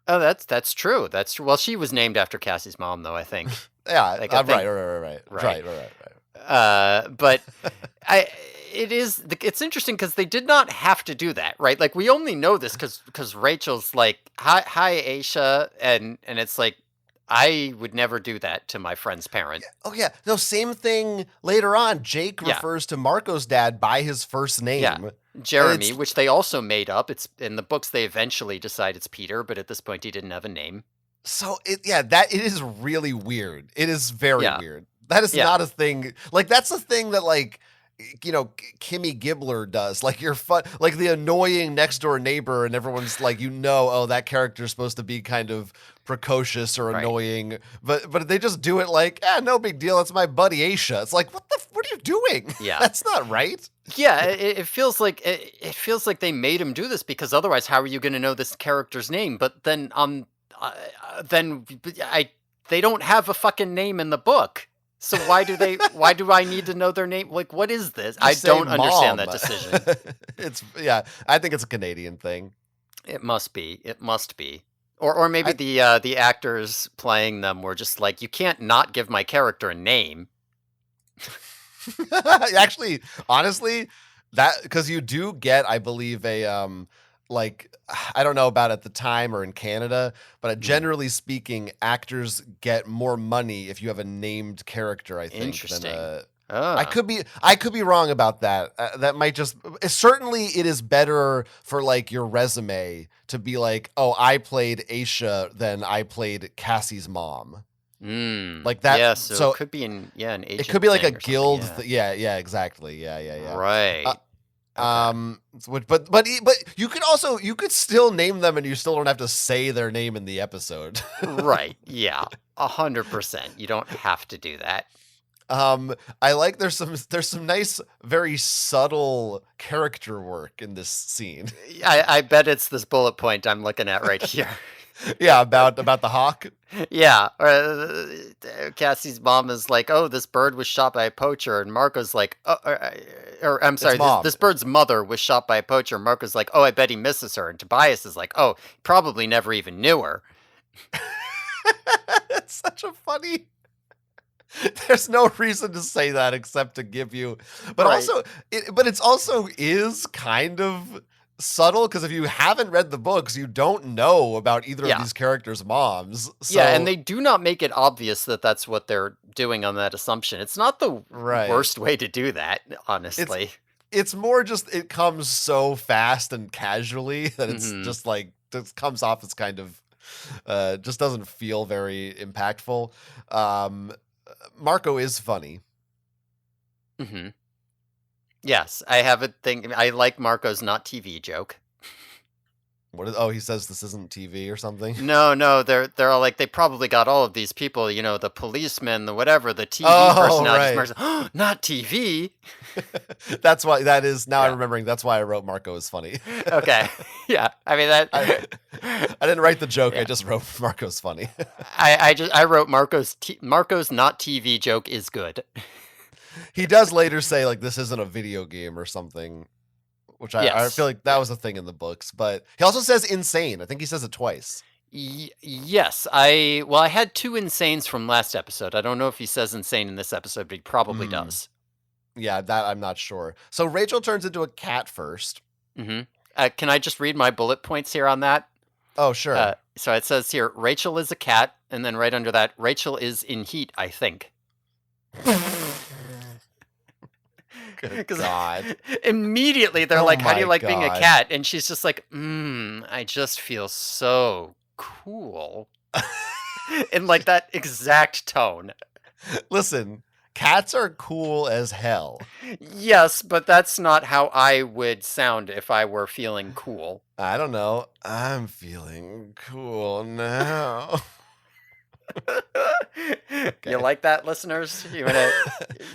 Oh, that's true. That's true. Well, she was named after Cassie's mom, though, I think. Yeah, like, right. But it's interesting because they did not have to do that, right? Like we only know this because Rachel's like, hi, Aisha, and it's like, I would never do that to my friend's parent. Oh, yeah. No, same thing later on. Jake refers to Marco's dad by his first name. Yeah. Jeremy, which they also made up. It's in the books they eventually decide it's Peter, but at this point he didn't have a name. So, it is really weird. It is very weird. That is not a thing. Like, that's a thing that, like, you know, Kimmy Gibbler does. Like, you're like the annoying next door neighbor, and everyone's like, oh, that character's supposed to be kind of precocious or annoying, but they just do it like, no big deal. It's my buddy Aisha. It's like, what are you doing? Yeah, that's not right. Yeah, it feels like they made him do this because otherwise, how are you going to know this character's name? But then, they don't have a fucking name in the book. So why do I need to know their name? Like, what is this? I don't understand that decision. I think it's a Canadian thing. It must be. Or maybe the actors playing them were just like, you can't not give my character a name. Actually, honestly, that because you do get, I believe, a like, I don't know about at the time or in Canada, but generally speaking, actors get more money if you have a named character, I think. Interesting. I could be wrong about that. That might just certainly it is better for like your resume to be like, oh, I played Aisha, then I played Cassie's mom. Like that. Yeah, so it could be an agent. It could be like a guild. Yeah. Yeah, exactly. Yeah. Right. But you could still name them, and you still don't have to say their name in the episode. Right. Yeah. 100%. You don't have to do that. I like there's some nice, very subtle character work in this scene. I bet it's this bullet point I'm looking at right here. Yeah, about the hawk. Yeah, Cassie's mom is like, "Oh, this bird was shot by a poacher," and Marco's like, or I'm sorry, this bird's mother was shot by a poacher. And Marco's like, "Oh, I bet he misses her," and Tobias is like, "Oh, probably never even knew her." It's such a funny. There's no reason to say that except to give you, but it's also is kind of subtle because if you haven't read the books, you don't know about either of Yeah. these characters' moms. So, Yeah, and they do not make it obvious that that's what they're doing on that assumption. It's not the Right. worst way to do that, honestly. It's more just it comes so fast and casually that it's just like it comes off as kind of just doesn't feel very impactful. Marco is funny. Mm-hmm. Yes, I have a thing. I like Marco's not TV joke. What is? Oh, he says this isn't TV or something. No, they're all like they probably got all of these people, the policemen, the whatever, the TV Oh, personalities. right. Marco's, not TV. That's why that is now. Yeah. I'm remembering. That's why I wrote Marco is funny. Okay, yeah. I mean that. I didn't write the joke. Yeah. I just wrote Marco's funny. I wrote Marco's not TV joke is good. He does later say like this isn't a video game or something, which I Yes. feel like that was a thing in the books. But he also says insane. I think he says it twice. Yes, I had two insanes from last episode. I don't know if he says insane in this episode, but he probably does. Yeah, that I'm not sure. So Rachel turns into a cat first. Mm-hmm. Can I just read my bullet points here on that? Oh, sure. So it says here, Rachel is a cat, and then right under that, Rachel is in heat, I think. Good God. Immediately they're Oh like, how do you my like being a God. cat? And she's just like, I just feel so cool. In like that exact tone. Listen, cats are cool as hell. Yes, but that's not how I would sound if I were feeling cool. I don't know. I'm feeling cool now. You like that, listeners? You wanna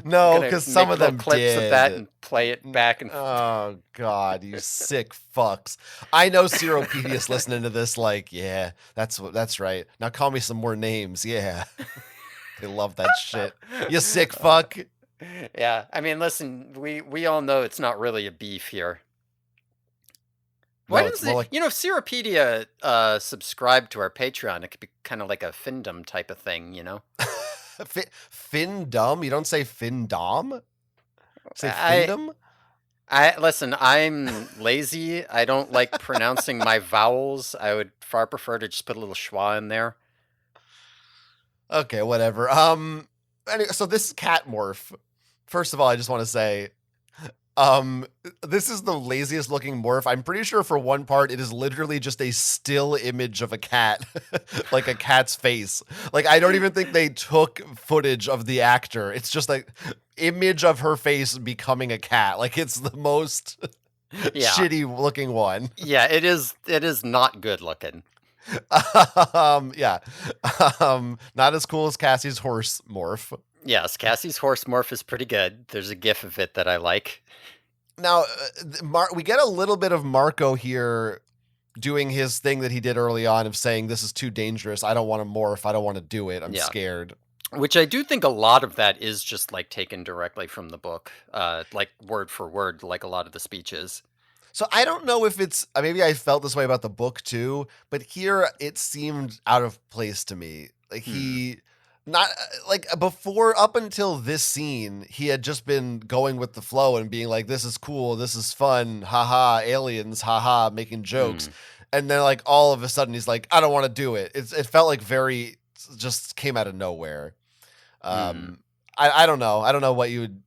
No, gonna because make some of little them clips did. of that and play it back and Oh God, you sick fucks! I know Seropedia's listening to this. Like, yeah, that's right. Now call me some more names. Yeah, they love that shit. You sick fuck. Yeah, I mean, listen, we all know it's not really a beef here. Why No, does it's more like Seropedia subscribe to our Patreon? It could be kind of like a findom type of thing, Findom. You don't say Findom. Say I- Findom. Listen, I'm lazy. I don't like pronouncing my vowels. I would far prefer to just put a little schwa in there. Okay, whatever. Anyway, so this is cat morph. First of all, I just want to say, this is the laziest looking morph. I'm pretty sure for one part, it is literally just a still image of a cat, like a cat's face. Like, I don't even think they took footage of the actor. It's just like image of her face becoming a cat. Like, it's the most Yeah. shitty looking one. Yeah, it is not good looking. Yeah. Not as cool as Cassie's horse morph. Yes, Cassie's horse morph is pretty good. There's a gif of it that I like. Now, we get a little bit of Marco here doing his thing that he did early on of saying, this is too dangerous. I don't want to morph. I don't want to do it. I'm Yeah. scared. Which I do think a lot of that is just like taken directly from the book, like word for word, like a lot of the speeches. So I don't know if it's, maybe I felt this way about the book too, but here it seemed out of place to me. Like he, not like before, up until this scene, he had just been going with the flow and being like, this is cool, this is fun, haha, aliens, haha, making jokes. And then like all of a sudden he's like, I don't want to do it. It felt like very, just came out of nowhere. I don't know. I don't know what you would,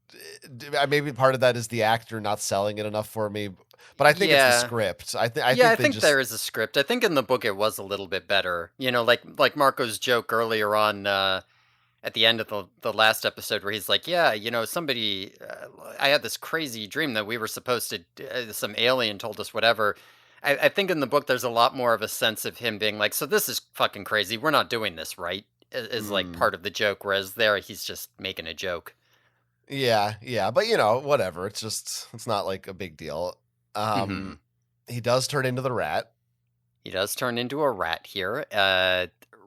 maybe part of that is the actor not selling it enough for me. But I think it's the script. I think there is a script. I think in the book it was a little bit better. Like Marco's joke earlier on at the end of the last episode where he's like, yeah, somebody, I had this crazy dream that we were supposed to, some alien told us whatever. I think in the book there's a lot more of a sense of him being like, so this is fucking crazy. We're not doing this, right? Is like part of the joke. Whereas there he's just making a joke. Yeah. But whatever. It's not like a big deal. He does turn into the rat. He does turn into a rat here.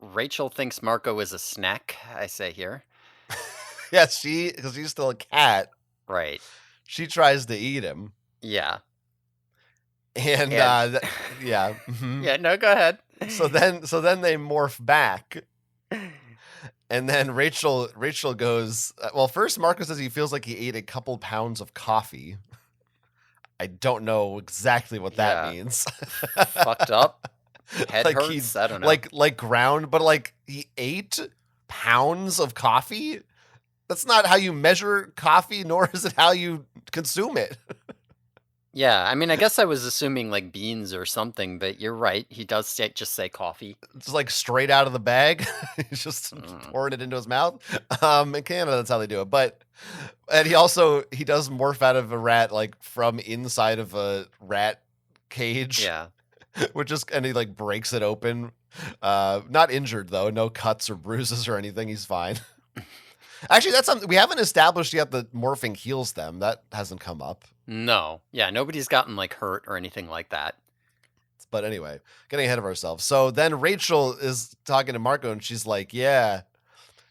Rachel thinks Marco is a snack, I say here. Yeah, because he's still a cat. Right. She tries to eat him. Yeah. And Yeah, no, go ahead. So then they morph back. And then Rachel goes, well, first Marco says he feels like he ate a couple pounds of coffee. I don't know exactly what that Yeah. means. Fucked up. Head Like hurts. I don't know. like ground, but like he ate pounds of coffee. That's not how you measure coffee, nor is it how you consume it. Yeah, I mean, I guess I was assuming like beans or something, but you're right. He does just say coffee. It's like straight out of the bag. He's just Mm. pouring it into his mouth. In Canada, that's how they do it. And he does morph out of a rat, like from inside of a rat cage. Yeah. And he like breaks it open. Not injured though, no cuts or bruises or anything. He's fine. Actually, that's something we haven't established yet that morphing heals them. That hasn't come up. No. Yeah, nobody's gotten like hurt or anything like that. But anyway, getting ahead of ourselves. So then Rachel is talking to Marco and she's like, yeah.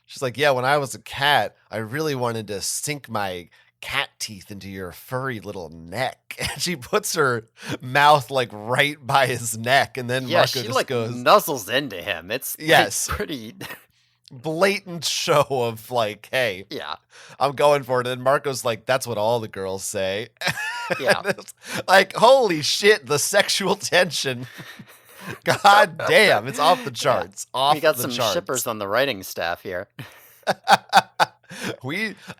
She's like, yeah, when I was a cat, I really wanted to sink my cat teeth into your furry little neck. And she puts her mouth like right by his neck. And then Yeah, Marco she just like goes, nuzzles into him. It's like, Yes. pretty. blatant show of like, hey, Yeah. I'm going for it. And Marco's like, that's what all the girls say. Yeah. And it's like, holy shit, the sexual tension. God damn, it's off the charts. Off We got the some charts. shippers on the writing staff here.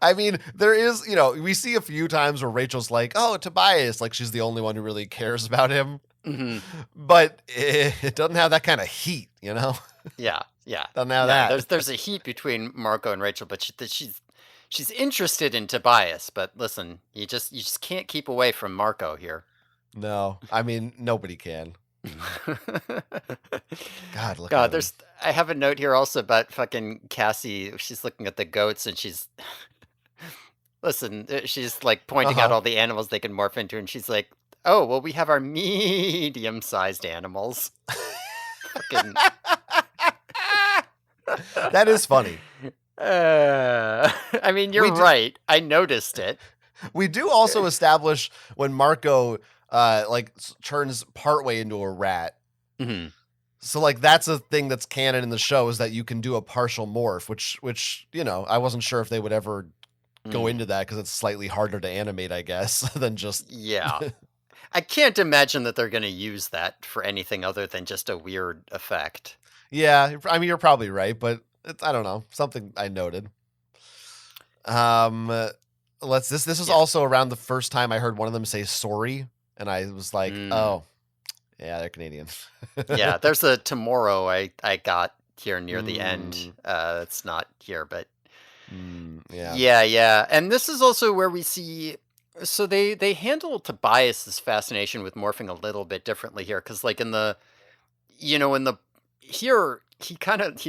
I mean, there is, we see a few times where Rachel's like, oh, Tobias, like she's the only one who really cares about him. Hmm. But it doesn't have that kind of heat, you know? Yeah. Yeah. Doesn't have Yeah, that. there's a heat between Marco and Rachel, but she's interested in Tobias. But listen, you just can't keep away from Marco here. No, I mean, nobody can. God, look God, at him. I have a note here also about fucking Cassie. She's looking at the goats and she's listen, she's like pointing out Uh-huh. all the animals they can morph into, and she's like, "Oh, well, we have our medium-sized animals." Fucking. That is funny. I mean, you're We do- right. I noticed it. We do also establish when Marco turns partway into a rat. Hmm. So like that's a thing that's canon in the show is that you can do a partial morph, which I wasn't sure if they would ever go into that because it's slightly harder to animate, I guess, than just Yeah. I can't imagine that they're going to use that for anything other than just a weird effect. Yeah, I mean you're probably right, but I don't know, something I noted. This is Yeah. also around the first time I heard one of them say sorry, and I was like, oh, yeah, they're Canadian. Yeah, there's a tomorrow I got here near the end. Mm. It's not here, but Yeah. yeah. And this is also where we see. So they handle Tobias's fascination with morphing a little bit differently here, because like in the here he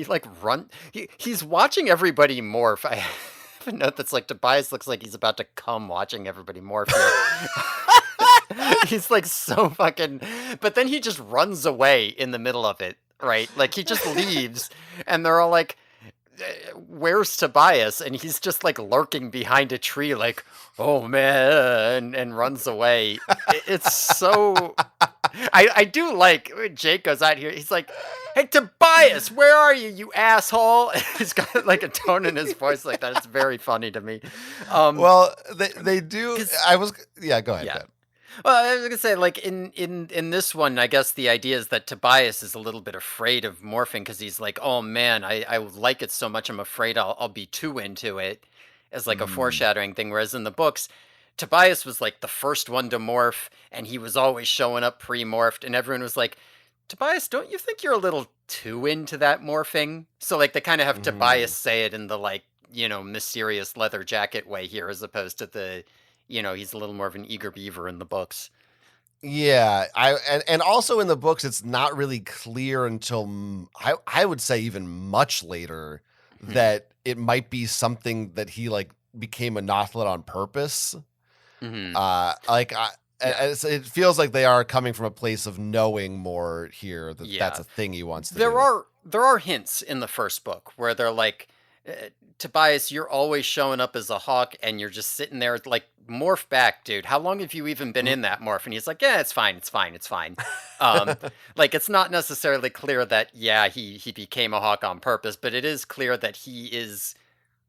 like he's watching everybody morph. I have a note that's like Tobias looks like he's about to come watching everybody morph here. He's like so fucking, but then he just runs away in the middle of it, right? Like he just leaves, and they're all like, "Where's Tobias?" And he's just like lurking behind a tree, like, "Oh man," and runs away. It's so. I do like when Jake goes out here. He's like, "Hey Tobias, where are you, you asshole?" He's got like a tone in his voice like that. It's very funny to me. Well, they do. Go ahead. Go ahead. Well, I was gonna say, like in this one, I guess the idea is that Tobias is a little bit afraid of morphing because he's like, "Oh man, I like it so much, I'm afraid I'll be too into it," as like a foreshadowing thing. Whereas in the books, Tobias was like the first one to morph, and he was always showing up pre-morphed, and everyone was like, "Tobias, don't you think you're a little too into that morphing?" So like they kind of have Tobias say it in the like mysterious leather jacket way here, as opposed to the. He's a little more of an eager beaver in the books. Yeah, and also in the books, it's not really clear until I would say even much later that it might be something that he like became a Nothlid on purpose. Mm-hmm. It feels like they are coming from a place of knowing more here that that's a thing he wants to do. There are hints in the first book where they're like, Tobias, you're always showing up as a hawk, and you're just sitting there like, morph back, dude. How long have you even been in that morph? And he's like, yeah, it's fine. Like, it's not necessarily clear that, yeah, he became a hawk on purpose, but it is clear that he is,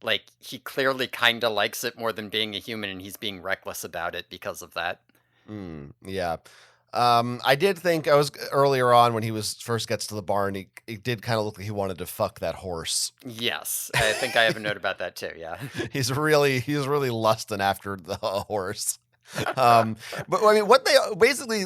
like, he clearly kind of likes it more than being a human, and he's being reckless about it because of that. Yeah. I did think I was earlier on when he was first gets to the barn, he did kind of look like he wanted to fuck that horse. Yes, I think I have a note about that too. Yeah. He's really lusting after the horse. But I mean, what they basically,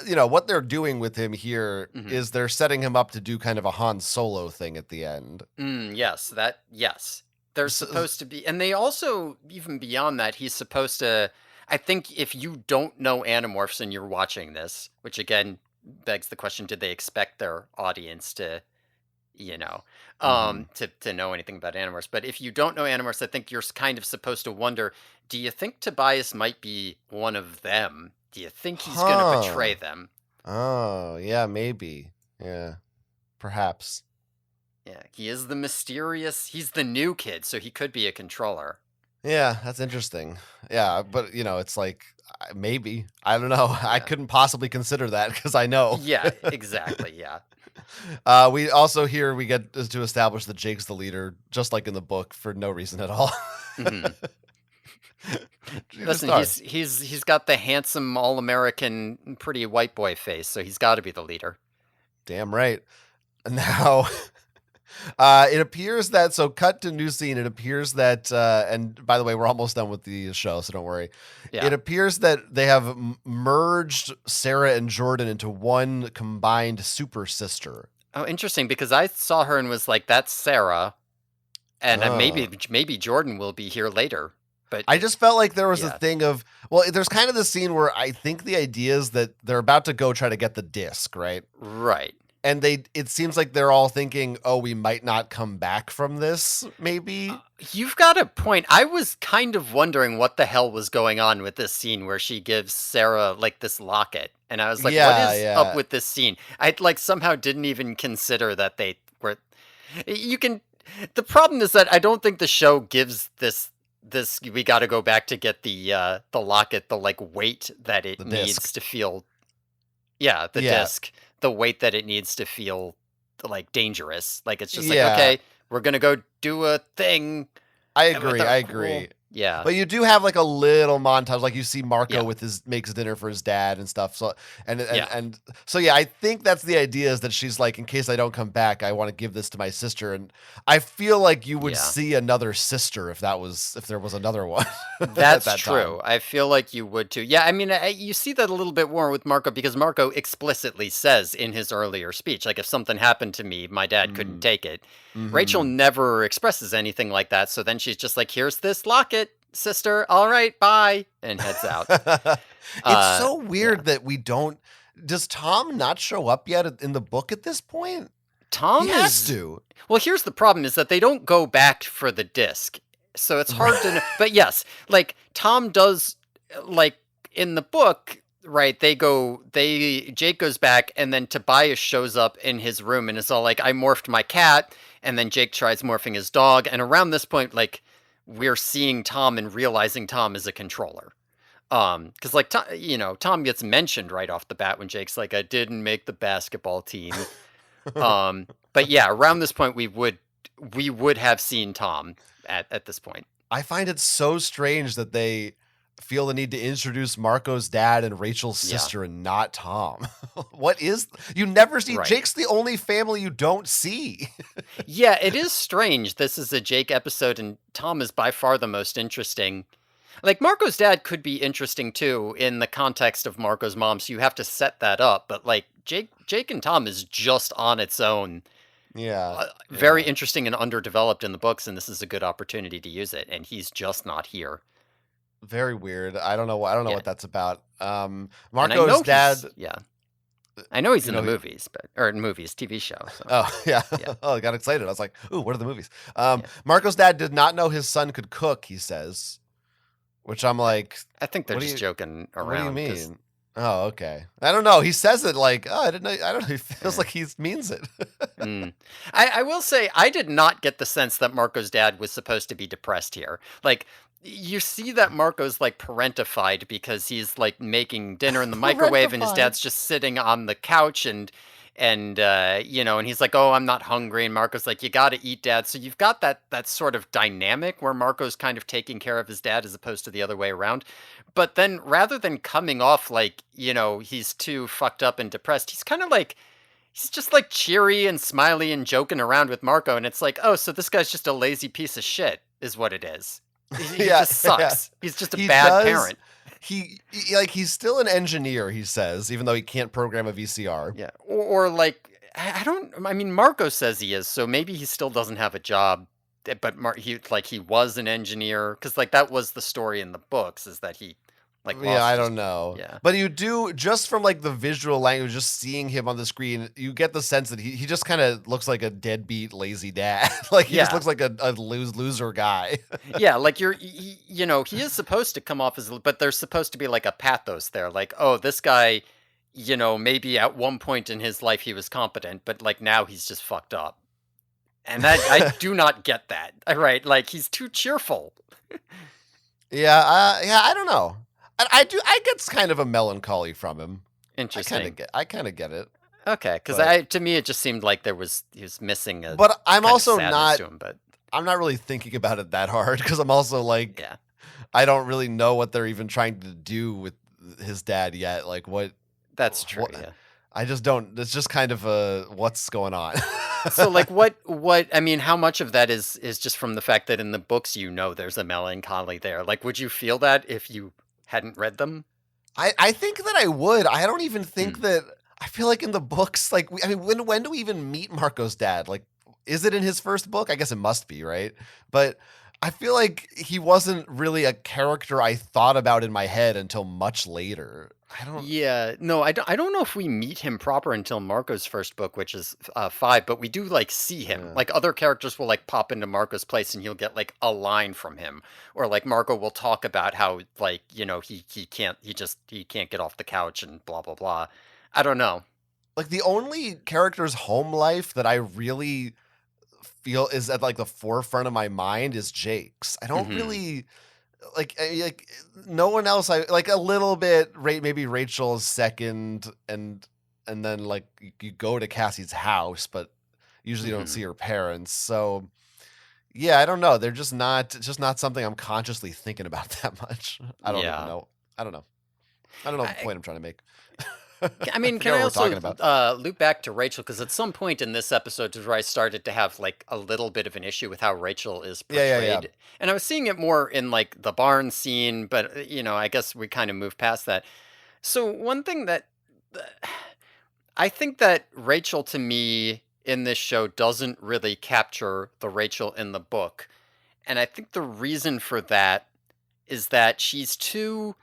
what they're doing with him here Mhm. is they're setting him up to do kind of a Han Solo thing at the end. Yes, yes. They're So- supposed to be, and they also, even beyond that, he's supposed to. I think if you don't know Animorphs and you're watching this, which again begs the question: did they expect their audience to, you know, Mhm. to know anything about Animorphs? But if you don't know Animorphs, I think you're kind of supposed to wonder: do you think Tobias might be one of them? Do you think he's going to betray Huh. them? Oh, yeah, maybe. Yeah, perhaps. Yeah, he is the mysterious. He's the new kid, so he could be a controller. Yeah, that's interesting. Yeah, but it's like maybe. I don't know. I Yeah. couldn't possibly consider that because I know. Yeah, exactly. Yeah. We also here we get to establish that Jake's the leader, just like in the book, for no reason at all. Mhm. Just Listen, are. he's got the handsome, all-American, pretty white boy face, so he's got to be the leader. Damn right. Now, it appears that cut to new scene. It appears that, and by the way, we're almost done with the show, so don't worry. Yeah. It appears that they have merged Sarah and Jordan into one combined super sister. Oh, interesting, because I saw her and was like, "That's Sarah," and maybe Jordan will be here later. But I just felt like there was a yeah. thing of, well, there's kind of the scene where I think the idea is that they're about to go try to get the disc, right? Right. And it seems like they're all thinking, oh, we might not come back from this, maybe. You've got a point. I was kind of wondering what the hell was going on with this scene where she gives Sarah like this locket. And I was like, what is up with this scene? I like somehow didn't even consider that they were the problem is that I don't think the show gives this we got to go back to get the locket, the like weight that it needs disc. to feel. Yeah, the disc, the weight that it needs to feel like dangerous. Like it's just like, okay, we're gonna go do a thing. I agree. Yeah. But you do have like a little montage, like you see Marco with makes dinner for his dad and stuff. So and so I think that's the idea, is that she's like, in case I don't come back, I want to give this to my sister. And I feel like you would see another sister if there was another one. That's that true. time. I feel like you would too. Yeah, I mean, you see that a little bit more with Marco, because Marco explicitly says in his earlier speech, like, if something happened to me, my dad couldn't take it. Mm-hmm. Rachel never expresses anything like that, so then she's just like, here's this locket, sister. All right, bye, and heads out. It's so weird that we don't. Does Tom not show up yet in the book at this point? Tom has to. Well, here's the problem: is that they don't go back for the disc, so it's hard to know. But yes, like Tom does, like in the book, right? Jake goes back, and then Tobias shows up in his room and is all like, "I morphed my cat," and then Jake tries morphing his dog, and around this point, like, we're seeing Tom and realizing Tom is a controller. Because like Tom gets mentioned right off the bat when Jake's like, "I didn't make the basketball team." But yeah, around this point we would have seen Tom at this point. I find it so strange that they feel the need to introduce Marco's dad and Rachel's sister and not Tom. You never see Jake's the only family you don't see. Yeah, it is strange. This is a Jake episode and Tom is by far the most interesting. Like, Marco's dad could be interesting too in the context of Marco's mom, so you have to set that up. But like Jake and Tom is just on its own. Yeah. Very interesting and underdeveloped in the books, and this is a good opportunity to use it. And he's just not here. Very weird. I don't know what that's about. Marco's dad. I know he's in the movies, or in movies, TV show. So. Oh yeah. Oh, I got excited. I was like, "Ooh, what are the movies?" Marco's dad did not know his son could cook, he says. Which I'm like, I think they're just joking around. What do you mean? Oh, okay. I don't know. He says it like, oh, I didn't know. I don't know. He feels like he means it. I will say, I did not get the sense that Marco's dad was supposed to be depressed here. Like, you see that Marco's like parentified because he's like making dinner in the microwave and his Parentified. dad's just sitting on the couch and you know, and he's like, "Oh, I'm not hungry." And Marco's like, "You got to eat, Dad." So you've got that sort of dynamic where Marco's kind of taking care of his dad as opposed to the other way around. But then rather than coming off like, you know, he's too fucked up and depressed, he's kind of like he's just like cheery and smiley and joking around with Marco and it's like, "Oh, so this guy's just a lazy piece of shit." Is what it is. He Yeah, just yeah. sucks. He's just a He bad does. parent. Like he's still an engineer, he says, even though he can't program a VCR. Yeah. Or like I don't I mean Marco says he is, so maybe he still doesn't have a job, but he was an engineer cuz like that was the story in the books is that he like Yeah, I lost his don't know. yeah. But you do, just from like the visual language, just seeing him on the screen, you get the sense that he just kind of looks like a deadbeat, lazy dad. Like he just Yeah. looks like a loser guy. Yeah, like you know, he is supposed to come off as but there's supposed to be like a pathos there. Like, oh, this guy, you know, maybe at one point in his life he was competent, but like now he's just fucked up. And that I do not get that. Right? Like he's too cheerful. Yeah, I don't know. I get kind of a melancholy from him. Interesting. I kind of get it. Okay, because But- I to me it just seemed like he was missing a But I'm kind of also sadness not to him, but I'm not really thinking about it that hard because I'm also like, yeah. I don't really know what they're even trying to do with his dad yet. Like what? That's true, what- yeah. I just don't. It's just kind of a what's going on. So like what I mean, how much of that is just from the fact that in the books you know there's a melancholy there? Like would you feel that if you hadn't read them? I think that I would. I don't even think that. I feel like in the books, like I mean, when do we even meet Marco's dad? Like, is it in his first book? I guess it must be, right? But I feel like he wasn't really a character I thought about in my head until much later. I don't. Yeah, no, I don't know if we meet him proper until Marco's first book, which is 5, but we do like see him. Yeah. Like other characters will like pop into Marco's place and you'll get like a line from him, or like Marco will talk about how like you know he can't get off the couch and blah blah blah. I don't know. Like the only character's home life that I really feel is at like the forefront of my mind is Jake's. I don't Mhm. really like no one else. I like a little bit. Maybe Rachel's second, and then like you go to Cassie's house, but usually you don't see her parents. So yeah, I don't know. They're just not. It's just not something I'm consciously thinking about that much. I don't Yeah. even know. I don't know. I don't know the I- point I'm trying to make. I mean, forget can what I we're talking also loop back to Rachel? Because at some point in this episode is where I started to have like a little bit of an issue with how Rachel is portrayed. Yeah. And I was seeing it more in like the barn scene, but you know, I guess we kind of moved past that. So one thing that I think that Rachel to me in this show doesn't really capture the Rachel in the book. And I think the reason for that is that she's too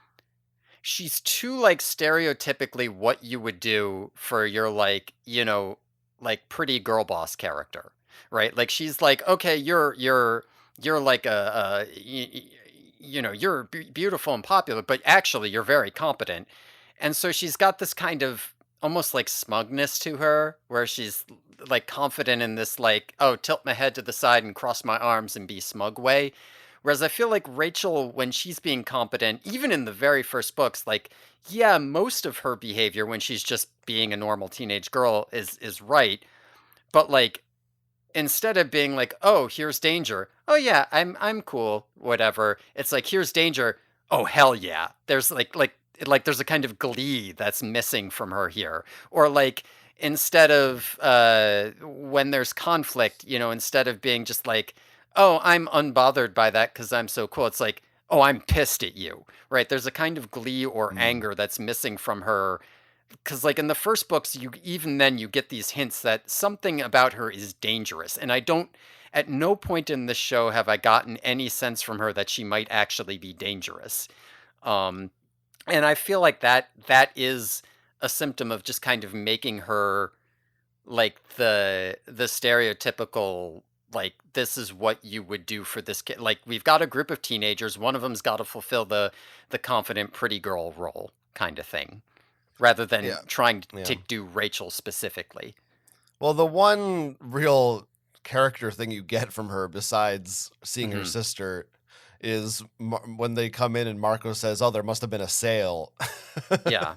like stereotypically what you would do for your like you know like pretty girl boss character, right? Like she's like, okay, you're like you know you're beautiful and popular, but actually you're very competent. And so she's got this kind of almost like smugness to her where she's like confident in this like, oh, tilt my head to the side and cross my arms and be smug way. Whereas I feel like Rachel, when she's being competent, even in the very first books, like, yeah, most of her behavior when she's just being a normal teenage girl is right. But like, instead of being like, oh, here's danger. Oh yeah, I'm cool, whatever. It's like, here's danger. Oh hell yeah. There's like there's a kind of glee that's missing from her here. Or like instead of when there's conflict, you know, instead of being just like, oh, I'm unbothered by that because I'm so cool. It's like, oh, I'm pissed at you, right? There's a kind of glee or anger that's missing from her. Because, like, in the first books, even then you get these hints that something about her is dangerous. And at no point in this show have I gotten any sense from her that she might actually be dangerous. And I feel like that is a symptom of just kind of making her like the stereotypical like this is what you would do for this kid. Like we've got a group of teenagers, one of them's got to fulfill the confident pretty girl role kind of thing, rather than Yeah. trying Yeah. to do Rachel specifically. Well, the one real character thing you get from her, besides seeing her sister, is when they come in and Marco says, "Oh, there must have been a sale." Yeah.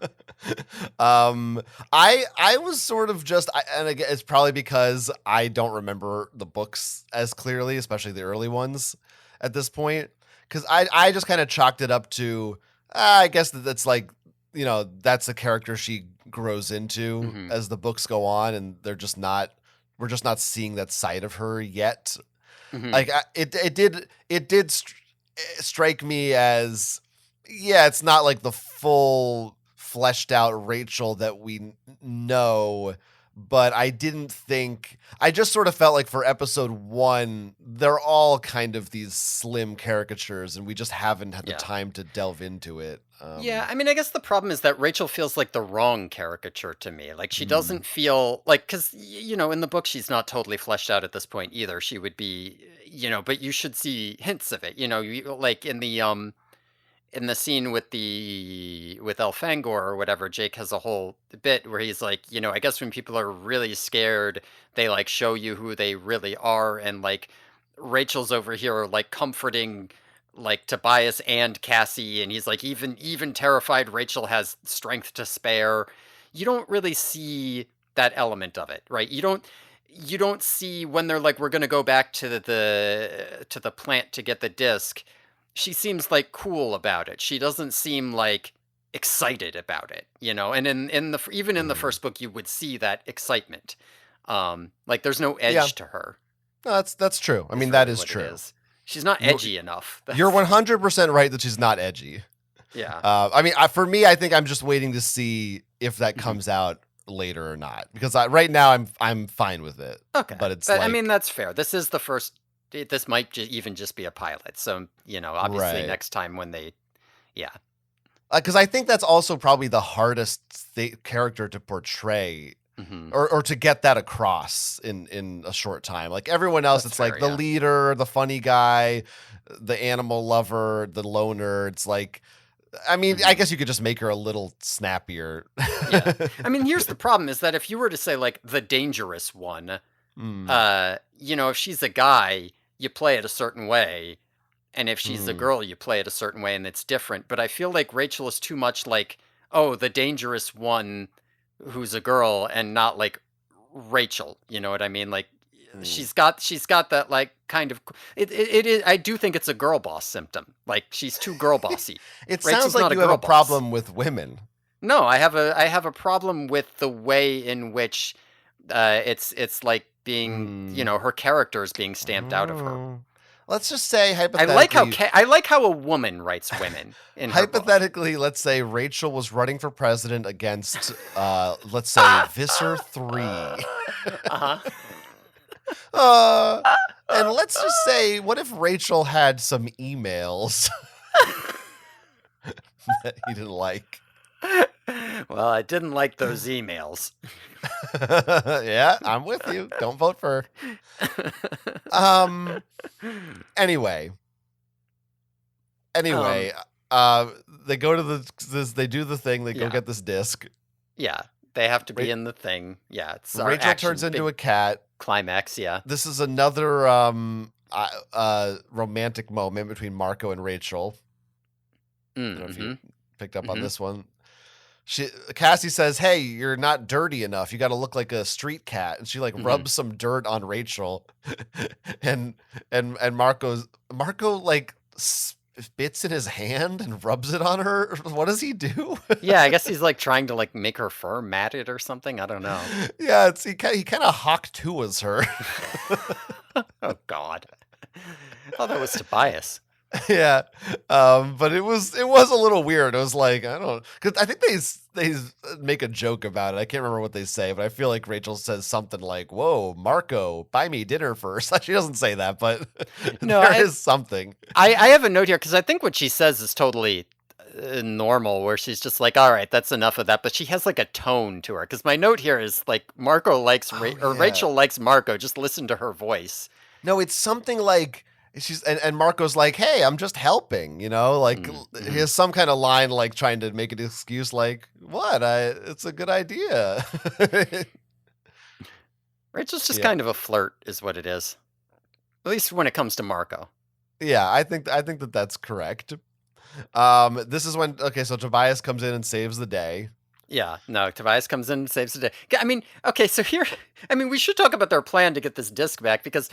I was sort of and again, it's probably because I don't remember the books as clearly, especially the early ones at this point, because I just kind of chalked it up to I guess that's like, that's the character she grows into as the books go on, and we're just not seeing that side of her yet. Like it did strike me as, yeah, it's not like the full fleshed out Rachel that we know, but I just sort of felt like for episode 1, they're all kind of these slim caricatures, and we just haven't had the time to delve into it. Yeah, I mean, I guess the problem is that Rachel feels like the wrong caricature to me. Like, she doesn't feel like, because, in the book, she's not totally fleshed out at this point either. She would be, but you should see hints of it. Like in the scene with Elfangor or whatever, Jake has a whole bit where he's like, I guess when people are really scared, they like show you who they really are, and like Rachel's over here like comforting like Tobias and Cassie, and he's like, even terrified Rachel has strength to spare. You don't really see that element of it, right? You don't see when they're like, we're going to go back to the plant to get the disc. She seems like cool about it. She doesn't seem like excited about it, and even in the first book you would see that excitement. Like there's no edge to her. No, that's true. I mean, Really that is what it true. is. She's not edgy enough. You're 100% right that she's not edgy. Yeah. I mean, for me, I think I'm just waiting to see if that comes out later or not, because right now I'm fine with it. Okay. But I mean, that's fair. This is the first. This might even just be a pilot. So obviously Right. next time when they, because I think that's also probably the hardest character to portray. Or to get that across in a short time. Like everyone else, That's it's like fair, the leader, the funny guy, the animal lover, the loner. It's like, I mean, I guess you could just make her a little snappier. Yeah. I mean, here's the problem: is that if you were to say like the dangerous one, if she's a guy, you play it a certain way, and if she's a girl, you play it a certain way, and it's different. But I feel like Rachel is too much like, oh, the dangerous one who's a girl, and not like Rachel. You know what I mean? Like she's got that like kind of it is. I do think it's a girl boss symptom. Like she's too girl bossy. It Rachel's sounds like not you have girl a boss. problem with women. No, I have a problem with the way in which it's like being her character is being stamped out of her. Let's just say I hypothetically. like how a woman writes women. In her book. Hypothetically, let's say Rachel was running for president against, let's say, Visser 3. And let's just say, what if Rachel had some emails that he didn't like? Well, I didn't like those emails. Yeah, I'm with you. Don't vote for her. Anyway, they go to they do the thing. They go get this disc. Yeah, they have to be in the thing. Yeah, it's our Rachel action, turns into big a cat. climax. Yeah, This is another romantic moment between Marco and Rachel. I don't know if you picked up on this one. Cassie says, "Hey, you're not dirty enough. You got to look like a street cat." And she like rubs some dirt on Rachel, and Marco like spits in his hand and rubs it on her. What does he do? yeah. I guess he's like trying to like make her fur matted or something. I don't know. Yeah, he kind of hawk-tuas her. Oh God. Oh, that was Tobias. Yeah, but it was a little weird. It was like, because I think they make a joke about it. I can't remember what they say, but I feel like Rachel says something like, "Whoa, Marco, buy me dinner first." She doesn't say that, but No, there is something. I have a note here because I think what she says is totally normal, where she's just like, "All right, that's enough of that." But she has like a tone to her. Because my note here is like, Marco likes or Rachel likes Marco. Just listen to her voice. No, it's something like. And Marco's like, "Hey, I'm just helping," like he has some kind of line like trying to make an excuse like, "What? It's a good idea." Rachel's just kind of a flirt is what it is. At least when it comes to Marco. Yeah, I think that that's correct. This is when so Tobias comes in and saves the day. Yeah, no, Tobias comes in and saves the day. I mean, okay, so here, I mean, we should talk about their plan to get this disc back because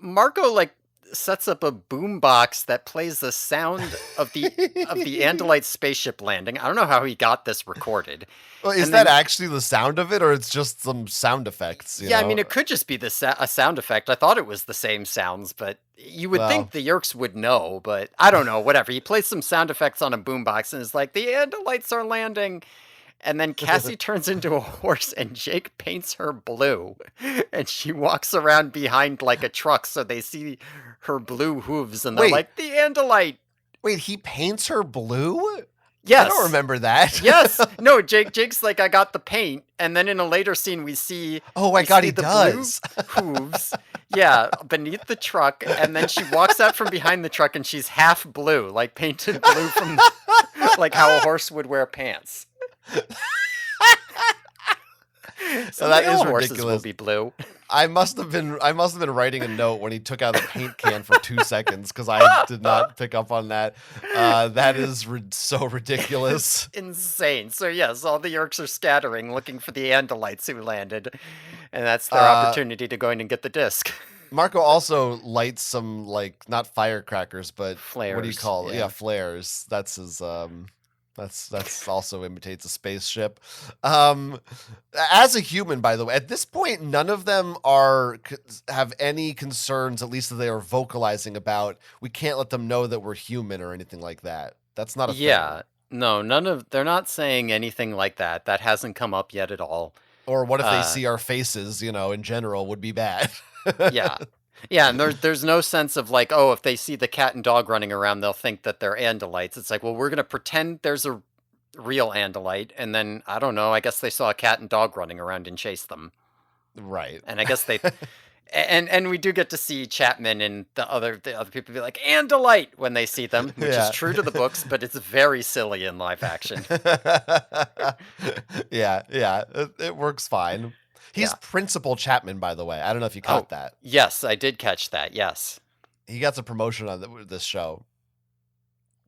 Marco like sets up a boombox that plays the sound of the Andalite spaceship landing. I don't know how he got this recorded. Well, is And that then- actually the sound of it, or it's just some sound effects? Yeah, I mean, it could just be a sound effect. I thought it was the same sounds, but you would think the Yerks would know, but I don't know, whatever. He plays some sound effects on a boombox and is like, the Andalites are landing. And then Cassie turns into a horse and Jake paints her blue. And she walks around behind like a truck so they see her blue hooves and they're Wait. like, the Andalite. Wait, he paints her blue? Yes. I don't remember that. Yes. No, Jake's like, I got the paint. And then in a later scene, we see. Oh my we God, see he the does. Blue hooves. Yeah, beneath the truck. And then she walks out from behind the truck and she's half blue, like painted blue from like how a horse would wear pants. So that is horses ridiculous. will be blue. I must have been writing a note when he took out the paint can for 2 seconds because I did not pick up on that. That is so ridiculous. Insane. So yes, all the Yerks are scattering, looking for the Andalites who landed, and that's their opportunity to go in and get the disc. Marco also lights some like not firecrackers, but Flares. What do you call it? Yeah. Yeah, flares. That's his. That's also imitates a spaceship. As a human, by the way, at this point, none of them have any concerns, at least that they are vocalizing about. We can't let them know that we're human or anything like that. That's not a thing. No, they're not saying anything like that. That hasn't come up yet at all. Or what if they see our faces? In general, would be bad. Yeah. Yeah, and there's no sense of like, oh, if they see the cat and dog running around, they'll think that they're Andalites. It's like, well, we're going to pretend there's a real Andalite, and then, I don't know, I guess they saw a cat and dog running around and chased them. Right. And I guess they... and we do get to see Chapman and the other people be like, Andalite, when they see them, which is true to the books, but it's very silly in live action. Yeah, it works fine. He's Principal Chapman, by the way. I don't know if you caught that. Yes, I did catch that. Yes. He got some promotion on this show.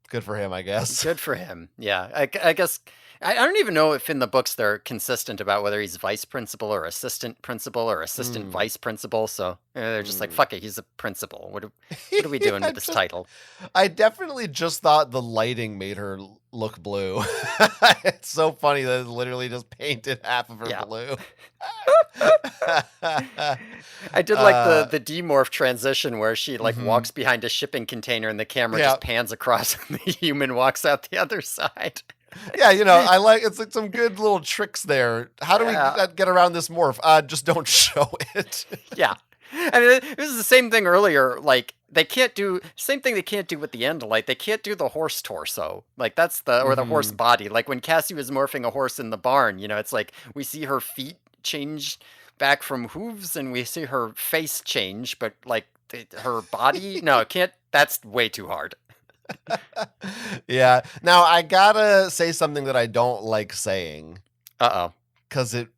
Good for him, I guess. Good for him. Yeah. I guess I don't even know if in the books they're consistent about whether he's vice principal or assistant vice principal. So they're just like, fuck it, he's a principal. What are we doing with this title? I definitely just thought the lighting made her look blue. It's so funny that it literally just painted half of her blue. I did like the demorph transition where she like walks behind a shipping container and the camera just pans across and the human walks out the other side. Yeah, I like it's like some good little tricks there. How do we get around this morph? Just don't show it. Yeah. I mean, it was the same thing earlier. Like, they can't do same thing they can't do with the Andalite. They can't do the horse torso. Like, that's the horse body. Like when Cassie was morphing a horse in the barn, it's like we see her feet change back from hooves and we see her face change, but like her body, no, it can't. That's way too hard. Yeah. Now I gotta say something that I don't like saying. Because it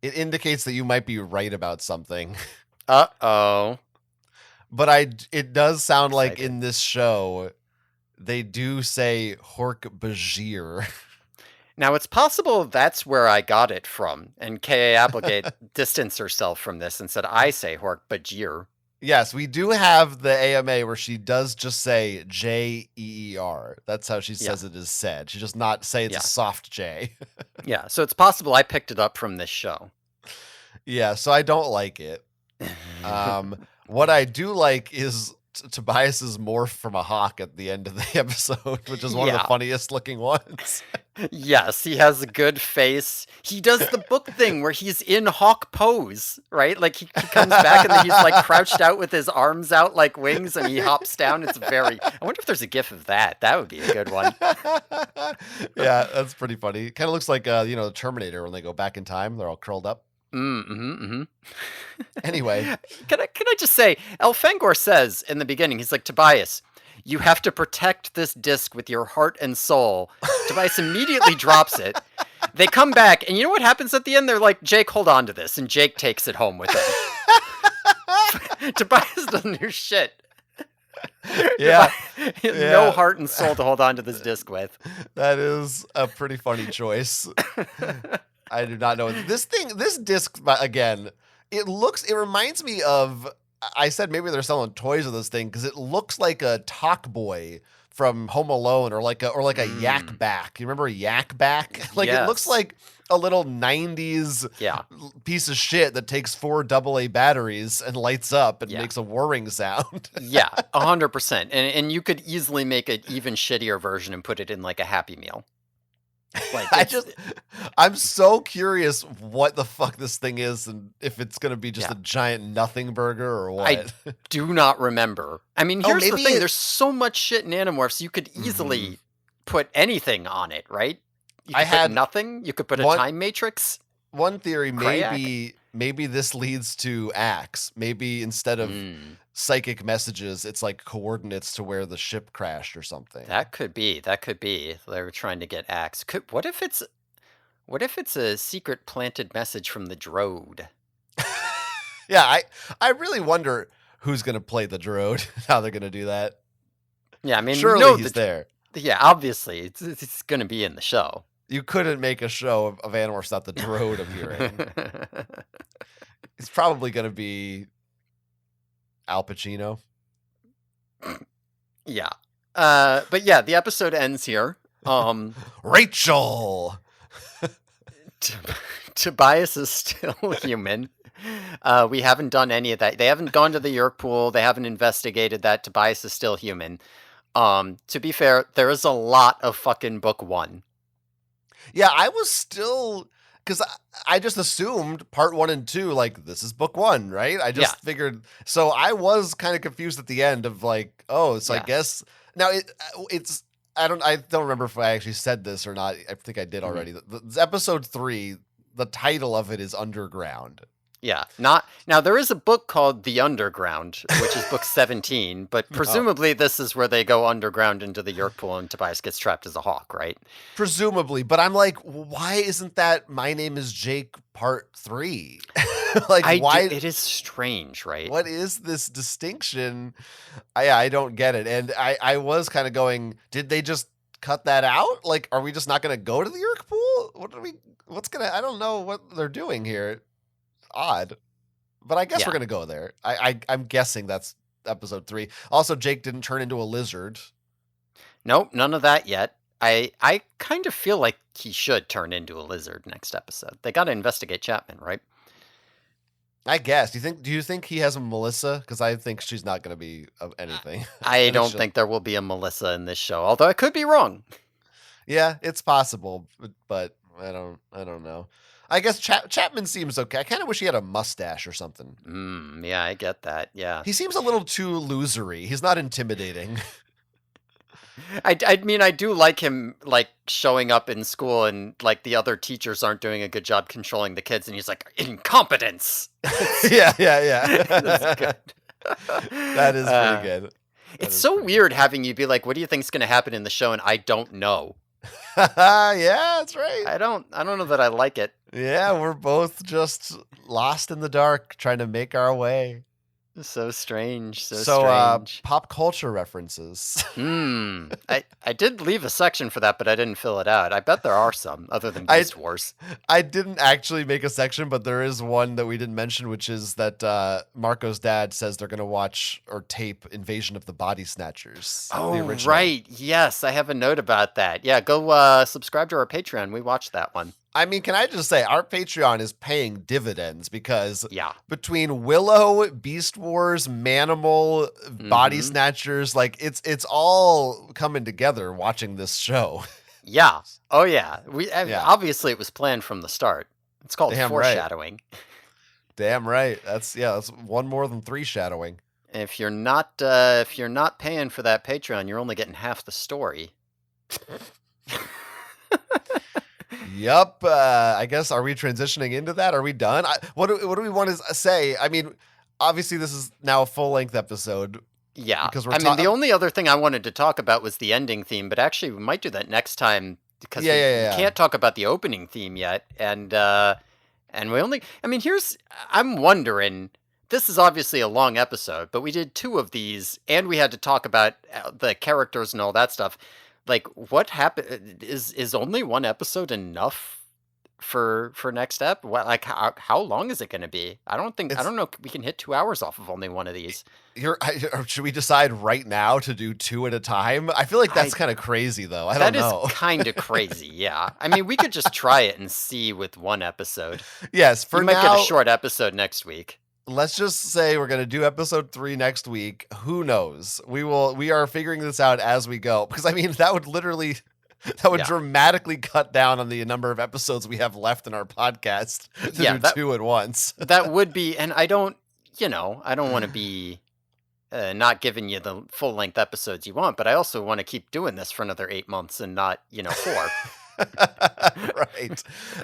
indicates that you might be right about something. But it does sound like in this show they do say Hork Bajir. Now it's possible that's where I got it from, and K.A. Applegate distanced herself from this and said I say Hork Bajir. Yes, we do have the AMA where she does just say Jeer. That's how she says it is said. She does not say it's a soft J. Yeah, so it's possible I picked it up from this show. Yeah, so I don't like it. What I do like is Tobias's morph from a hawk at the end of the episode, which is one of the funniest looking ones. Yes, he has a good face. He does the book thing where he's in hawk pose, right? Like he comes back and then he's like crouched out with his arms out like wings and he hops down. It's I wonder if there's a gif of that. That would be a good one. Yeah, that's pretty funny. Kind of looks like the Terminator when they go back in time. They're all curled up. Anyway, can I just say, Elfangor says in the beginning, he's like, Tobias, you have to protect this disc with your heart and soul. Tobias immediately drops it. They come back, and you know what happens at the end? They're like, Jake, hold on to this, and Jake takes it home with him. Tobias doesn't do shit. Yeah. He has no heart and soul to hold on to this disc with. That is a pretty funny choice. I do not know. This disc, again, it reminds me of, I said maybe they're selling toys of this thing because it looks like a Talk Boy from Home Alone or like a Yak Back. You remember Yak Back? Like it looks Yes. like a little 90s piece of shit that takes 4 AA batteries and lights up and makes a whirring sound. Yeah, 100%. And you could easily make an even shittier version and put it in like a Happy Meal. Like I'm so curious what the fuck this thing is and if it's going to be just a giant nothing burger or what. I do not remember. I mean, here's the maybe thing. There's so much shit in Animorphs. You could easily put anything on it, right? You could put nothing. You could put a time matrix. One theory, maybe this leads to acts. Maybe instead of psychic messages, it's like coordinates to where the ship crashed or something. That could be. They were trying to get acts. What if it's a secret planted message from the Drode? Yeah, I really wonder who's going to play the Drode, how they're going to do that. Yeah, I mean, surely he's there. Yeah, obviously, it's going to be in the show. You couldn't make a show of Animorphs without the Drode appearing. It's probably going to be Al Pacino. Yeah. But yeah, the episode ends here. Rachel! Tobias is still human. We haven't done any of that. They haven't gone to the Yerk pool. They haven't investigated that. Tobias is still human. To be fair, there is a lot of fucking book 1. Yeah, I was still, because I just assumed part 1 and 2, like, this is book 1, right? I just figured, so I was kind of confused at the end of like, oh, so I guess, now it's, I don't remember if I actually said this or not. I think I did already. The episode 3, the title of it is Underground. Yeah, now there is a book called The Underground, which is book 17, but presumably this is where they go underground into the Yerk pool and Tobias gets trapped as a hawk, right? Presumably, but I'm like, why isn't that My Name is Jake part 3? Like, why? It is strange, right? What is this distinction? I don't get it. And I was kind of going, did they just cut that out? Like, are we just not going to go to the Yerk pool? I don't know what they're doing here. Odd, but I guess we're gonna go there. I'm guessing that's episode 3. Also, Jake didn't turn into a lizard. Nope, none of that yet. I kind of feel like he should turn into a lizard next episode. They got to investigate Chapman, right? I guess. Do you think he has a Melissa? Because I think she's not gonna be of anything. I don't think there will be a Melissa in this show, although I could be wrong. Yeah, it's possible, but I don't know. I guess Chapman seems okay. I kind of wish he had a mustache or something. Yeah, I get that. Yeah. He seems a little too losery. He's not intimidating. I mean, I do like him, like, showing up in school and, like, the other teachers aren't doing a good job controlling the kids, and he's like, incompetence! Yeah. That's good. That is pretty good. It's so weird having you be like, what do you think's going to happen in the show? And I don't know. Yeah, that's right. I don't know that I like it. Yeah, we're both just lost in the dark trying to make our way. So strange. So strange. Pop culture references. I did leave a section for that, but I didn't fill it out. I bet there are some other than Beast Wars. I didn't actually make a section, but there is one that we didn't mention, which is that Marco's dad says they're going to watch or tape Invasion of the Body Snatchers. Oh, right. Yes, I have a note about that. Yeah, go subscribe to our Patreon. We watched that one. I mean, can I just say our Patreon is paying dividends because between Willow, Beast Wars, Manimal, Body Snatchers, like it's all coming together watching this show. Yeah. Oh yeah. Obviously it was planned from the start. It's called foreshadowing. Right. Damn right. That's one more than 3 shadowing. If you're not paying for that Patreon, you're only getting half the story. Yup. I guess, are we transitioning into that? Are we done? What do we want to say? I mean, obviously this is now a full-length episode. Yeah. Because the only other thing I wanted to talk about was the ending theme, but actually we might do that next time because we can't talk about the opening theme yet. And we only, I'm wondering, this is obviously a long episode, but we did 2 of these, and we had to talk about the characters and all that stuff. Like, what happened? Is only 1 episode enough for next ep? What, like, how long is it going to be? I It's don't know if we can hit 2 hours off of only one of these. or should we decide right now to do 2 at a time? I feel like that's kind of crazy, though. I don't That is know. kind of crazy. Yeah, I mean, we could just try it and see with 1 episode. Yes, for You might get now, a short episode next week. let's just say we're gonna do episode 3 next week. Who knows? We are figuring this out as we go. Because I mean, that would Yeah. dramatically cut down on the number of episodes we have left in our podcast to Yeah, do that 2 at once. that would be, and I don't want to be not giving you the full length episodes you want, but I also want to keep doing this for another 8 months and not 4. Right.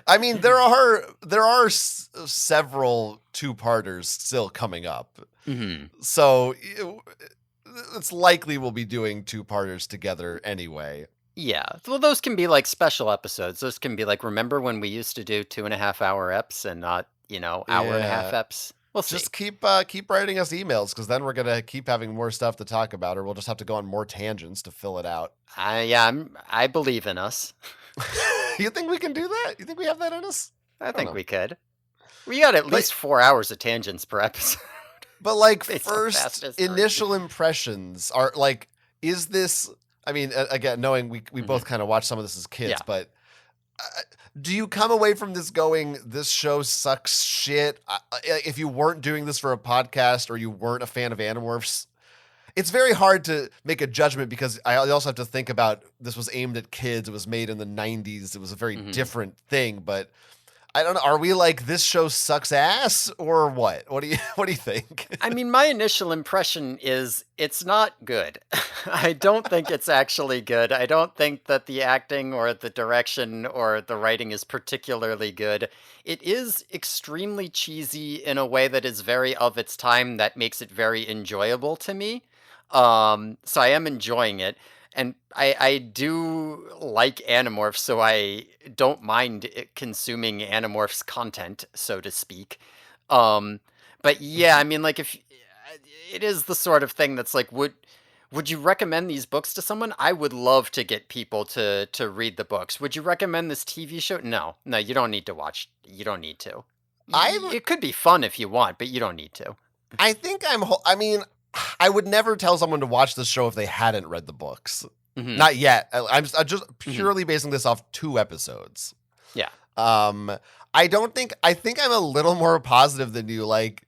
I mean, there are several 2-parters still coming up. Hmm. So it's likely we'll be doing 2-parters together anyway. Yeah, well, those can be like special episodes. Those can be like, remember when we used to do 2.5 hour eps and not hour and a half Yeah. eps? We'll see. Just keep writing us emails, because then we're gonna keep having more stuff to talk about, or we'll just have to go on more tangents to fill it out. I believe in us. You think we can do that? You think we have that in us? I don't think know. we could. We got at least 4 hours of tangents per episode. But like, Based on past first history. initial impressions are like, is this? I mean, again, knowing we both kind of watched some of this as kids, Yeah. but do you come away from this going, this show sucks shit? If you weren't doing this for a podcast, or you weren't a fan of Animorphs, it's very hard to make a judgment, because I also have to think about, this was aimed at kids. It was made in the 90s. It was a very different thing, but I don't know. Are we like, this show sucks ass, or what? What do you think? I mean, my initial impression is it's not good. I don't think it's actually good. I don't think that the acting or the direction or the writing is particularly good. It is extremely cheesy in a way that is very of its time, that makes it very enjoyable to me. So I am enjoying it. And I do like Animorphs, so I don't mind consuming Animorphs content, so to speak. But yeah, I mean, like, if it is the sort of thing that's like, would you recommend these books to someone? I would love to get people to read the books. Would you recommend this TV show? No, you don't need to watch. You don't need to. It could be fun if you want, but you don't need to. I think I mean, I would never tell someone to watch this show if they hadn't read the books. Mhm. Not yet. I'm just purely basing this off 2 episodes. Yeah. I think I'm a little more positive than you, like,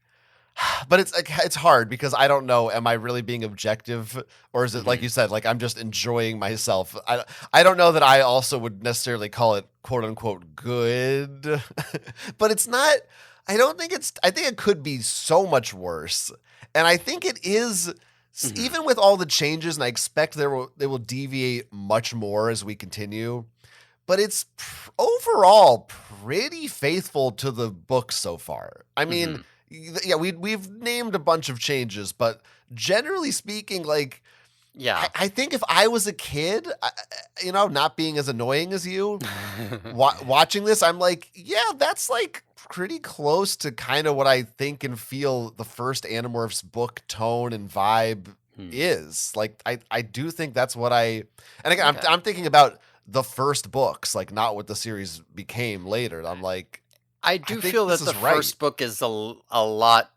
but it's hard, because I don't know, am I really being objective, or is it like you said, like, I'm just enjoying myself? I don't know that I also would necessarily call it quote unquote good. But it's not. I think it could be so much worse. And I think it is, even with all the changes, and I expect they will deviate much more as we continue. But it's overall pretty faithful to the book so far. I mean, yeah, we've named a bunch of changes, but generally speaking, like, Yeah. I think if I was a kid, not being as annoying as you, watching this, I'm like, yeah, that's like pretty close to kind of what I think and feel the first Animorphs book tone and vibe is. Like, I do think that's what and again, Okay. I'm thinking about the first books, like, not what the series became later. I'm like, I do think feel that this the is right. first book is a lot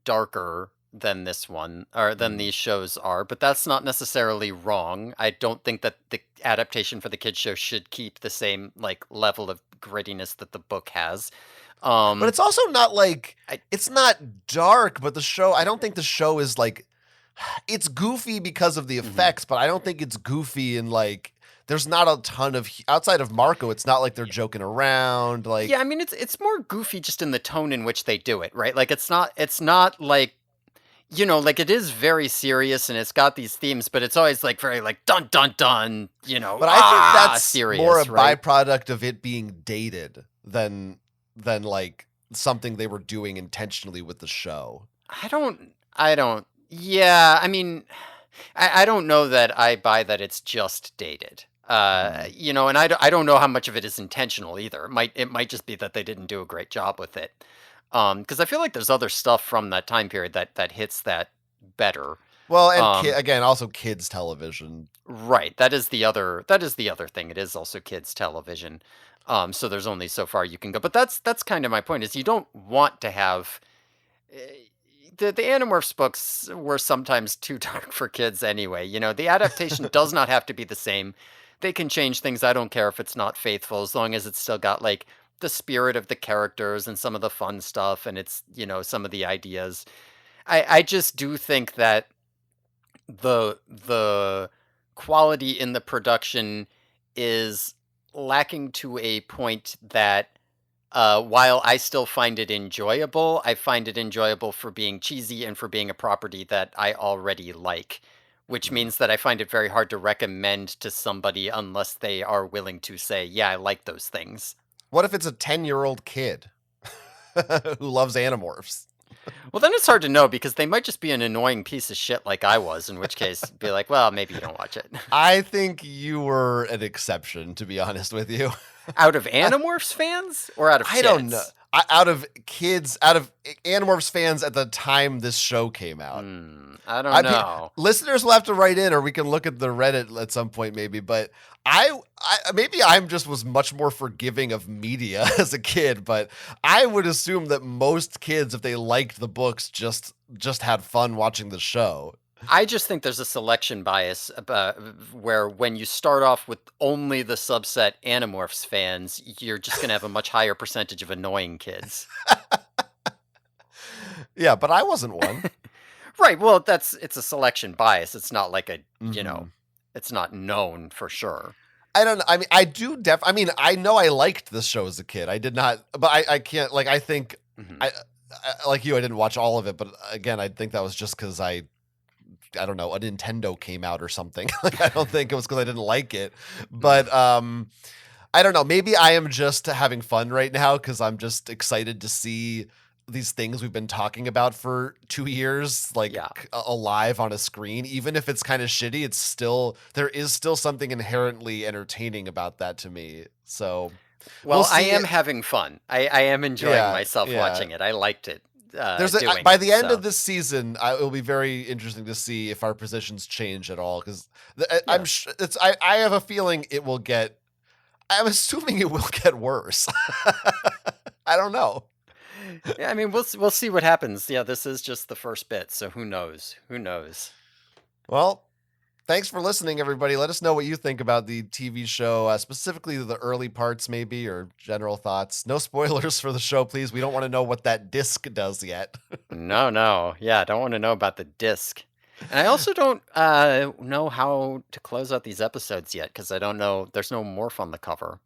darker than this one, or than these shows are, but that's not necessarily wrong. I don't think that the adaptation for the kids show should keep the same like level of grittiness that the book has. But it's also not like, I- it's not dark, but I don't think the show is like, it's goofy because of the effects, but I don't think it's goofy in like, there's not a ton of, outside of Marco, it's not like they're joking around. Like, yeah, I mean, it's more goofy just in the tone in which they do it, right? Like, it's not like, like, it is very serious and it's got these themes, but it's always like very like dun dun dun, but I think that's serious, more a right? byproduct of it being dated than like something they were doing intentionally with the show. I don't. Yeah, I mean, I don't know that I buy that it's just dated. And I don't know how much of it is intentional either. It might just be that they didn't do a great job with it. Because I feel like there's other stuff from that time period that hits that better. Well, and again, also kids television. Right. That is the other thing. It is also kids television. So there's only so far you can go. But that's kind of my point, is you don't want to have the Animorphs books were sometimes too dark for kids anyway. The adaptation does not have to be the same. They can change things. I don't care if it's not faithful, as long as it's still got like the spirit of the characters and some of the fun stuff, and it's, some of the ideas. I just do think that the quality in the production is lacking to a point that, while I still find it enjoyable, I find it enjoyable for being cheesy and for being a property that I already like, which means that I find it very hard to recommend to somebody unless they are willing to say, yeah, I like those things. What if it's a 10-year-old kid who loves Animorphs? Well, then it's hard to know, because they might just be an annoying piece of shit like I was, in which case be like, well, maybe you don't watch it. I think you were an exception, to be honest with you. Out of Animorphs fans or out of kids? I don't know. Out of Animorphs fans at the time this show came out. I don't know. Listeners will have to write in, or we can look at the Reddit at some point maybe, but maybe I'm just was much more forgiving of media as a kid, but I would assume that most kids, if they liked the books, just had fun watching the show. I just think there's a selection bias where when you start off with only the subset Animorphs fans, you're just going to have a much higher percentage of annoying kids. Yeah, but I wasn't one. Right. Well, it's a selection bias. It's not like it's not known for sure. I don't know. I mean, I know I liked this show as a kid. I did not, but I can't, like, I think, I like you, I didn't watch all of it, but again, I think that was just because I don't know, a Nintendo came out or something. Like, I don't think it was because I didn't like it, but I don't know. Maybe I am just having fun right now because I'm just excited to see these things we've been talking about for 2 years, like alive on a screen. Even if it's kind of shitty, there is still something inherently entertaining about that to me. So, well, I am having fun. I am enjoying myself watching it. I liked it. By the end of this season, it will be very interesting to see if our positions change at all. Because I have a feeling it will get. I'm assuming it will get worse. I don't know. Yeah, I mean, we'll see what happens. Yeah, this is just the first bit, so who knows? Who knows? Well, thanks for listening, everybody. Let us know what you think about the TV show, specifically the early parts, maybe, or general thoughts. No spoilers for the show, please. We don't want to know what that disc does yet. No. Yeah, I don't want to know about the disc. And I also don't know how to close out these episodes yet, because I don't know. There's no morph on the cover.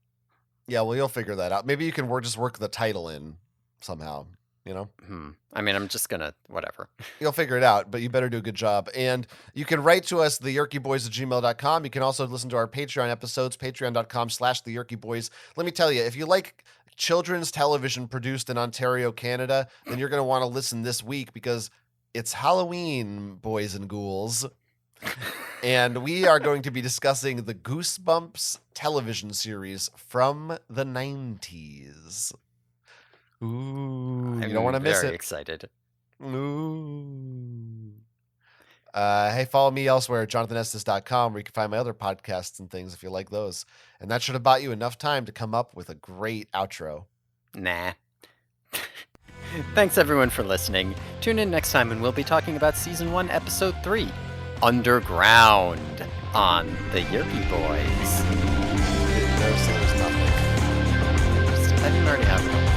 Yeah, well, you'll figure that out. Maybe you can just work the title in somehow, I mean, I'm just gonna whatever. You'll figure it out, but you better do a good job. And you can write to us, theyerkyboys@gmail.com. You can also listen to our Patreon episodes, patreon.com/theyerkyboys. Let me tell you, if you like children's television produced in Ontario, Canada, then you're going to want to listen this week because it's Halloween, boys and ghouls. And we are going to be discussing the Goosebumps television series from the 90s. Ooh, you don't want to miss it. Very excited. Ooh. Hey, follow me elsewhere at jonathanestis.com, where you can find my other podcasts and things if you like those. And that should have bought you enough time to come up with a great outro. Nah. Thanks everyone for listening. Tune in next time and we'll be talking about Season 1, Episode 3, Underground, on the Yerky Boys. There's nothing. I didn't already have it.